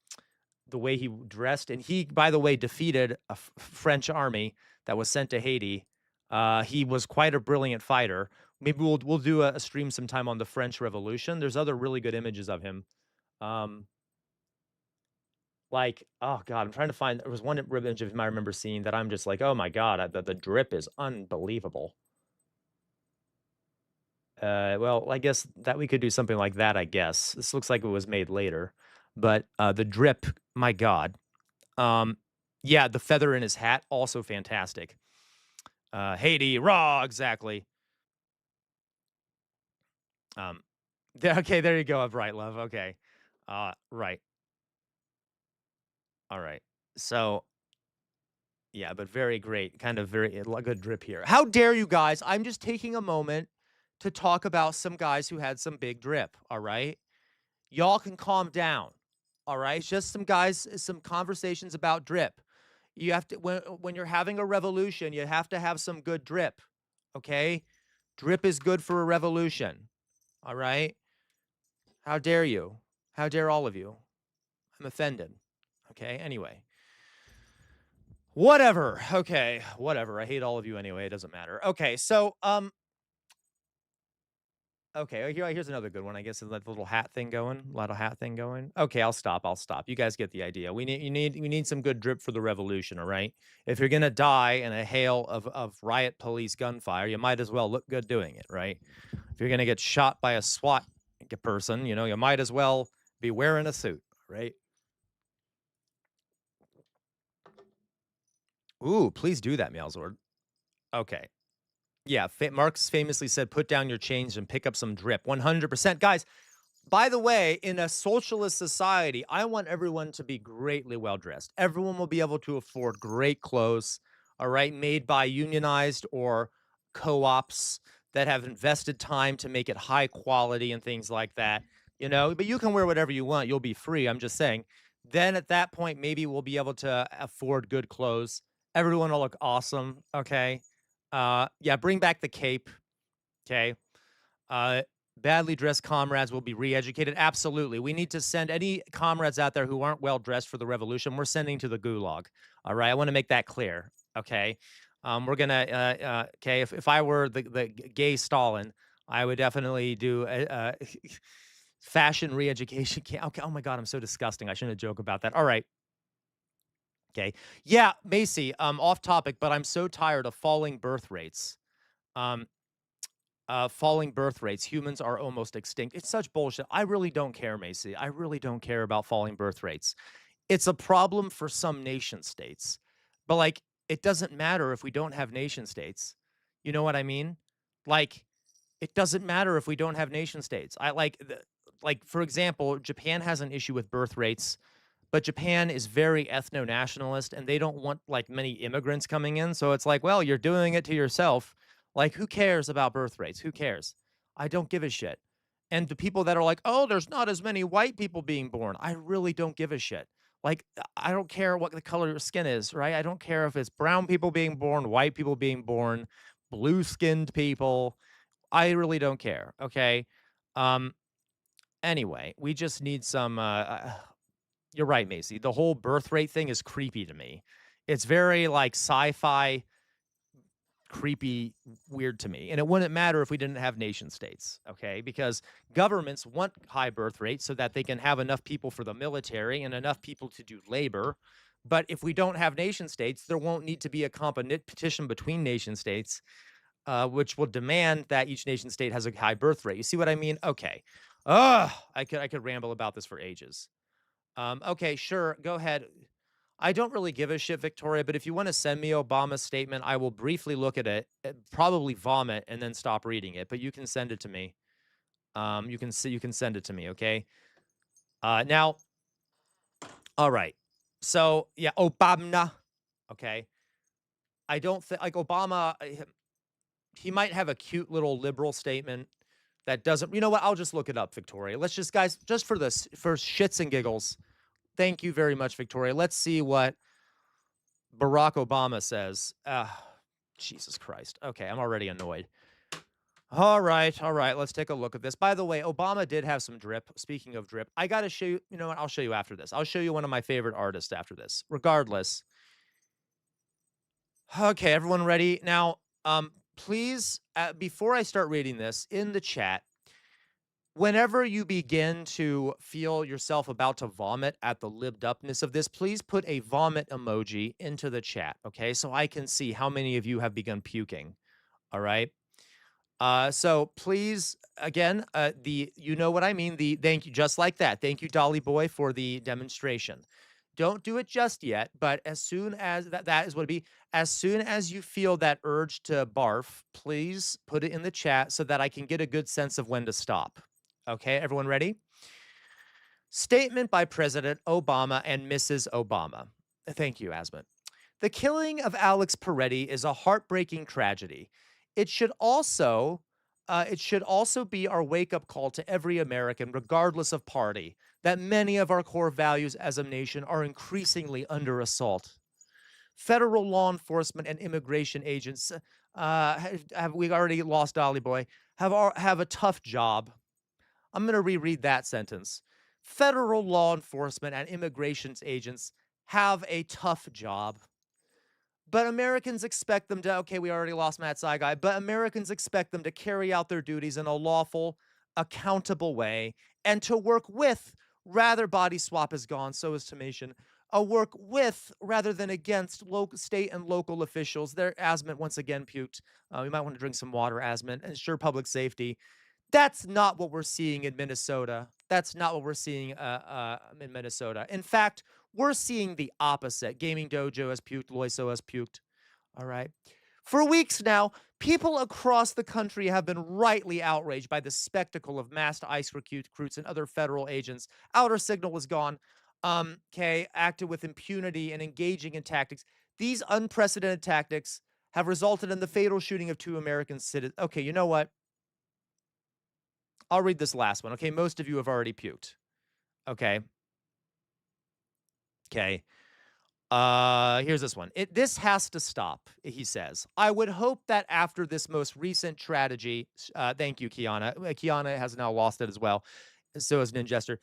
S4: way he dressed, and he, by the way, defeated a French army that was sent to Haiti. He was quite a brilliant fighter. Maybe we'll do a stream sometime on the French Revolution. There's other really good images of him. Like, oh God, I'm trying to find. There was one image of him I remember seeing that I'm just like, oh my God, the drip is unbelievable. Well, I guess that we could do something like that, I guess. This looks like it was made later. But the drip, my God. Yeah, the feather in his hat, also fantastic. Haiti, raw, exactly. Okay, there you go, Bright Love. Okay. Right. All right. So, yeah, but very great. Kind of very good drip here. How dare you guys? I'm just taking a moment to talk about some guys who had some big drip, all right? Y'all can calm down. All right? It's just some guys, some conversations about drip. You have to when you're having a revolution, you have to have some good drip. Okay? Drip is good for a revolution. All right? How dare you? How dare all of you? I'm offended. Okay? Anyway. Whatever. Okay. Whatever. I hate all of you anyway. It doesn't matter. Okay. So, okay, here's another good one. I guess is that little hat thing going. Little hat thing going. Okay, I'll stop. You guys get the idea. We need some good drip for the revolution. All right. If you're gonna die in a hail of riot police gunfire, you might as well look good doing it, right? If you're gonna get shot by a SWAT person, you might as well be wearing a suit, right? Ooh, please do that, Malzord. Okay. Yeah, Marx famously said, "Put down your chains and pick up some drip." 100%, guys. By the way, in a socialist society, I want everyone to be greatly well dressed. Everyone will be able to afford great clothes, all right, made by unionized or co-ops that have invested time to make it high quality and things like that. but you can wear whatever you want. You'll be free. I'm just saying. Then at that point, maybe we'll be able to afford good clothes. Everyone will look awesome. Okay. Yeah, bring back the cape. Okay. Uh, Badly dressed comrades will be re-educated. Absolutely. We need to send any comrades out there who aren't well dressed for the revolution. We're sending to the gulag. All right. I want to make that clear. Okay. We're gonna. Okay. If I were the gay Stalin, I would definitely do a fashion re-education camp. Okay. Oh my God, I'm so disgusting. I shouldn't joke about that. All right. Okay. Yeah, Macy. Off topic, but I'm so tired of falling birth rates. Um, Falling birth rates. Humans are almost extinct. It's such bullshit. I really don't care, Macy. I really don't care about falling birth rates. It's a problem for some nation states, but like, it doesn't matter if we don't have nation states. You know what I mean? Like, it doesn't matter if we don't have nation states. Like for example, Japan has an issue with birth rates, but Japan is very ethno-nationalist and they don't want like many immigrants coming in. So it's like, well, you're doing it to yourself. Like, who cares about birth rates? Who cares? I don't give a shit. And the people that are like, oh, there's not as many white people being born. I really don't give a shit. Like, I don't care what the color of your skin is, right? I don't care if it's brown people being born, white people being born, blue skinned people. I really don't care. Okay. Um, anyway, we just need some you're right, Macy. The whole birth rate thing is creepy to me. It's very like sci-fi, creepy, weird to me. And it wouldn't matter if we didn't have nation states, okay? Because governments want high birth rates so that they can have enough people for the military and enough people to do labor. But if we don't have nation states, there won't need to be a competition between nation states, which will demand that each nation state has a high birth rate. You see what I mean? Okay. I could ramble about this for ages. Okay, sure. Go ahead. I don't really give a shit, Victoria, but if you want to send me Obama's statement, I will briefly look at it, probably vomit, and then stop reading it. But you can send it to me. You can send it to me, okay? Now, all right. So yeah, Obama. Okay. I don't think like Obama. He might have a cute little liberal statement that doesn't. You know what? I'll just look it up, Victoria. Let's just, guys, just for this, for shits and giggles. Thank you very much, Victoria. Let's see what Barack Obama says. Jesus Christ. Okay, I'm already annoyed. All right. Let's take a look at this. By the way, Obama did have some drip. Speaking of drip, I got to show you. You know what? I'll show you after this. I'll show you one of my favorite artists after this. Regardless. Okay, everyone ready? Now, please, before I start reading this, in the chat, whenever you begin to feel yourself about to vomit at the lived upness of this, please put a vomit emoji into the chat, okay? So I can see how many of you have begun puking, all right? So please, again, you know what I mean, the thank you, just like that. Thank you, Dolly Boy, for the demonstration. Don't do it just yet, but as soon as that is what it be. As soon as you feel that urge to barf, please put it in the chat so that I can get a good sense of when to stop. Okay, everyone ready? Statement by President Obama and Mrs. Obama. Thank you, Asmit. The killing of Alex Peretti is a heartbreaking tragedy. It should also be our wake-up call to every American, regardless of party, that many of our core values as a nation are increasingly under assault. Federal law enforcement and immigration agents, we already lost Dolly Boy, have a tough job. I'm going to reread that sentence. Federal law enforcement and immigration agents have a tough job. But Americans expect them to, okay, we already lost Matt Saigai, but Americans expect them to carry out their duties in a lawful, accountable way and to work with, rather body swap is gone, so is Tomation, work with rather than against local, state and local officials. Their Asmit once again puked. We might want to drink some water, Asmit, ensure public safety. That's not what we're seeing in Minnesota. That's not what we're seeing in Minnesota. In fact, we're seeing the opposite. Gaming Dojo has puked. Loiso has puked. All right. For weeks now, people across the country have been rightly outraged by the spectacle of massed ICE recruits and other federal agents. Outer Signal was gone. Acted with impunity and engaging in tactics. These unprecedented tactics have resulted in the fatal shooting of 2 American citizens. Okay, you know what? I'll read this last one. Okay, most of you have already puked. Okay. Okay. Here's this one. This has to stop, he says. I would hope that after this most recent tragedy, thank you, Kiana. Kiana has now lost it as well. So has Ninjester.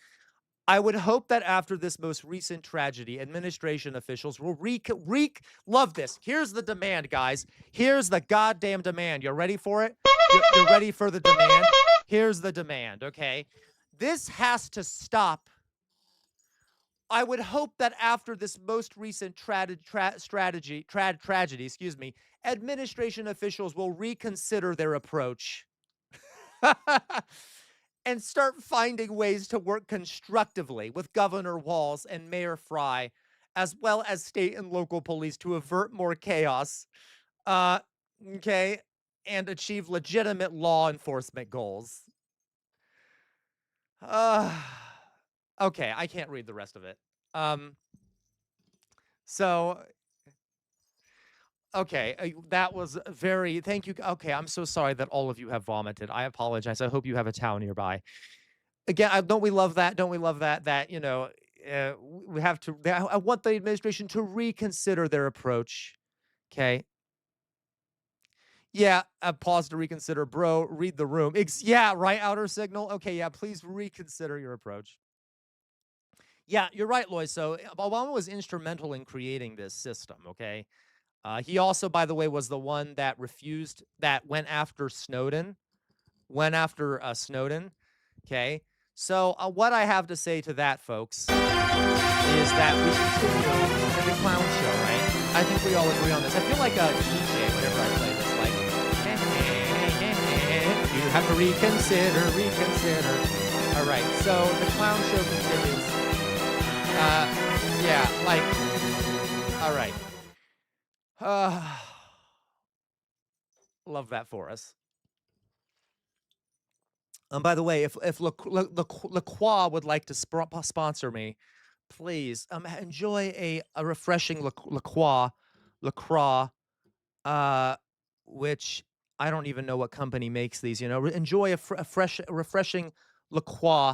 S4: I would hope that after this most recent tragedy, administration officials will love this. Here's the demand, guys. Here's the goddamn demand. You ready for it? You're ready for the demand? Here's the demand, okay? This has to stop. I would hope that after this most recent tragedy, administration officials will reconsider their approach and start finding ways to work constructively with Governor Walz and Mayor Fry, as well as state and local police to avert more chaos, okay, and achieve legitimate law enforcement goals. Okay, I can't read the rest of it. So, okay, that was very, thank you. Okay, I'm so sorry that all of you have vomited. I apologize. I hope you have a towel nearby. Again, don't we love that? Don't we love that? That, we have to, I want the administration to reconsider their approach. Okay. Yeah, pause to reconsider. Bro, read the room. Yeah, right, outer signal. Okay, yeah, please reconsider your approach. Yeah, you're right, Lois. So Obama was instrumental in creating this system, okay? He also, by the way, was the one that went after Snowden, okay? So what I have to say to that, folks, is that we continue the clown show, right? I think we all agree on this. I feel like a DJ whenever I play this, like, you have to reconsider. All right, so the clown show continues. Yeah, like, all right. Love that for us. By the way, if LaCroix would like to sponsor me, please enjoy a refreshing LaCroix, which I don't even know what company makes these. Enjoy a refreshing LaCroix,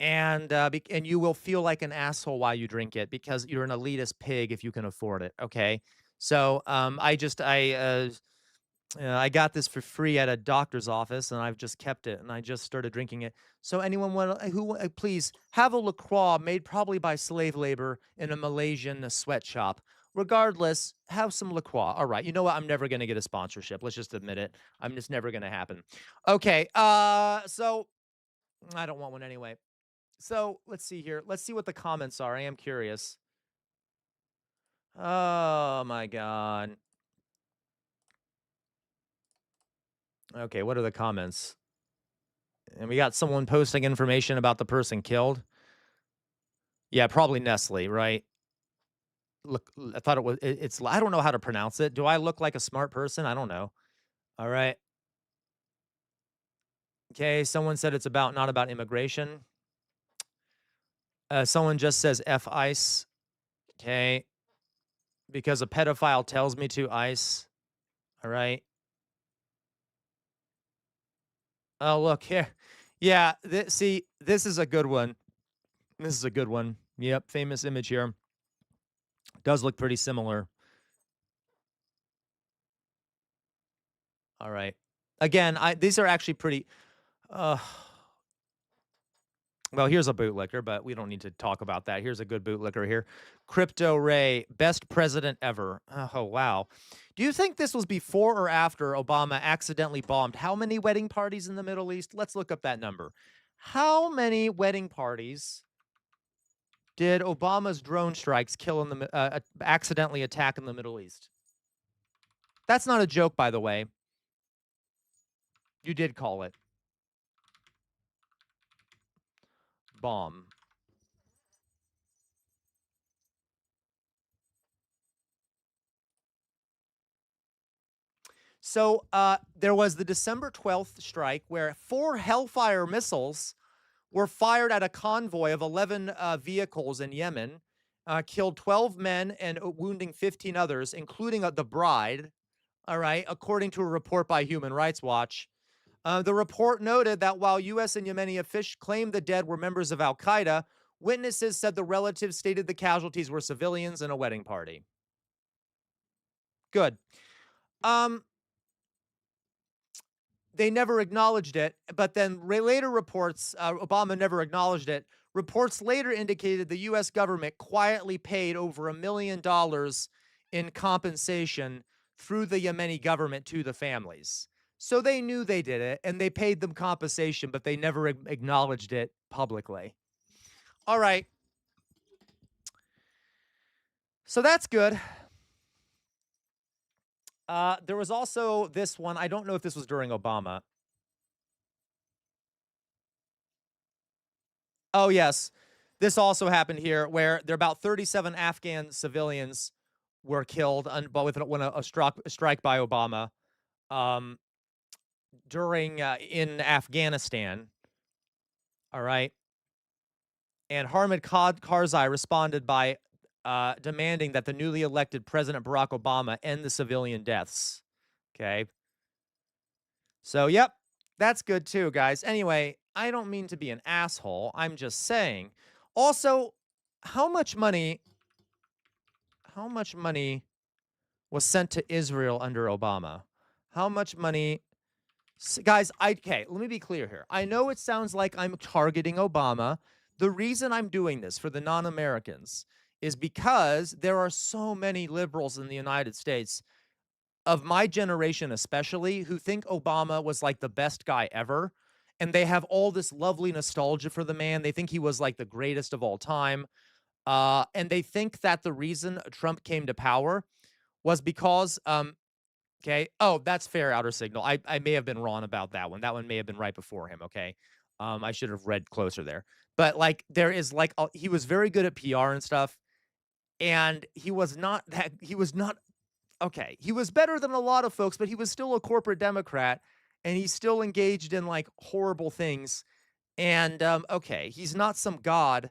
S4: and you will feel like an asshole while you drink it because you're an elitist pig if you can afford it. Okay, so I got this for free at a doctor's office, and I've just kept it, and I just started drinking it. So anyone please have a LaCroix made probably by slave labor in a Malaysian sweatshop. Regardless, have some LaCroix. All right, you know what? I'm never going to get a sponsorship. Let's just admit it. I'm just never going to happen. Okay, so I don't want one anyway. So let's see here. Let's see what the comments are. I am curious. Oh my God. Okay, what are the comments? And we got someone posting information about the person killed. Yeah, probably Nestle, right? Look, I thought it's, I don't know how to pronounce it. Do I look like a smart person? I don't know. All right. Okay, someone said it's not about immigration. Someone just says F ICE. Okay. Because a pedophile tells me to ICE. All right. Oh, look here. Yeah, see, this is a good one. This is a good one. Yep, famous image here. Does look pretty similar. All right. Again, these are actually pretty well, here's a bootlicker, but we don't need to talk about that. Here's a good bootlicker here. Crypto Ray, best president ever. Oh, wow. Do you think this was before or after Obama accidentally bombed how many wedding parties in the Middle East? Let's look up that number. How many wedding parties did Obama's drone strikes kill in the accidentally attack in the Middle East? That's not a joke, by the way. You did call it. Bomb. So there was the December 12th strike where 4 Hellfire missiles were fired at a convoy of 11 vehicles in Yemen, killed 12 men and wounding 15 others, including the bride, all right, according to a report by Human Rights Watch. The report noted that while U.S. and Yemeni officials claimed the dead were members of Al Qaeda, witnesses said the relatives stated the casualties were civilians in a wedding party. Good. Um, they never acknowledged it, but then later reports, Obama never acknowledged it. Reports later indicated the U.S. government quietly paid over $1 million in compensation through the Yemeni government to the families. So they knew they did it and they paid them compensation, but they never acknowledged it publicly. All right. So that's good. There was also this one. I don't know if this was during Obama. Oh, yes. This also happened here where there about 37 Afghan civilians were killed when a strike by Obama um, during in Afghanistan. All right. And Hamid Karzai responded by demanding that the newly elected President Barack Obama end the civilian deaths. Okay. So, yep, that's good too, guys. Anyway, I don't mean to be an asshole. I'm just saying. Also, how much money was sent to Israel under Obama? How much money guys, okay, let me be clear here. I know it sounds like I'm targeting Obama. The reason I'm doing this for the non-Americans is because there are so many liberals in the United States of my generation especially who think Obama was like the best guy ever, and they have all this lovely nostalgia for the man. They think he was like the greatest of all time. And they think that the reason Trump came to power was because okay. Oh, that's fair, Outer Signal. I may have been wrong about that one. That one may have been right before him, okay? I should have read closer there. But, like, there is, like, he was very good at PR and stuff, and he was not okay, he was better than a lot of folks, but he was still a corporate Democrat, and he still engaged in, like, horrible things. And, okay, he's not some god.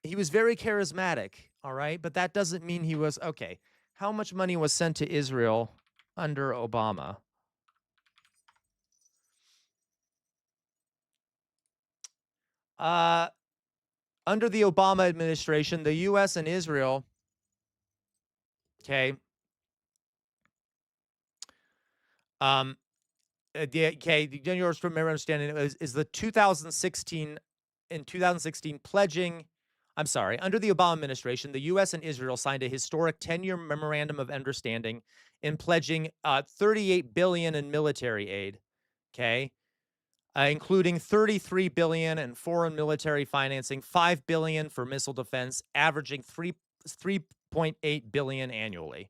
S4: He was very charismatic, all right? But that doesn't mean he was okay. How much money was sent to Israel under Obama? Uh, Under the Obama administration, the U.S. and Israel, okay, um, the yours from my understanding is the 2016 in 2016 pledging. I'm sorry. Under the Obama administration, the U.S. and Israel signed a historic 10-year memorandum of understanding in pledging $38 billion in military aid. Okay, including $33 billion in foreign military financing, $5 billion for missile defense, averaging 3.8 billion annually.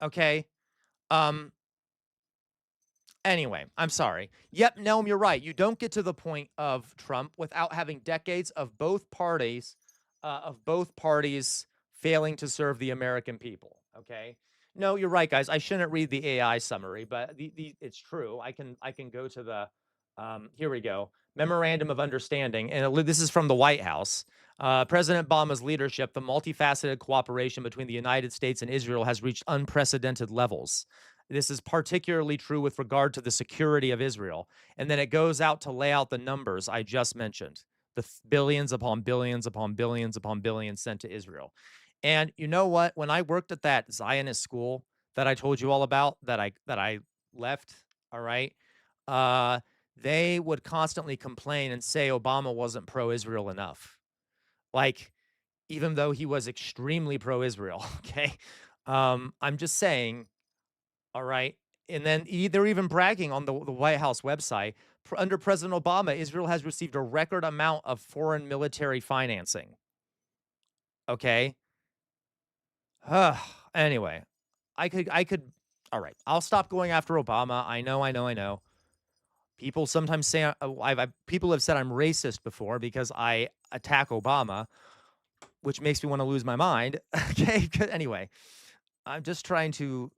S4: Okay. Um. Anyway, I'm sorry. Yep, Nelm, you're right. You don't get to the point of Trump without having decades of both parties, failing to serve the American people. Okay. No, you're right, guys. I shouldn't read the AI summary, but it's true. I can go to the here we go. Memorandum of Understanding, and this is from the White House. President Obama's leadership, the multifaceted cooperation between the United States and Israel has reached unprecedented levels. This is particularly true with regard to the security of Israel. And then it goes out to lay out the numbers I just mentioned, the billions upon billions upon billions upon billions sent to Israel. And you know what? When I worked at that Zionist school that I told you all about, that I left, all right, they would constantly complain and say Obama wasn't pro-Israel enough. Like, even though he was extremely pro-Israel, okay? I'm just saying, all right? And then they're even bragging on the White House website. Under President Obama, Israel has received a record amount of foreign military financing. Okay? Anyway, I could all right. I'll stop going after Obama. I know. People sometimes say people have said I'm racist before because I attack Obama, which makes me want to lose my mind. Okay. Anyway, I'm just trying to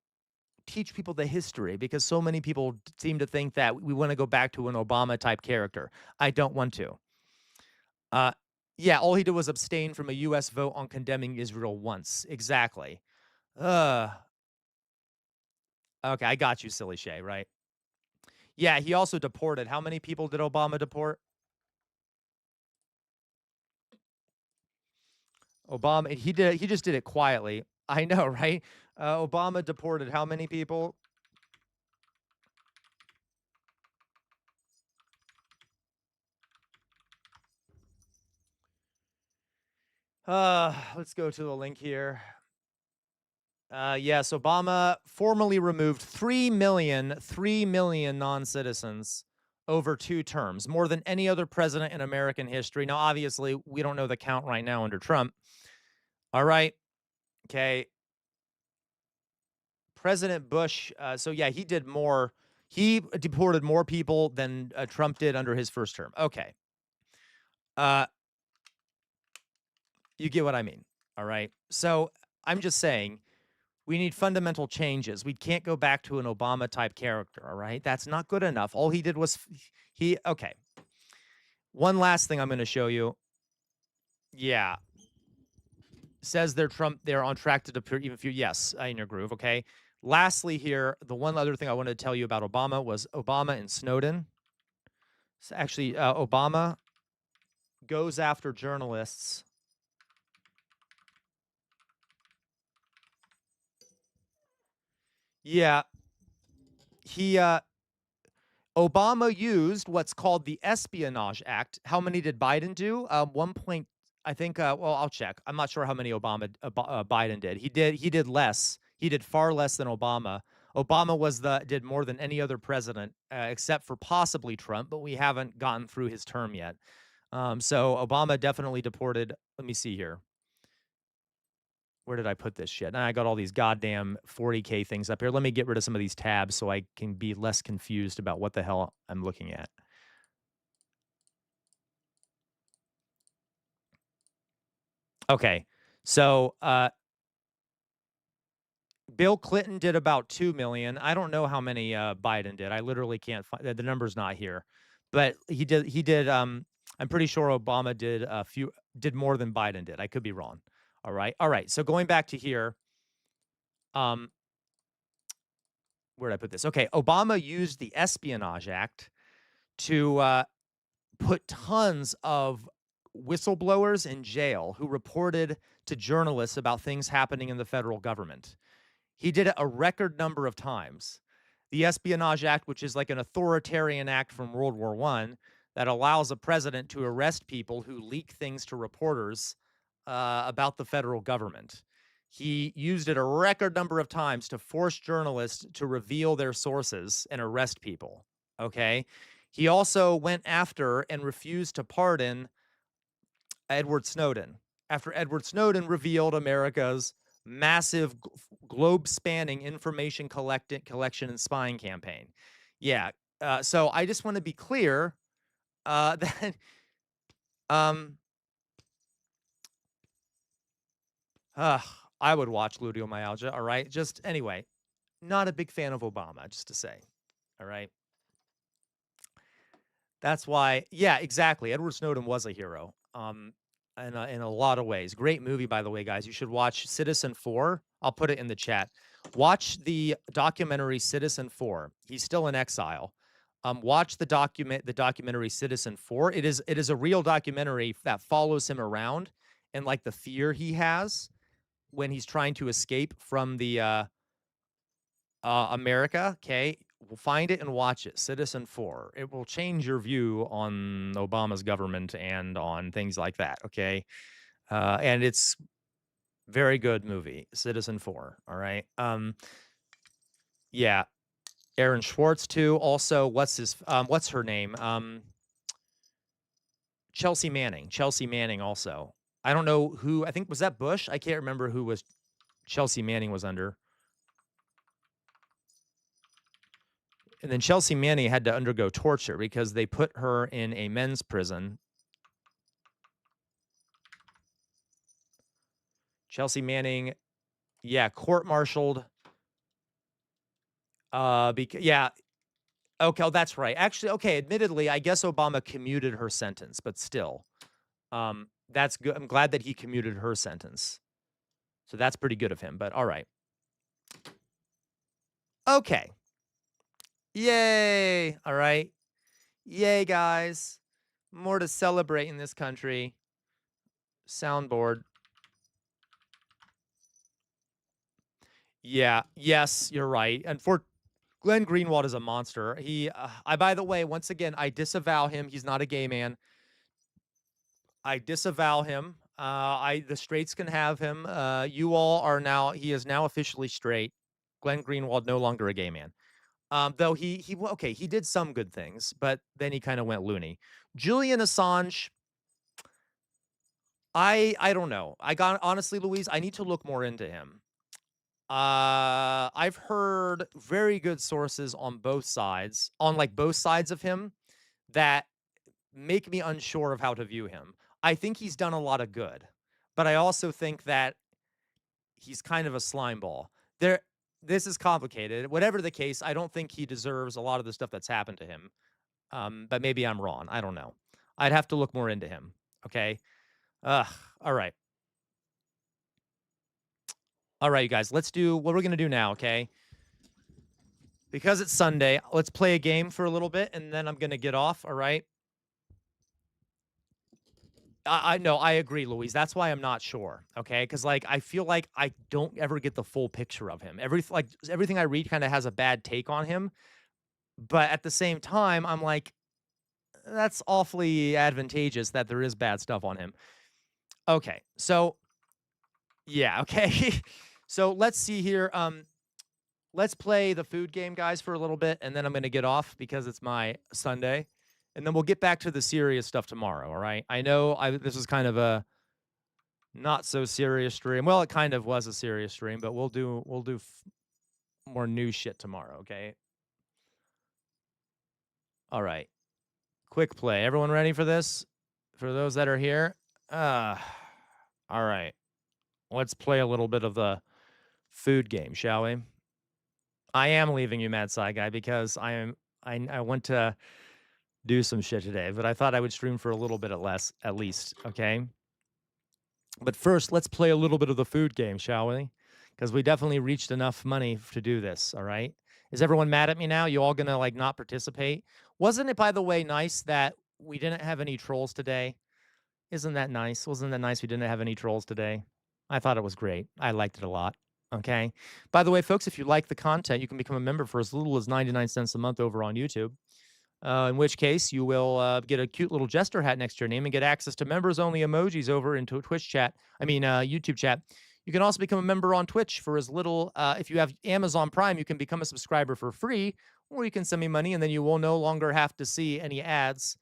S4: teach people the history because so many people seem to think that we want to go back to an Obama type character. I don't want to. Yeah, all he did was abstain from a U.S. vote on condemning Israel once. Exactly. Okay, I got you, silly Shay, right? Yeah, he also deported. How many people did Obama deport? Obama, he just did it quietly. I know, right? Obama deported how many people? Let's go to the link here. Yes, Obama formally removed 3 million non-citizens over 2 terms, more than any other president in American history. Now, obviously, we don't know the count right now under Trump. All right. Okay. President Bush, so yeah, he did more. He deported more people than Trump did under his first term. Okay. Uh, you get what I mean. All right. So I'm just saying we need fundamental changes. We can't go back to an Obama type character. All right. That's not good enough. All he did was okay. One last thing I'm going to show you. Yeah. Says they're on track to deport even if you, yes, in your groove. Okay. Lastly, here, the one other thing I wanted to tell you about Obama was Obama and Snowden. So actually, Obama goes after journalists. Yeah, he Obama used what's called the Espionage Act. How many did Biden do? 1 point, I think. Well, I'll check. I'm not sure how many Biden did. He did less. He did far less than Obama. Obama did more than any other president, except for possibly Trump, but we haven't gotten through his term yet. So Obama definitely deported. Let me see here. Where did I put this shit? Now I got all these goddamn 40K things up here. Let me get rid of some of these tabs so I can be less confused about what the hell I'm looking at. Okay. So, Bill Clinton did about 2 million. I don't know how many Biden did. I literally can't find the number's not here. But he did I'm pretty sure Obama did more than Biden did. I could be wrong. All right. All right. So going back to here, um where did I put this? Okay, Obama used the Espionage Act to put tons of whistleblowers in jail who reported to journalists about things happening in the federal government. He did it a record number of times. The Espionage Act, which is like an authoritarian act from World War I that allows a president to arrest people who leak things to reporters about the federal government. He used it a record number of times to force journalists to reveal their sources and arrest people. Okay. He also went after and refused to pardon Edward Snowden after Edward Snowden revealed America's massive globe spanning information collection and spying campaign. Yeah. So I just want to be clear that um, I would watch Luteomyalgia. All right. Just anyway, not a big fan of Obama, just to say. All right. That's why, yeah, exactly. Edward Snowden was a hero. In a lot of ways. Great movie, by the way, guys. You should watch Citizen 4. I'll put it in the chat. Watch the documentary Citizen 4. He's still in exile. Watch the documentary Citizen 4. It is a real documentary that follows him around and like the fear he has when he's trying to escape from the America. Okay, we'll find it and watch it. Citizen 4. It will change your view on Obama's government and on things like that. Okay, and it's very good movie. Citizen 4. All right. Yeah. Aaron Schwartz too. Also, what's her name? Chelsea Manning. Chelsea Manning also. I don't know who. I think was that Bush. I can't remember who was Chelsea Manning was under. And then Chelsea Manning had to undergo torture because they put her in a men's prison. Chelsea Manning, yeah, court-martialed. Yeah, okay, oh, that's right. Actually, okay, admittedly, I guess Obama commuted her sentence, but still, that's good. I'm glad that he commuted her sentence. So that's pretty good of him, but all right. Okay. Yay! All right. Yay, guys. More to celebrate in this country. Soundboard. Yeah. Yes, you're right. And for Glenn Greenwald is a monster. By the way, once again, I disavow him. He's not a gay man. I disavow him. The straights can have him. He is now officially straight. Glenn Greenwald no longer a gay man. Though okay, he did some good things, but then he kind of went loony. Julian Assange, I don't know. Honestly, Louise, I need to look more into him. I've heard very good sources on both sides, on like both sides of him, that make me unsure of how to view him. I think he's done a lot of good, but I also think that he's kind of a slime ball. This is complicated. Whatever the case, I don't think he deserves a lot of the stuff that's happened to him. But maybe I'm wrong. I don't know. I'd have to look more into him. Okay. Ugh. All right. All right, you guys. Let's do what we're gonna do now. Okay. Because it's Sunday, let's play a game for a little bit, and then I'm gonna get off. All right. I know, I agree, Louise. That's why I'm not sure, okay? Because like, I feel like I don't ever get the full picture of him. Everything I read kinda has a bad take on him, but at the same time, I'm like, that's awfully advantageous that there is bad stuff on him. Okay, so yeah, okay. So let's see here, let's play the food game, guys, for a little bit, and then I'm gonna get off because it's my Sunday, and then we'll get back to the serious stuff tomorrow, all right? I know this was kind of a not so serious stream. Well, it kind of was a serious stream, but we'll do more news shit tomorrow, okay? All right. Quick play. Everyone ready for this? For those that are here? All right. Let's play a little bit of the food game, shall we? I am leaving you, Mad Side Guy, because I want to do some shit today, but I thought I would stream for a little bit at least, okay? But first, let's play a little bit of the food game, shall we? Because we definitely reached enough money to do this, all right? Is everyone mad at me now? You all gonna, like, not participate? Wasn't it, by the way, nice that we didn't have any trolls today? Isn't that nice? Wasn't that nice we didn't have any trolls today? I thought it was great. I liked it a lot, okay? By the way, folks, if you like the content, you can become a member for as little as 99 cents a month over on YouTube. In which case you will get a cute little jester hat next to your name and get access to members-only emojis over into Twitch chat. YouTube chat. You can also become a member on Twitch for as little. If you have Amazon Prime, you can become a subscriber for free, or you can send me money, and then you will no longer have to see any ads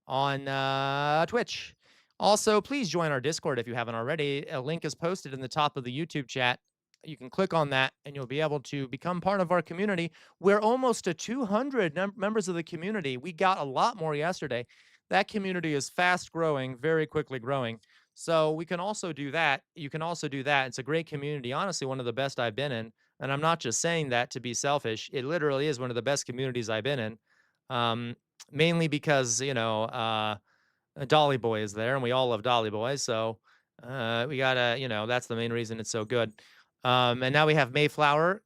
S4: on Twitch. Also, please join our Discord if you haven't already. A link is posted in the top of the YouTube chat. You can click on that, and you'll be able to become part of our community. We're almost to 200 members of the community. We got a lot more yesterday. That community is fast growing, very quickly growing. So we can also do that. You can also do that. It's a great community. Honestly, one of the best I've been in. And I'm not just saying that to be selfish. It literally is one of the best communities I've been in. Mainly because, Dolly Boy is there, and we all love Dolly Boy. So we gotta, that's the main reason it's so good. And now we have Mayflower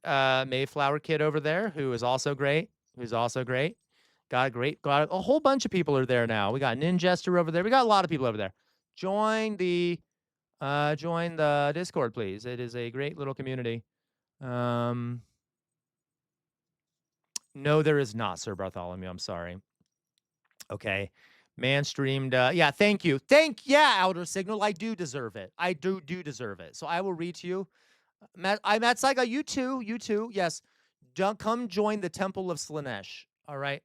S4: Kid over there, who is also great. Got a whole bunch of people are there now. We got Ninjester over there. We got a lot of people over there. Join the Discord, please. It is a great little community. No, there is not, Sir Bartholomew. I'm sorry. Okay. Man streamed. Yeah, thank you. Outer Signal. I do deserve it. I do deserve it. So I will read to you. Matt Saiga, you too. Yes. Don't come join the Temple of Slanesh. All right.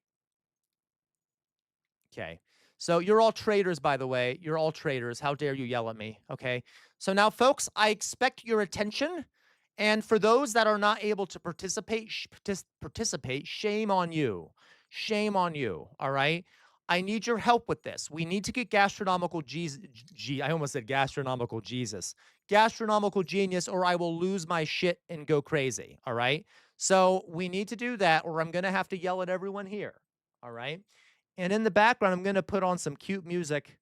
S4: Okay. So you're all traitors, by the way. You're all traitors. How dare you yell at me? Okay. So now, folks, I expect your attention. And for those that are not able to participate, shame on you. Shame on you. All right. I need your help with this. We need to get gastronomical I almost said gastronomical Jesus. Gastronomical genius, or I will lose my shit and go crazy. All right. So we need to do that, or I'm going to have to yell at everyone here. All right. And in the background, I'm going to put on some cute music,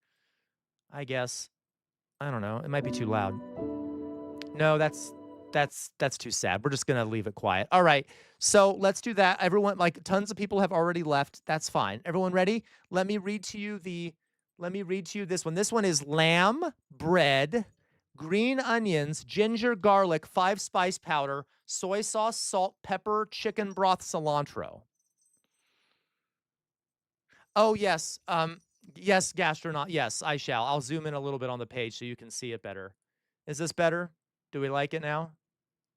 S4: I guess. I don't know. It might be too loud. No, that's that's too sad. We're just gonna leave it quiet. All right. So let's do that. Everyone, like tons of people have already left. That's fine. Everyone ready? Let me read to you this one. This one is lamb, bread, green onions, ginger, garlic, 5-spice powder, soy sauce, salt, pepper, chicken broth, cilantro. Oh, yes. Yes, gastronaut. Yes, I shall. I'll zoom in a little bit on the page so you can see it better. Is this better? Do we like it now?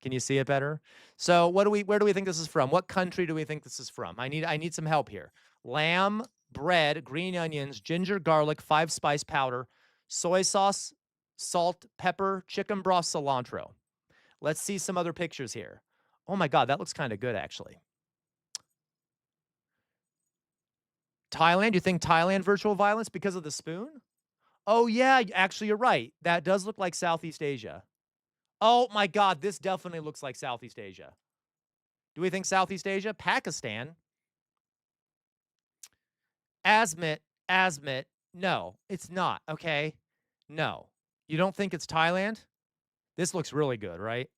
S4: Can you see it better? So where do we think this is from? What country do we think this is from? I need some help here. Lamb, bread, green onions, ginger, garlic, 5-spice powder, soy sauce, salt, pepper, chicken broth, cilantro. Let's see some other pictures here. Oh my God, that looks kind of good actually. Thailand, you think Thailand virtual violence because of the spoon? Oh yeah, actually you're right. That does look like Southeast Asia. Oh my God, this definitely looks like Southeast Asia. Do we think Southeast Asia? Pakistan? Asmit. No, it's not, okay? No. You don't think it's Thailand? This looks really good, right?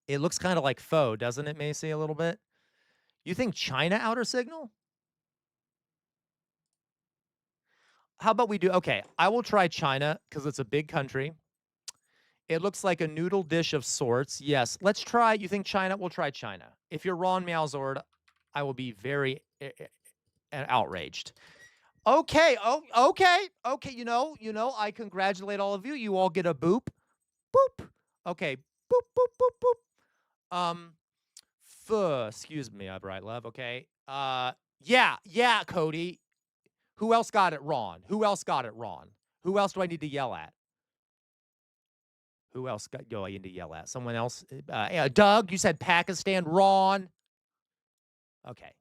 S4: It looks kind of like pho, doesn't it, Macy, a little bit? You think China outer signal? How about we do, okay, I will try China because it's a big country. It looks like a noodle dish of sorts. Yes, let's try, you think China? We'll try China. If you're wrong, Meowzord, I will be very outraged. Okay, okay, you know, I congratulate all of you. You all get a boop. Boop. Okay, boop, boop, boop, boop. Excuse me, Bright Love, okay? Yeah, Cody. Who else got it wrong? Who else Who else do I need to yell at? Who else I need to yell at? Someone else? Yeah, Doug, you said Pakistan, wrong. Okay.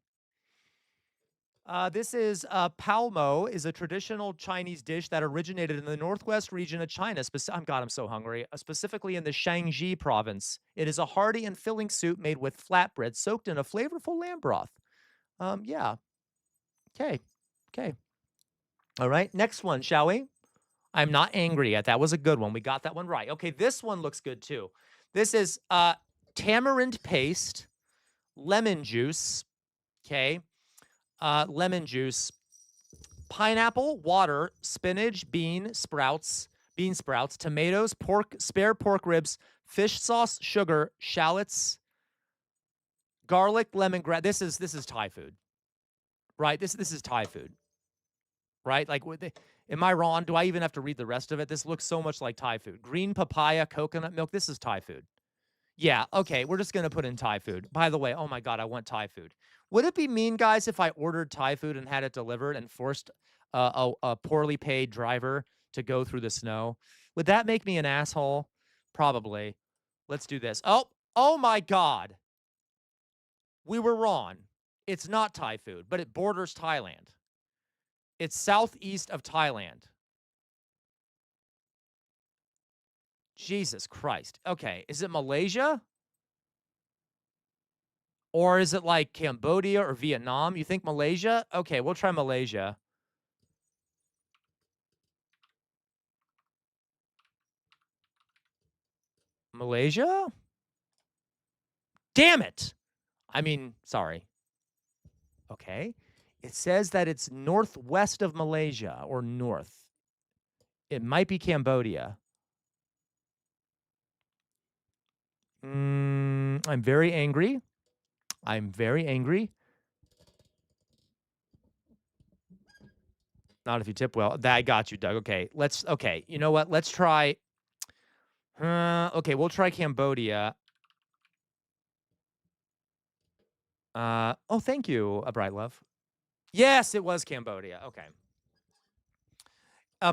S4: This is palmo is a traditional Chinese dish that originated in the northwest region of China. God, I'm so hungry. Specifically in the Shaanxi province. It is a hearty and filling soup made with flatbread soaked in a flavorful lamb broth. Yeah. Okay. All right. Next one, shall we? I'm not angry yet. That was a good one. We got that one right. Okay, this one looks good too. This is tamarind paste, lemon juice. Okay. Lemon juice, pineapple, water, spinach, bean sprouts, tomatoes, spare pork ribs, fish sauce, sugar, shallots, garlic, lemongrass. This is Thai food, right? This is Thai food, right? Like, am I wrong? Do I even have to read the rest of it? This looks so much like Thai food. Green papaya, coconut milk. This is Thai food. Yeah, okay, we're just gonna put in Thai food. By the way, oh my God, I want Thai food. Would it be mean, guys, if I ordered Thai food and had it delivered and forced a poorly paid driver to go through the snow? Would that make me an asshole? Probably. Let's do this. Oh my God. We were wrong. It's not Thai food, but it borders Thailand. It's southeast of Thailand. Jesus Christ. Okay, is it Malaysia? Or is it like Cambodia or Vietnam? You think Malaysia? Okay, we'll try Malaysia. Malaysia? Damn it! I mean, sorry. Okay. It says that it's northwest of Malaysia or north. It might be Cambodia. I'm very angry. Not if you tip well. I got you, Doug. Okay. Okay. You know what? Let's try. Okay. We'll try Cambodia. Oh, thank you, Bright Love. Yes, it was Cambodia. Okay.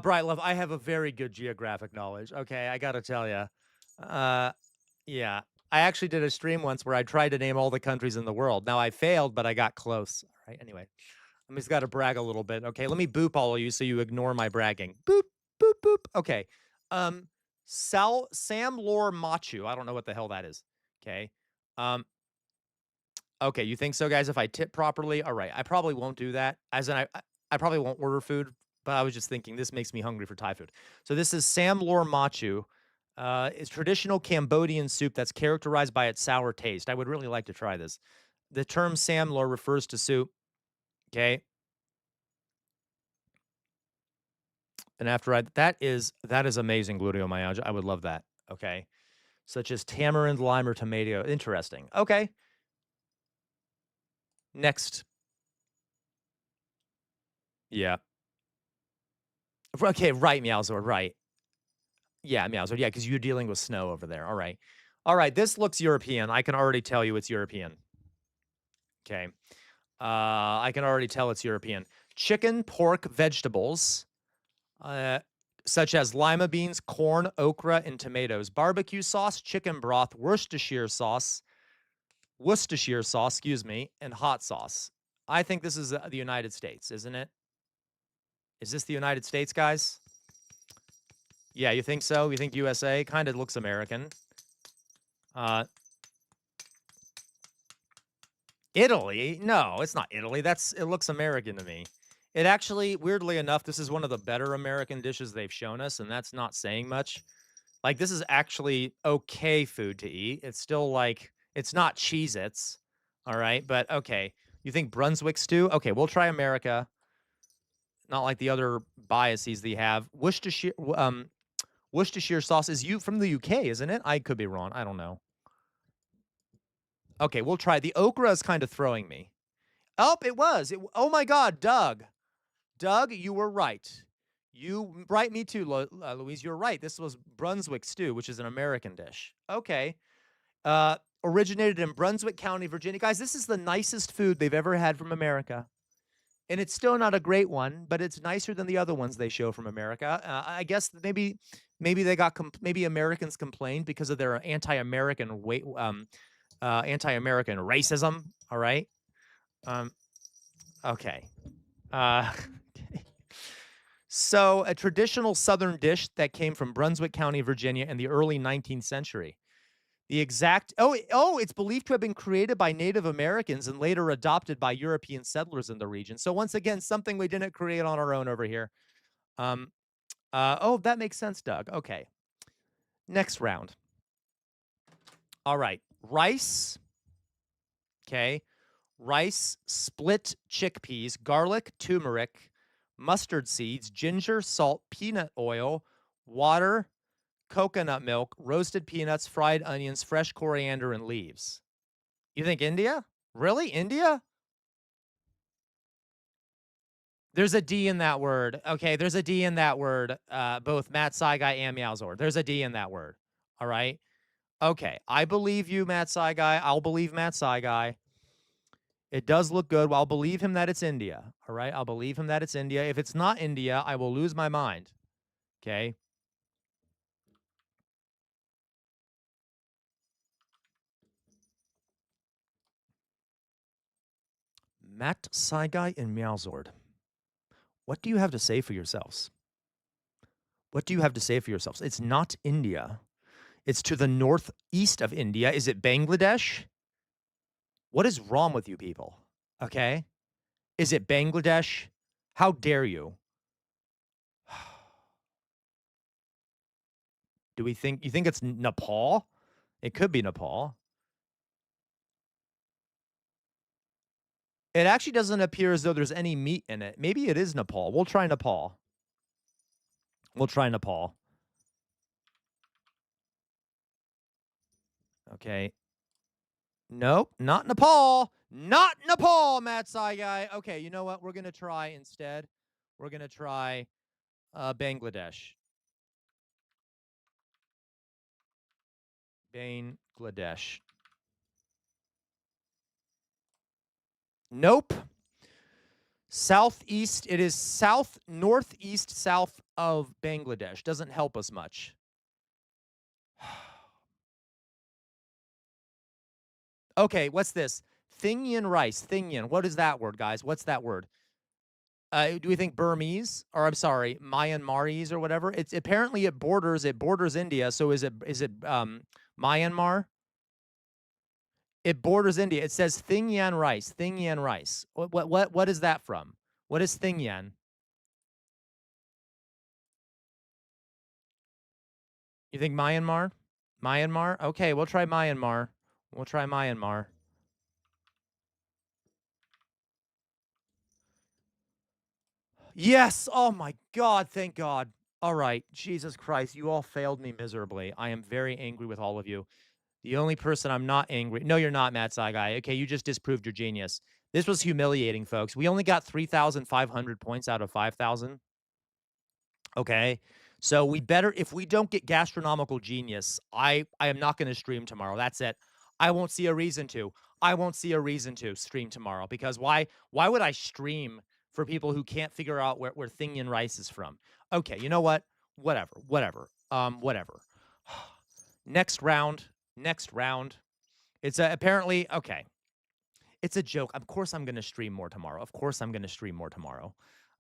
S4: Bright Love, I have a very good geographic knowledge. Okay. I got to tell you. Yeah. I actually did a stream once where I tried to name all the countries in the world. Now I failed, but I got close. All right. Anyway, I'm just got to brag a little bit. Okay. Let me boop all of you so you ignore my bragging. Boop, boop, boop. Okay. Sam Lore Machu. I don't know what the hell that is. Okay. Okay. You think so, guys? If I tip properly? All right. I probably won't do that. As in, I probably won't order food, but I was just thinking this makes me hungry for Thai food. So this is Sam Lore Machu. It's traditional Cambodian soup that's characterized by its sour taste. I would really like to try this. The term samlor refers to soup. Okay. And after that is amazing gluteomyalgia. I would love that. Okay. Such as tamarind, lime, or tomato. Interesting. Okay. Next. Yeah. Okay, right, Meowzord, right. Yeah, Meowzord, yeah, because you're dealing with snow over there. All right. All right, this looks European. I can already tell you it's European. Okay. I can already tell it's European. Chicken, pork, vegetables, uh, such as lima beans, corn, okra, and tomatoes. Barbecue sauce, chicken broth, Worcestershire sauce, excuse me, and hot sauce. I think this is the United States, isn't it? Is this the United States, guys? Yeah, you think so? You think USA? Kind of looks American. Uh, Italy? No, it's not Italy. It looks American to me. It actually, weirdly enough, this is one of the better American dishes they've shown us, and that's not saying much. Like, this is actually okay food to eat. It's still like, it's not Cheez-Its, all right? But okay, you think Brunswick stew? Okay, we'll try America. Not like the other biases they have. Worcestershire sauce is from the UK, isn't it? I could be wrong. I don't know. Okay, we'll try. The okra is kind of throwing me. Oh, it was. Oh my God, Doug. Doug, you were right. Me too, Louise. You're right. This was Brunswick stew, which is an American dish. Okay. Originated in Brunswick County, Virginia. Guys, this is the nicest food they've ever had from America. And it's still not a great one, but it's nicer than the other ones they show from America. I guess maybe maybe Americans complained because of their anti-American racism. All right. Okay. Okay. So a traditional Southern dish that came from Brunswick County, Virginia, in the early 19th century. It's believed to have been created by Native Americans and later adopted by European settlers in the region. So once again, something we didn't create on our own over here. That makes sense, Doug. Okay. Next round. All right. Rice. Okay. Rice, split chickpeas, garlic, turmeric, mustard seeds, ginger, salt, peanut oil, water, coconut milk, roasted peanuts, fried onions, fresh coriander, and leaves. You think India? Really? India? There's a D in that word. Okay, there's a D in that word. Both Matt Saigai and Meowzord. There's a D in that word. All right. Okay, I believe you, Matt Saigai. I'll believe Matt Saigai. It does look good. Well, I'll believe him that it's India. All right, I'll believe him that it's India. If it's not India, I will lose my mind. Okay. Matt Saigai and Meowzord. What do you have to say for yourselves? What do you have to say for yourselves? It's not India. It's to the northeast of India. Is it Bangladesh? What is wrong with you people? Okay. Is it Bangladesh? How dare you? You think it's Nepal? It could be Nepal. It actually doesn't appear as though there's any meat in it. Maybe it is Nepal. We'll try Nepal. Okay. Nope, not Nepal. Not Nepal, Matt Saigai. Okay, you know what? We're going to try instead. We're going to try Bangladesh. Bangladesh. Nope. Southeast. It is northeast, south of Bangladesh. Doesn't help us much. Okay, what's this? Thingian rice. Thingian. What is that word, guys? What's that word? Do we think Burmese, or I'm sorry, Myanmarese or whatever? It's apparently it borders India. So is it Myanmar? It borders India. It says Thingian rice. Thingian rice. What is that from? What is Thingian? You think Myanmar? Myanmar? Okay, we'll try Myanmar. We'll try Myanmar. Yes! Oh my god, thank God. All right. Jesus Christ, you all failed me miserably. I am very angry with all of you. The only person I'm not angry— no, you're not, Matt Saigai. Okay, you just disproved your genius. This was humiliating, folks. We only got 3,500 points out of 5,000. Okay. So we better— if we don't get gastronomical genius, I am not going to stream tomorrow. That's it. I won't see a reason to. I won't see a reason to stream tomorrow, because why would I stream for people who can't figure out where Thingian rice is from? Okay, you know what? Whatever. Whatever. Next round. Next round. It's apparently okay. It's a joke. Of course I'm going to stream more tomorrow. Of course I'm going to stream more tomorrow.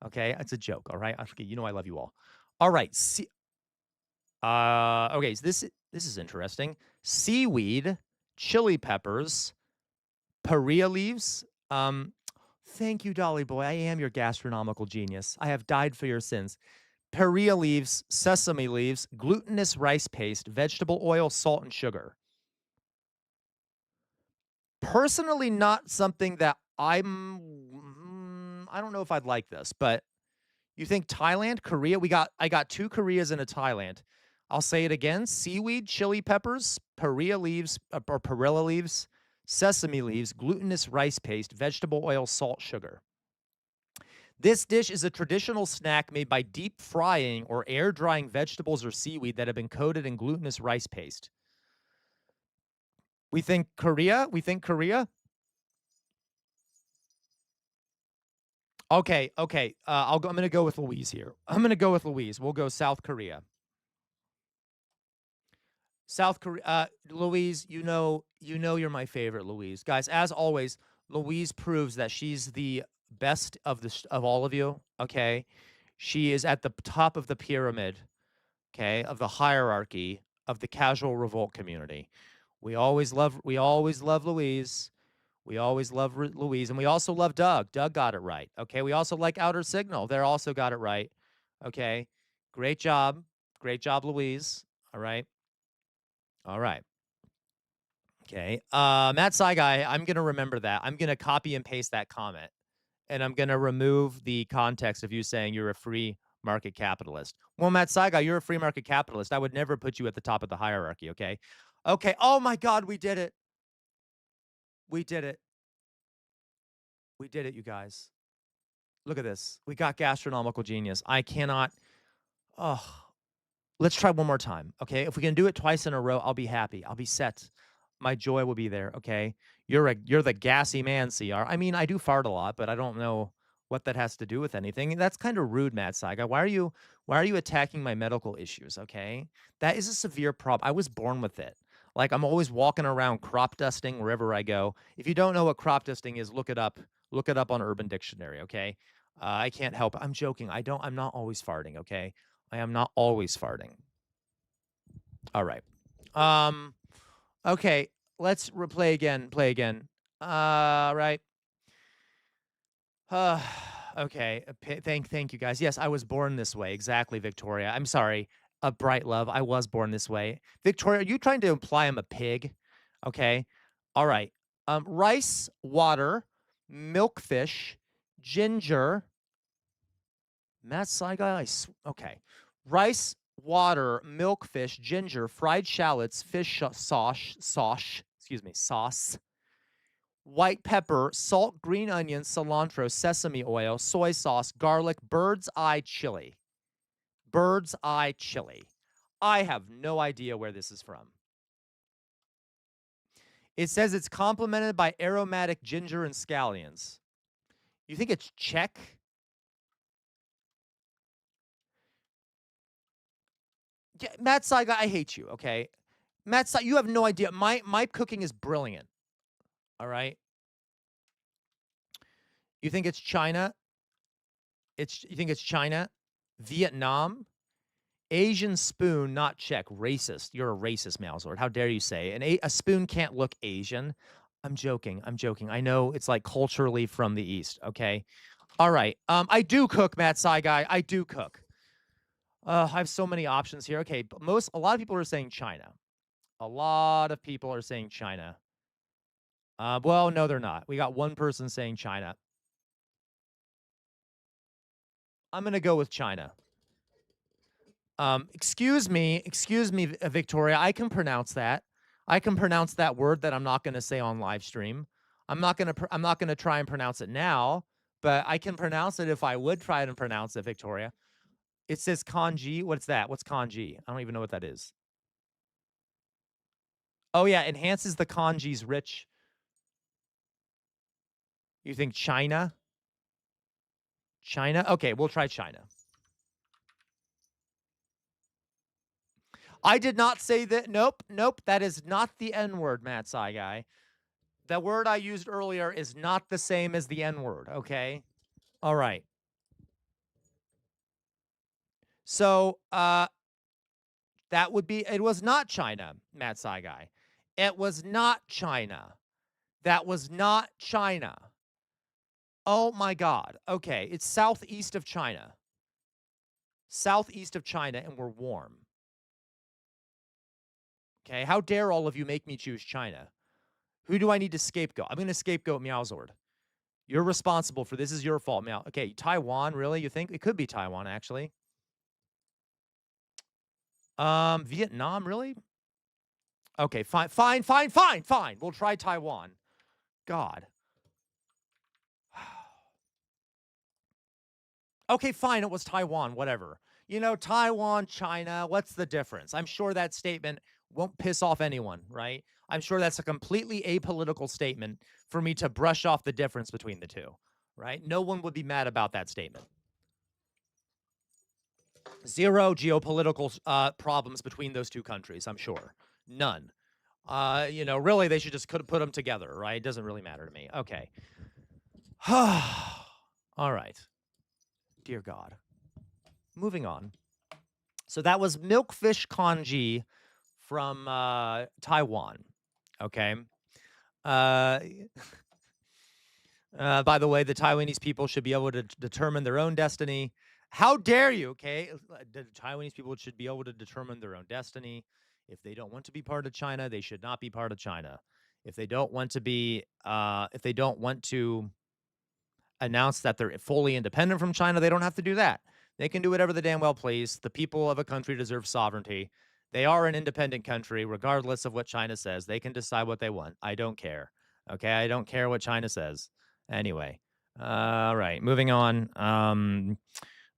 S4: Okay? It's a joke, all right? Okay, you know I love you all. All right. Okay, so this is interesting. Seaweed, chili peppers, paria leaves. Thank you, Dolly Boy. I am your gastronomical genius. I have died for your sins. Paria leaves, sesame leaves, glutinous rice paste, vegetable oil, salt, and sugar. Personally, not something that I don't know if I'd like this, but you think Thailand, Korea? I got 2 Koreas and a Thailand. I'll say it again: seaweed, chili peppers, paria leaves or perilla leaves, sesame leaves, glutinous rice paste, vegetable oil, salt, sugar. This dish is a traditional snack made by deep frying or air drying vegetables or seaweed that have been coated in glutinous rice paste. We think Korea? We think Korea? Okay, okay. I'm gonna go with Louise here. I'm gonna go with Louise. We'll go South Korea. South Korea. Louise, you know you're my favorite, Louise. Guys, as always, Louise proves that she's the best of of all of you. Okay, she is at the top of the pyramid. Okay, of the hierarchy of the casual revolt community. We always love Louise. We always love Louise, and we also love Doug. Doug got it right. Okay, we also like Outer Signal. They're also got it right. Okay, great job, Louise. All right, all right. Okay, Matt Saigai, I'm gonna remember that. I'm gonna copy and paste that comment, and I'm gonna remove the context of you saying you're a free market capitalist. Well, Matt Saigai, you're a free market capitalist. I would never put you at the top of the hierarchy. Okay, okay. Oh my God, we did it. We did it. We did it, you guys. Look at this. We got gastronomical genius. I cannot. Oh, let's try one more time. Okay. If we can do it twice in a row, I'll be happy. I'll be set. My joy will be there. Okay. You're the gassy man, CR. I mean, I do fart a lot, but I don't know what that has to do with anything. That's kind of rude, Matt Saiga. Why are you attacking my medical issues? Okay. That is a severe problem. I was born with it. Like, I'm always walking around crop dusting wherever I go. If you don't know what crop dusting is, look it up. Look it up on Urban Dictionary. Okay. I can't help it. I'm joking. I'm not always farting. Okay. I am not always farting. All right. Okay. Let's replay again. Play again. Right. Okay. Thank you guys. Yes, I was born this way. Exactly, Victoria. I'm sorry. A bright love. I was born this way. Victoria, are you trying to imply I'm a pig? Okay. All right. Rice, water, milkfish, ginger. Matt Saigai. Okay. Rice, water, milkfish, ginger, fried shallots, fish sauce, white pepper, salt, green onion, cilantro, sesame oil, soy sauce, garlic, bird's eye chili. Bird's eye chili. I have no idea where this is from. It says it's complemented by aromatic ginger and scallions. You think it's Czech? Yeah, Matt Saiga, I hate you, okay? Matt Saiga, you have no idea. My cooking is brilliant. All right? You think it's China? You think it's China? Vietnam? Asian spoon, not Czech. Racist. You're a racist, Malzord. How dare you say? A spoon can't look Asian. I'm joking. I'm joking. I know it's like culturally from the East, okay? All right. I do cook, Matt Saigai. I do cook. I have so many options here. Okay, but a lot of people are saying China. A lot of people are saying China. Well, no, they're not. We got one person saying China. I'm gonna go with China. Excuse me, Victoria. I can pronounce that. I can pronounce that word that I'm not gonna say on live stream. I'm not gonna try and pronounce it now, but I can pronounce it if I would try and pronounce it, Victoria. It says kanji. What's that? What's kanji? I don't even know what that is. Oh yeah, enhances the kanji's rich. You think China? China? Okay, we'll try China. I did not say that. Nope, nope. That is not the N word, Matt Sai guy. The word I used earlier is not the same as the N word. Okay. All right. So, that would be. It was not China, Matt Sai guy. It was not China. That was not China. Oh my God. Okay, it's southeast of China. Southeast of China, and we're warm. Okay, how dare all of you make me choose China? Who do I need to scapegoat? I'm going to scapegoat Meowzord. You're responsible for this. Is your fault, Meow. Okay, Taiwan, really? You think? It could be Taiwan, actually. Vietnam, really? Okay, fine, fine, fine, fine, fine. We'll try Taiwan. God. Okay, fine, it was Taiwan, whatever. You know, Taiwan, China, what's the difference? I'm sure that statement won't piss off anyone, right? I'm sure that's a completely apolitical statement for me to brush off the difference between the two, right? No one would be mad about that statement. Zero geopolitical problems between those two countries, I'm sure. None. You know, really, they should just put them together, right? It doesn't really matter to me. Okay. All right. Dear God. Moving on. So that was Milkfish Kanji from Taiwan. Okay. Uh, by the way, the Taiwanese people should be able to determine their own destiny. How dare you? Okay. The Taiwanese people should be able to determine their own destiny. If they don't want to be part of China, they should not be part of China. If they don't want to be, if they don't want to announce that they're fully independent from China, they don't have to do that. They can do whatever they damn well please. The people of a country deserve sovereignty. They are an independent country, regardless of what China says. They can decide what they want. I don't care. Okay, I don't care what China says. Anyway, all right, moving on.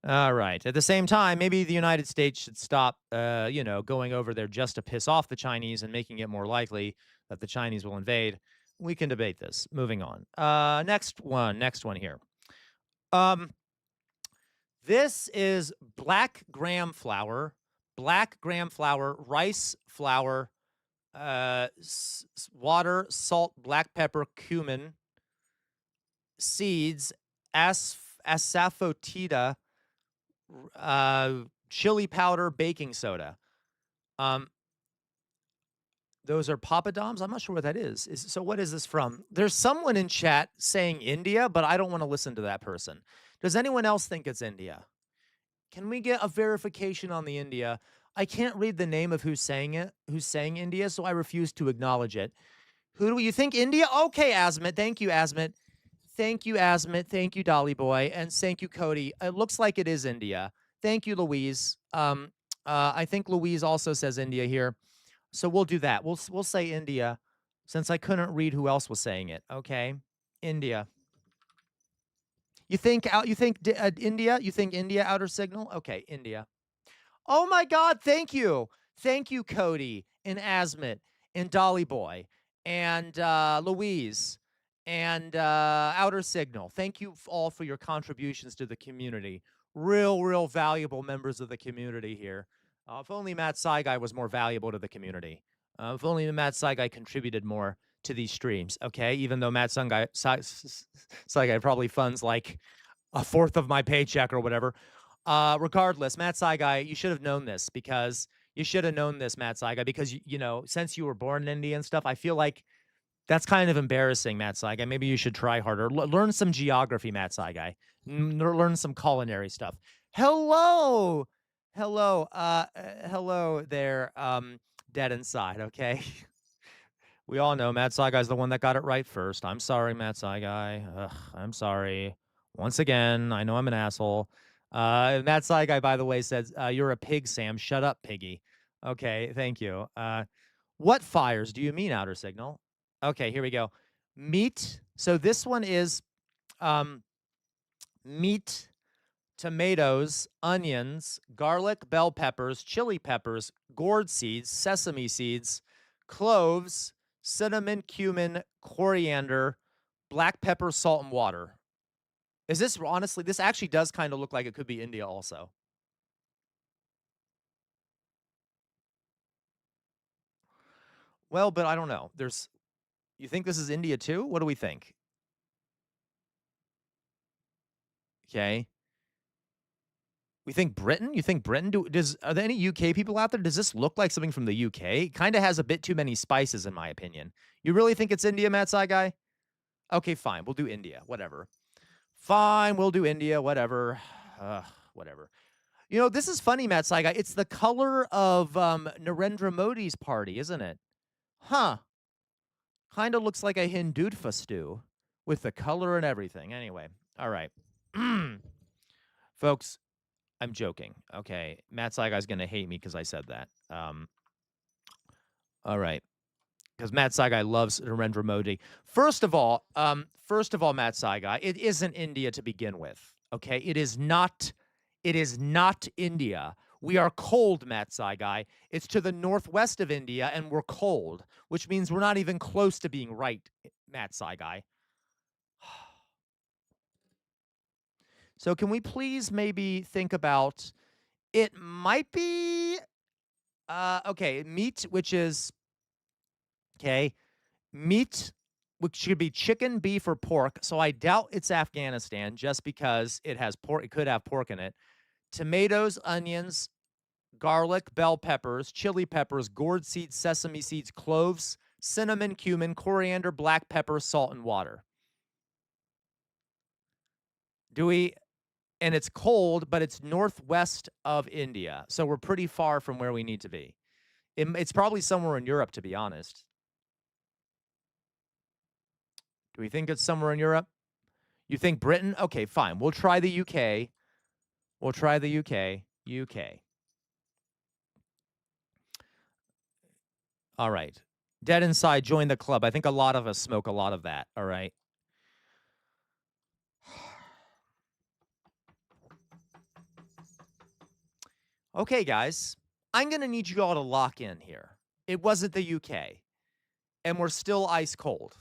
S4: All right. At the same time, maybe the United States should stop, you know, going over there just to piss off the Chinese and making it more likely that the Chinese will invade. We can debate this. Moving on. Next one here. This is black graham flour, rice flour, water, salt, black pepper, cumin, seeds, asafoetida, chili powder, baking soda. Those are papadoms? I'm not sure what that is. So what is this from? There's someone in chat saying India, but I don't want to listen to that person. Does anyone else think it's India? Can we get a verification on the India? I can't read the name of who's saying India, so I refuse to acknowledge it. Who do you think India? Okay, Asmit. Thank you, Asmit. Thank you, Asmit. Thank you, Dolly Boy. And thank you, Cody. It looks like it is India. Thank you, Louise. I think Louise also says India here. So we'll do that. We'll say India, since I couldn't read who else was saying it. Okay, India. You think India? You think India outer signal? Okay, India. Oh my God! Thank you, Cody and Asmit and Dolly Boy and Louise and outer signal. Thank you all for your contributions to the community. Real valuable members of the community here. If only Matt Saigai was more valuable to the community. If only Matt Saigai contributed more to these streams, okay? Even though Matt Saigai probably funds like a fourth of my paycheck or whatever. Regardless, Matt Saigai, you should have known this because you should have known this, Matt Saigai, because, you know, since you were born in India and stuff, I feel like that's kind of embarrassing, Matt Saigai. Maybe you should try harder. Learn some geography, Matt Saigai. Learn some culinary stuff. Hello, Hello there, dead inside, okay? We all know Matt Saigai is the one that got it right first. I'm sorry, Matt Saigai. Ugh, I'm sorry. Once again, I know I'm an asshole. Matt Saigai, by the way, says, "You're a pig, Sam. Shut up, piggy." Okay, thank you. What fires do you mean, outer signal? Okay, here we go. Meat. So this one is um, meat, tomatoes, onions, garlic, bell peppers, chili peppers, gourd seeds, sesame seeds, cloves, cinnamon, cumin, coriander, black pepper, salt, and water. Is this honestly, this actually does kind of look like it could be India also. Well, but I don't know. You think this is India too? What do we think? Okay. We think Britain? You think Britain? Are there any UK people out there? Does this look like something from the UK? Kind of has a bit too many spices, in my opinion. You really think it's India, Matt Saigai? Okay, fine. We'll do India. Whatever. Fine, we'll do India. Whatever. Whatever. You know, this is funny, Matt Saigai. It's the color of Narendra Modi's party, isn't it? Huh. Kind of looks like a Hindutva stew with the color and everything. Anyway, all right. Folks, I'm joking. Okay. Matt Saigai's going to hate me because I said that. All right. Because Matt Saigai loves Narendra Modi. First of all, Matt Saigai, it isn't India to begin with. Okay. It is not India. We are cold, Matt Saigai. It's to the northwest of India, and we're cold, which means we're not even close to being right, Matt Saigai. So can we please maybe think about it might be okay, meat, which is okay, meat, which should be chicken, beef, or pork. So I doubt it's Afghanistan just because it has pork, it could have pork in it. Tomatoes, onions, garlic, bell peppers, chili peppers, gourd seeds, sesame seeds, cloves, cinnamon, cumin, coriander, black pepper, salt, and water. Do we and it's cold, but it's northwest of India. So we're pretty far from where we need to be. It's probably somewhere in Europe, to be honest. Do we think it's somewhere in Europe? You think Britain? Okay, fine. We'll try the UK. We'll try the UK. UK. All right. Dead Inside, join the club. I think a lot of us smoke a lot of that. All right. Okay, guys. I'm going to need you all to lock in here. It wasn't the UK, and we're still ice cold.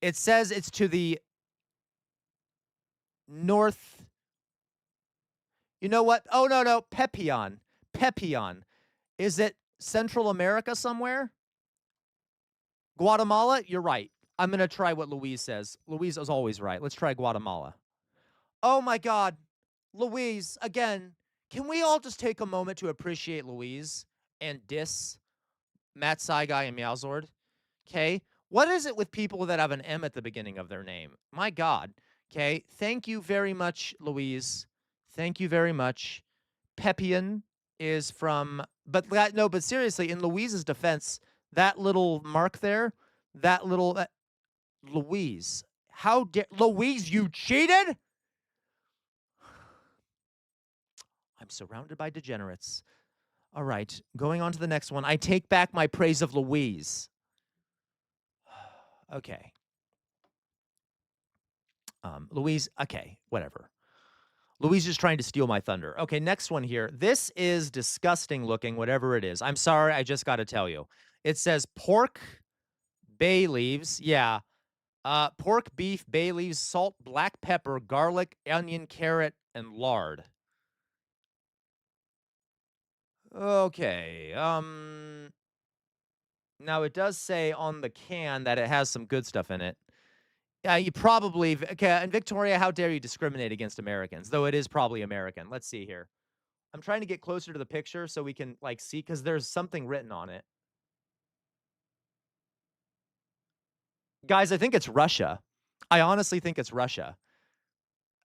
S4: It says it's to the north. You know what? Oh, no. Pepion. Pepion. Is it Central America somewhere? Guatemala? You're right. I'm going to try what Louise says. Louise is always right. Let's try Guatemala. Oh, my God. Louise, again, can we all just take a moment to appreciate Louise and diss Matt Saigai and Meowzord? Okay? What is it with people that have an M at the beginning of their name? My God. Okay? Thank you very much, Louise. Thank you very much. Pepian is from, but seriously, in Louise's defense, that little mark there, that little, Louise, how dare, Louise, you cheated? I'm surrounded by degenerates. All right, going on to the next one. I take back my praise of Louise. Okay. Louise, okay, whatever. Louise is trying to steal my thunder. Okay, next one here. This is disgusting looking, whatever it is. I'm sorry, I just got to tell you. It says pork, bay leaves. Yeah. Pork, beef, bay leaves, salt, black pepper, garlic, onion, carrot, and lard. Okay. Now it does say on the can that it has some good stuff in it. Yeah, you probably okay, and Victoria, how dare you discriminate against Americans? Though it is probably American. Let's see here. I'm trying to get closer to the picture so we can like see because there's something written on it. Guys, I think it's Russia. I honestly think it's Russia.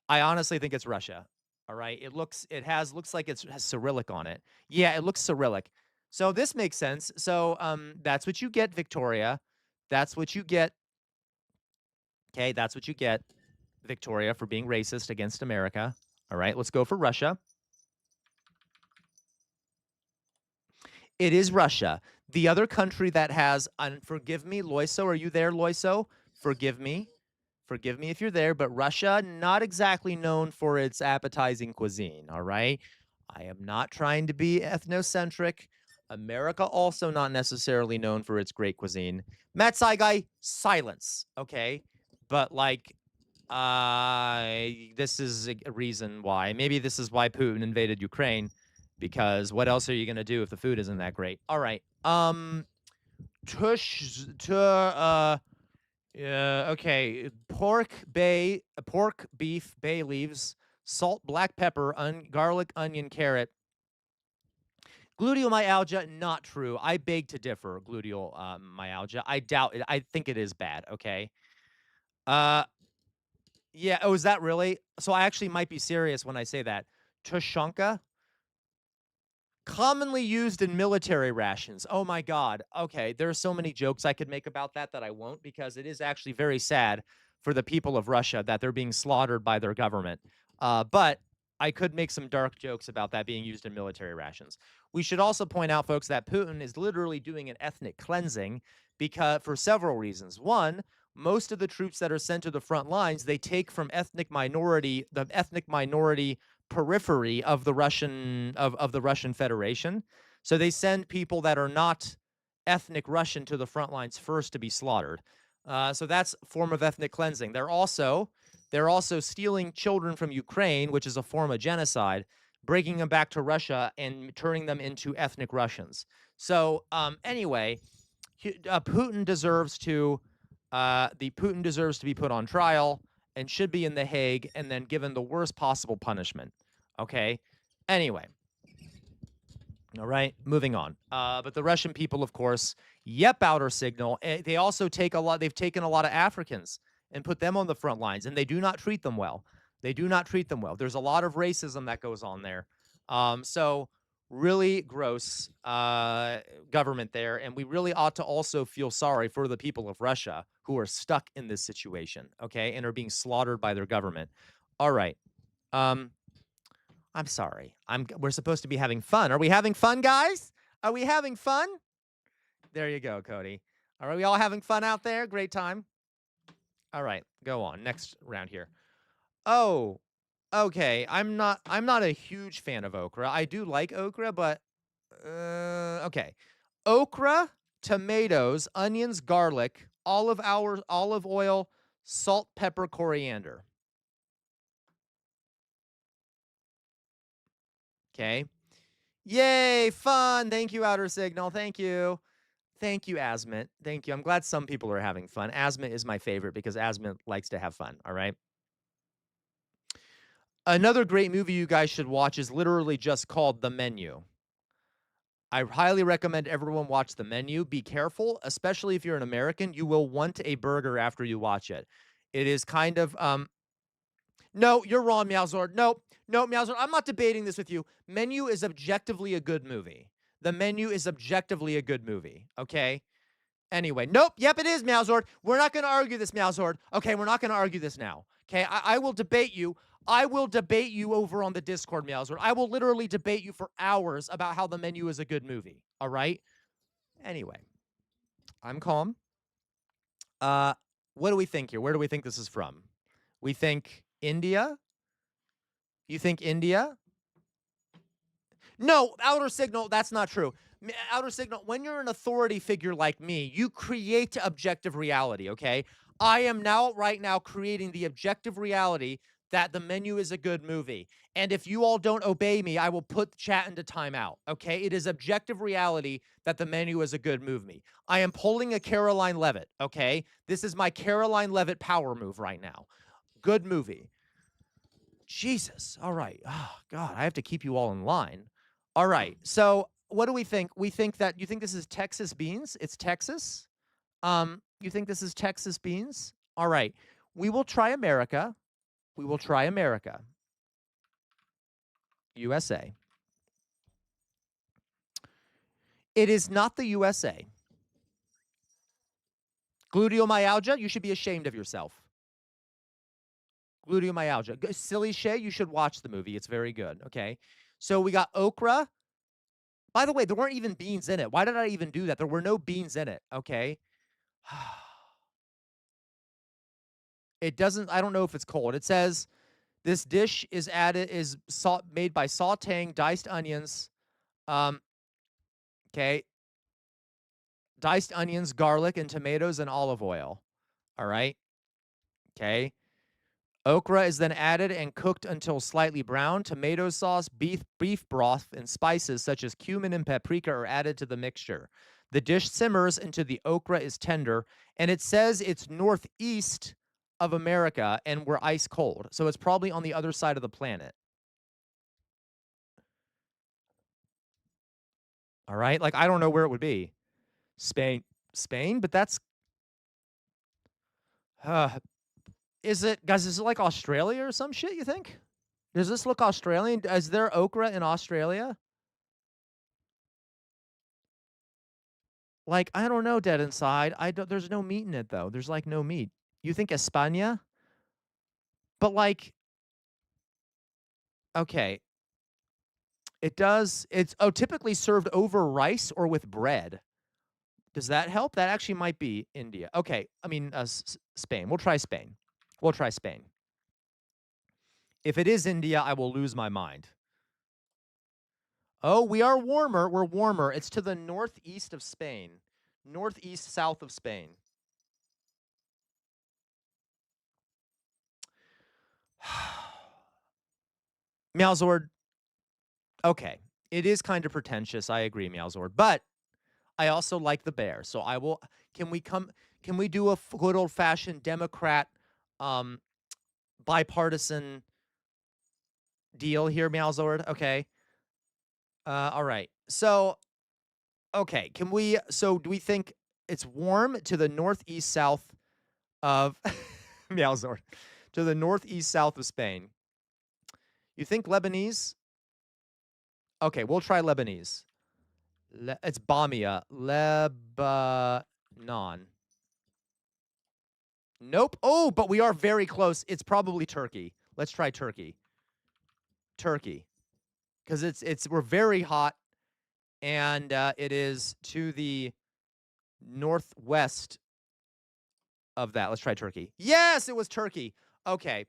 S4: I honestly think it's Russia. All right. Looks like it has Cyrillic on it. Yeah, it looks Cyrillic. So this makes sense. So that's what you get, Victoria. That's what you get. Okay, that's what you get, Victoria, for being racist against America. All right, let's go for Russia. It is Russia. The other country that has, forgive me, Loiso, are you there, Loiso? Forgive me. Forgive me if you're there, but Russia, not exactly known for its appetizing cuisine, all right? I am not trying to be ethnocentric. America also not necessarily known for its great cuisine. Matt Saigai, silence, okay? But like, this is a reason why. Maybe this is why Putin invaded Ukraine, because what else are you gonna do if the food isn't that great? All right. Tush to yeah, okay. Pork, beef, bay leaves, salt, black pepper, garlic, onion, carrot. Gluteal myalgia, not true. I beg to differ. Gluteal myalgia, I doubt it. I think it is bad. Okay. Uh, yeah. Oh, is that really? So I actually might be serious when I say that. Tushonka, commonly used in military rations. Oh my God. Okay. There are so many jokes I could make about that I won't, because it is actually very sad for the people of Russia that they're being slaughtered by their government. But I could make some dark jokes about that being used in military rations. We should also point out, folks, that Putin is literally doing an ethnic cleansing because for several reasons. One, most of the troops that are sent to the front lines, they take from the ethnic minority periphery of the Russian Federation. So they send people that are not ethnic Russian to the front lines first to be slaughtered. So that's a form of ethnic cleansing. They're also stealing children from Ukraine, which is a form of genocide, breaking them back to Russia and turning them into ethnic Russians. So anyway, Putin deserves to be put on trial and should be in The Hague and then given the worst possible punishment. Okay. Anyway. All right, moving on. But the Russian people, of course, outer signal. They also they've taken a lot of Africans and put them on the front lines, and they do not treat them well. They do not treat them well. There's a lot of racism that goes on there. So really gross government there. And we really ought to also feel sorry for the people of Russia who are stuck in this situation, okay, and are being slaughtered by their government. All right. I'm sorry. We're supposed to be having fun. Are we having fun, guys? Are we having fun? There you go, Cody. Are we all having fun out there? Great time. All right, go on. Next round here. Oh, okay. I'm not a huge fan of okra. I do like okra, but okay. Okra, tomatoes, onions, garlic, olive oil, salt, pepper, coriander. Okay. Yay, fun. Thank you, Outer Signal. Thank you. Thank you, Asmit. Thank you. I'm glad some people are having fun. Asmit is my favorite because Asmit likes to have fun. All right. Another great movie you guys should watch is literally just called The Menu. I highly recommend everyone watch The Menu. Be careful, especially if you're an American. You will want a burger after you watch it. It is kind of no, you're wrong, Meowzord. No, Meowzord. I'm not debating this with you. Menu is objectively a good movie. The Menu is objectively a good movie. Okay. Anyway, nope. Yep, it is, Meowzord. We're not going to argue this, Meowzord. Okay, we're not going to argue this now. Okay, I will debate you. I will debate you over on the Discord, Meowzord. I will literally debate you for hours about how The Menu is a good movie. All right. Anyway, I'm calm. What do we think here? Where do we think this is from? We think India. You think India? No, Outer Signal, that's not true. Outer Signal, when you're an authority figure like me, you create objective reality, okay? I am right now creating the objective reality that The Menu is a good movie. And if you all don't obey me, I will put chat into timeout, okay? It is objective reality that The Menu is a good movie. I am pulling a Caroline Levitt, okay? This is my Caroline Levitt power move right now. Good movie. Jesus. All right. Oh, God, I have to keep you all in line. All right. So what do we think? We think that you think this is Texas beans? It's Texas? You think this is Texas beans? All right. We will try America. We will try America. USA. It is not the USA. Gluteomyalgia, you should be ashamed of yourself. Gluteomyalgia. Silly Shay, you should watch the movie. It's very good. Okay. So we got okra. By the way, there weren't even beans in it. Why did I even do that? There were no beans in it. Okay. It doesn't, I don't know if it's cold. It says this dish is made by sauteing diced onions. Okay. Diced onions, garlic, and tomatoes and olive oil. All right. Okay. Okra is then added and cooked until slightly brown. Tomato sauce, beef broth, and spices such as cumin and paprika are added to the mixture. The dish simmers until the okra is tender, and it says it's northeast of America and we're ice cold. So it's probably on the other side of the planet. All right? Like, I don't know where it would be. Spain, but that's is it, guys, is it like Australia or some shit, you think? Does this look Australian? Is there okra in Australia? Like, I don't know, Dead Inside. There's no meat in it though. There's like no meat. You think España? But like, okay. It's typically served over rice or with bread. Does that help? That actually might be India. Okay. I mean, Spain. We'll try Spain. We'll try Spain. If it is India, I will lose my mind. Oh, we are warmer. We're warmer. It's to the northeast of Spain. Northeast, south of Spain. Meowzord. Okay. It is kind of pretentious. I agree, Meowzord. But I also like the bear. So I will. Can we do a good old fashioned Democrat bipartisan deal here, Meowzord? Okay. All right. So, okay. Do we think it's warm to the northeast south of Meowzord? To the northeast south of Spain. You think Lebanese? Okay, we'll try Lebanese. It's Bamia. Lebanon. Nope. Oh, but we are very close. It's probably Turkey. Let's try Turkey. Turkey. Because we're very hot, and it is to the northwest of that. Let's try Turkey. Yes, it was Turkey. Okay.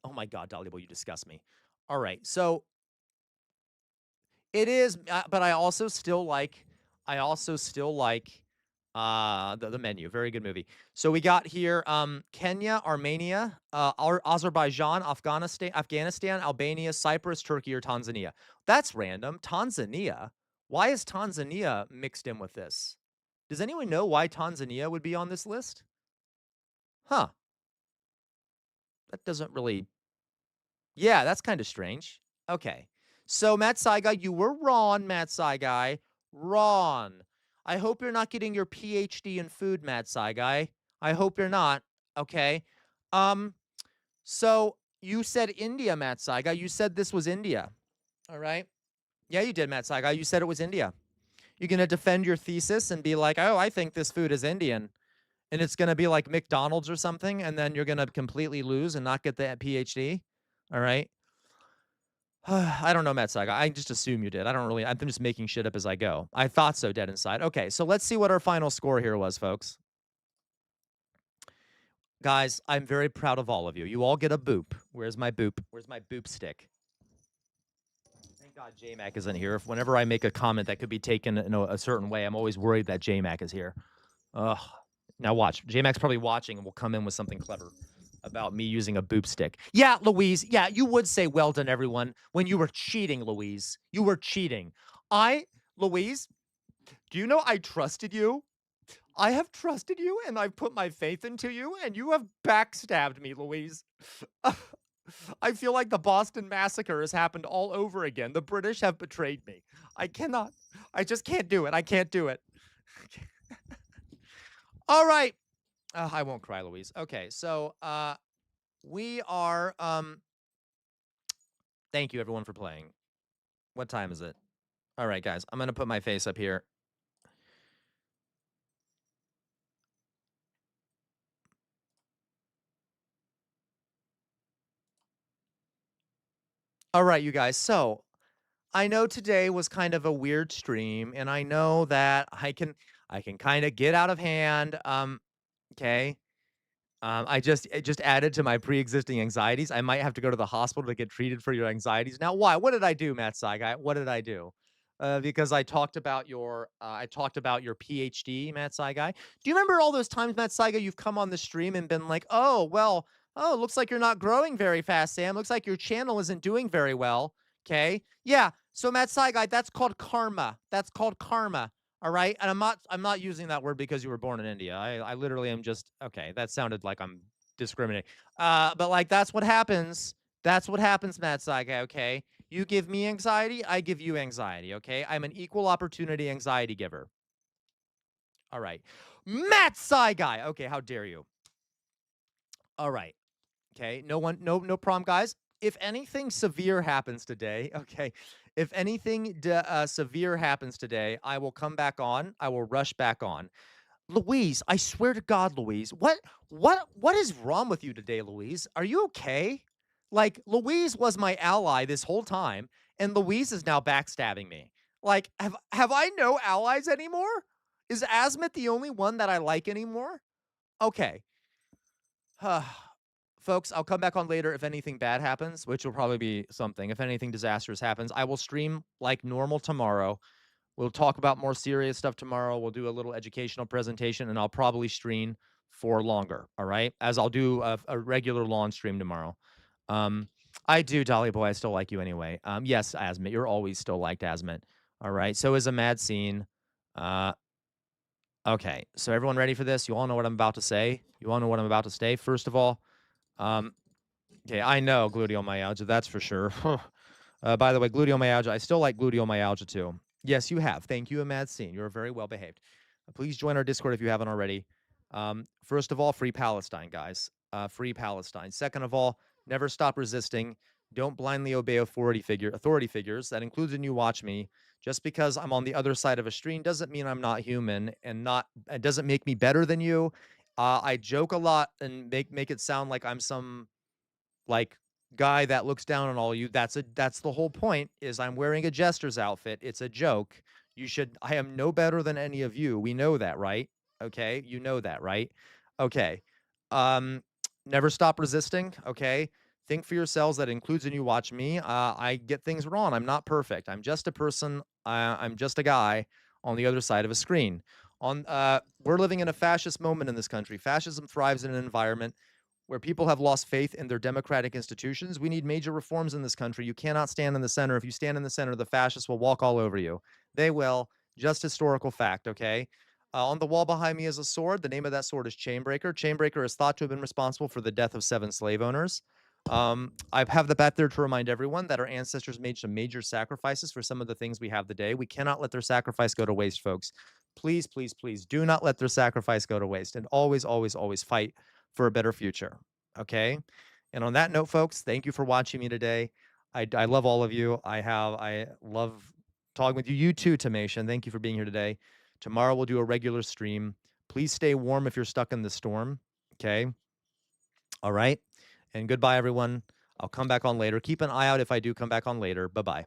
S4: Oh my God, Dolly Boy, you disgust me. All right, so it is, but I also still like the menu. Very good movie. So we got here Kenya, Armenia, Azerbaijan, Afghanistan, Albania, Cyprus, Turkey, or Tanzania. That's random. Tanzania. Why is Tanzania mixed in with this? Does anyone know why Tanzania would be on this list? Huh. That doesn't really. Yeah, that's kind of strange. Okay. So, Matt Saigai, you were wrong, Matt Saigai. Wrong. I hope you're not getting your PhD in food, Matt Saigai. I hope you're not. Okay. So you said India, Matt Saigai. You said this was India. All right. Yeah, you did, Matt Saigai. You said it was India. You're gonna defend your thesis and be like, oh, I think this food is Indian. And it's gonna be like McDonald's or something, and then you're gonna completely lose and not get the PhD. All right. I don't know, Matt Saigai. I just assume you did. I'm just making shit up as I go. I thought so, Dead Inside. Okay, so let's see what our final score here was, folks. Guys, I'm very proud of all of you. You all get a boop. Where's my boop? Where's my boop stick? Thank God J-Mac isn't here. Whenever I make a comment that could be taken in a certain way, I'm always worried that J-Mac is here. Ugh. Now watch. J-Mac's probably watching and will come in with something clever about me using a boop stick. Yeah, Louise. Yeah, you would say well done, everyone, when you were cheating, Louise. You were cheating. Louise, do you know I trusted you? I have trusted you and I've put my faith into you and you have backstabbed me, Louise. I feel like the Boston Massacre has happened all over again. The British have betrayed me. I just can't do it. I can't do it. All right. I won't cry, Louise. Okay, so we are Thank you, everyone, for playing. What time is it? All right, guys. I'm gonna put my face up here. All right, you guys. So I know today was kind of a weird stream, and I know that I can kind of get out of hand. Okay. It just added to my pre-existing anxieties. I might have to go to the hospital to get treated for your anxieties. Now, why? What did I do, Matt Saigai? What did I do? Because I talked about your PhD, Matt Saigai. Do you remember all those times, Matt Saigai, you've come on the stream and been like, "Oh, well, oh, looks like you're not growing very fast, Sam. Looks like your channel isn't doing very well." Okay, yeah. So, Matt Saigai, that's called karma. That's called karma. All right. And I'm not using that word because you were born in India. I literally am just okay. That sounded like I'm discriminating. But like that's what happens. That's what happens, Matt Saiga, okay? You give me anxiety, I give you anxiety, okay? I'm an equal opportunity anxiety giver. All right. Matt Saiga. Okay, how dare you? All right. Okay. No problem, guys. If anything severe happens today, okay. If anything severe happens today, I will come back on. I will rush back on. Louise, I swear to God, Louise, what is wrong with you today, Louise? Are you okay? Like Louise was my ally this whole time, and Louise is now backstabbing me. Like, have I no allies anymore? Is Asmit the only one that I like anymore? Okay. Folks, I'll come back on later if anything bad happens, which will probably be something. If anything disastrous happens, I will stream like normal tomorrow. We'll talk about more serious stuff tomorrow. We'll do a little educational presentation, and I'll probably stream for longer. All right, as I'll do a regular lawn stream tomorrow. Um, I do, Dolly Boy. I still like you anyway. Yes, Asmit, you're always still liked, Asmit. All right. So is a mad scene. Uh, okay. So everyone ready for this? You all know what I'm about to say. You all know what I'm about to say. First of all, um, okay, I know gluteal myalgia. That's for sure. By the way, gluteal myalgia. I still like gluteal myalgia too. Yes, you have. Thank you, Mad Scene. You're very well behaved. Please join our Discord if you haven't already. First of all, free Palestine, guys. Free Palestine. Second of all, never stop resisting. Don't blindly obey authority figures. That includes when you watch me. Just because I'm on the other side of a stream doesn't mean I'm not human, and not it doesn't make me better than you. I joke a lot and make it sound like I'm some like guy that looks down on all you. That's the whole point is I'm wearing a jester's outfit. It's a joke. I am no better than any of you. We know that, right? Okay? You know that, right? Okay. Um never stop resisting, okay? Think for yourselves. That includes when you watch me. I get things wrong. I'm not perfect. I'm just a person. I'm just a guy on the other side of a screen. We're living in a fascist moment in this country. Fascism thrives in an environment where people have lost faith in their democratic institutions. We need major reforms in this country. You cannot stand in the center. If you stand in the center, the fascists will walk all over you. They will. Just historical fact, okay? On the wall behind me is a sword. The name of that sword is Chainbreaker. Chainbreaker is thought to have been responsible for the death of 7 slave owners. I have the bat there to remind everyone that our ancestors made some major sacrifices for some of the things we have today. We cannot let their sacrifice go to waste, folks. Please, please, please do not let their sacrifice go to waste, and always, always, always fight for a better future. Okay. And on that note, folks, thank you for watching me today. I love all of you. I love talking with you. You too, Tamation. Thank you for being here today. Tomorrow we'll do a regular stream. Please stay warm if you're stuck in the storm. Okay. All right. And goodbye, everyone. I'll come back on later. Keep an eye out if I do come back on later. Bye bye.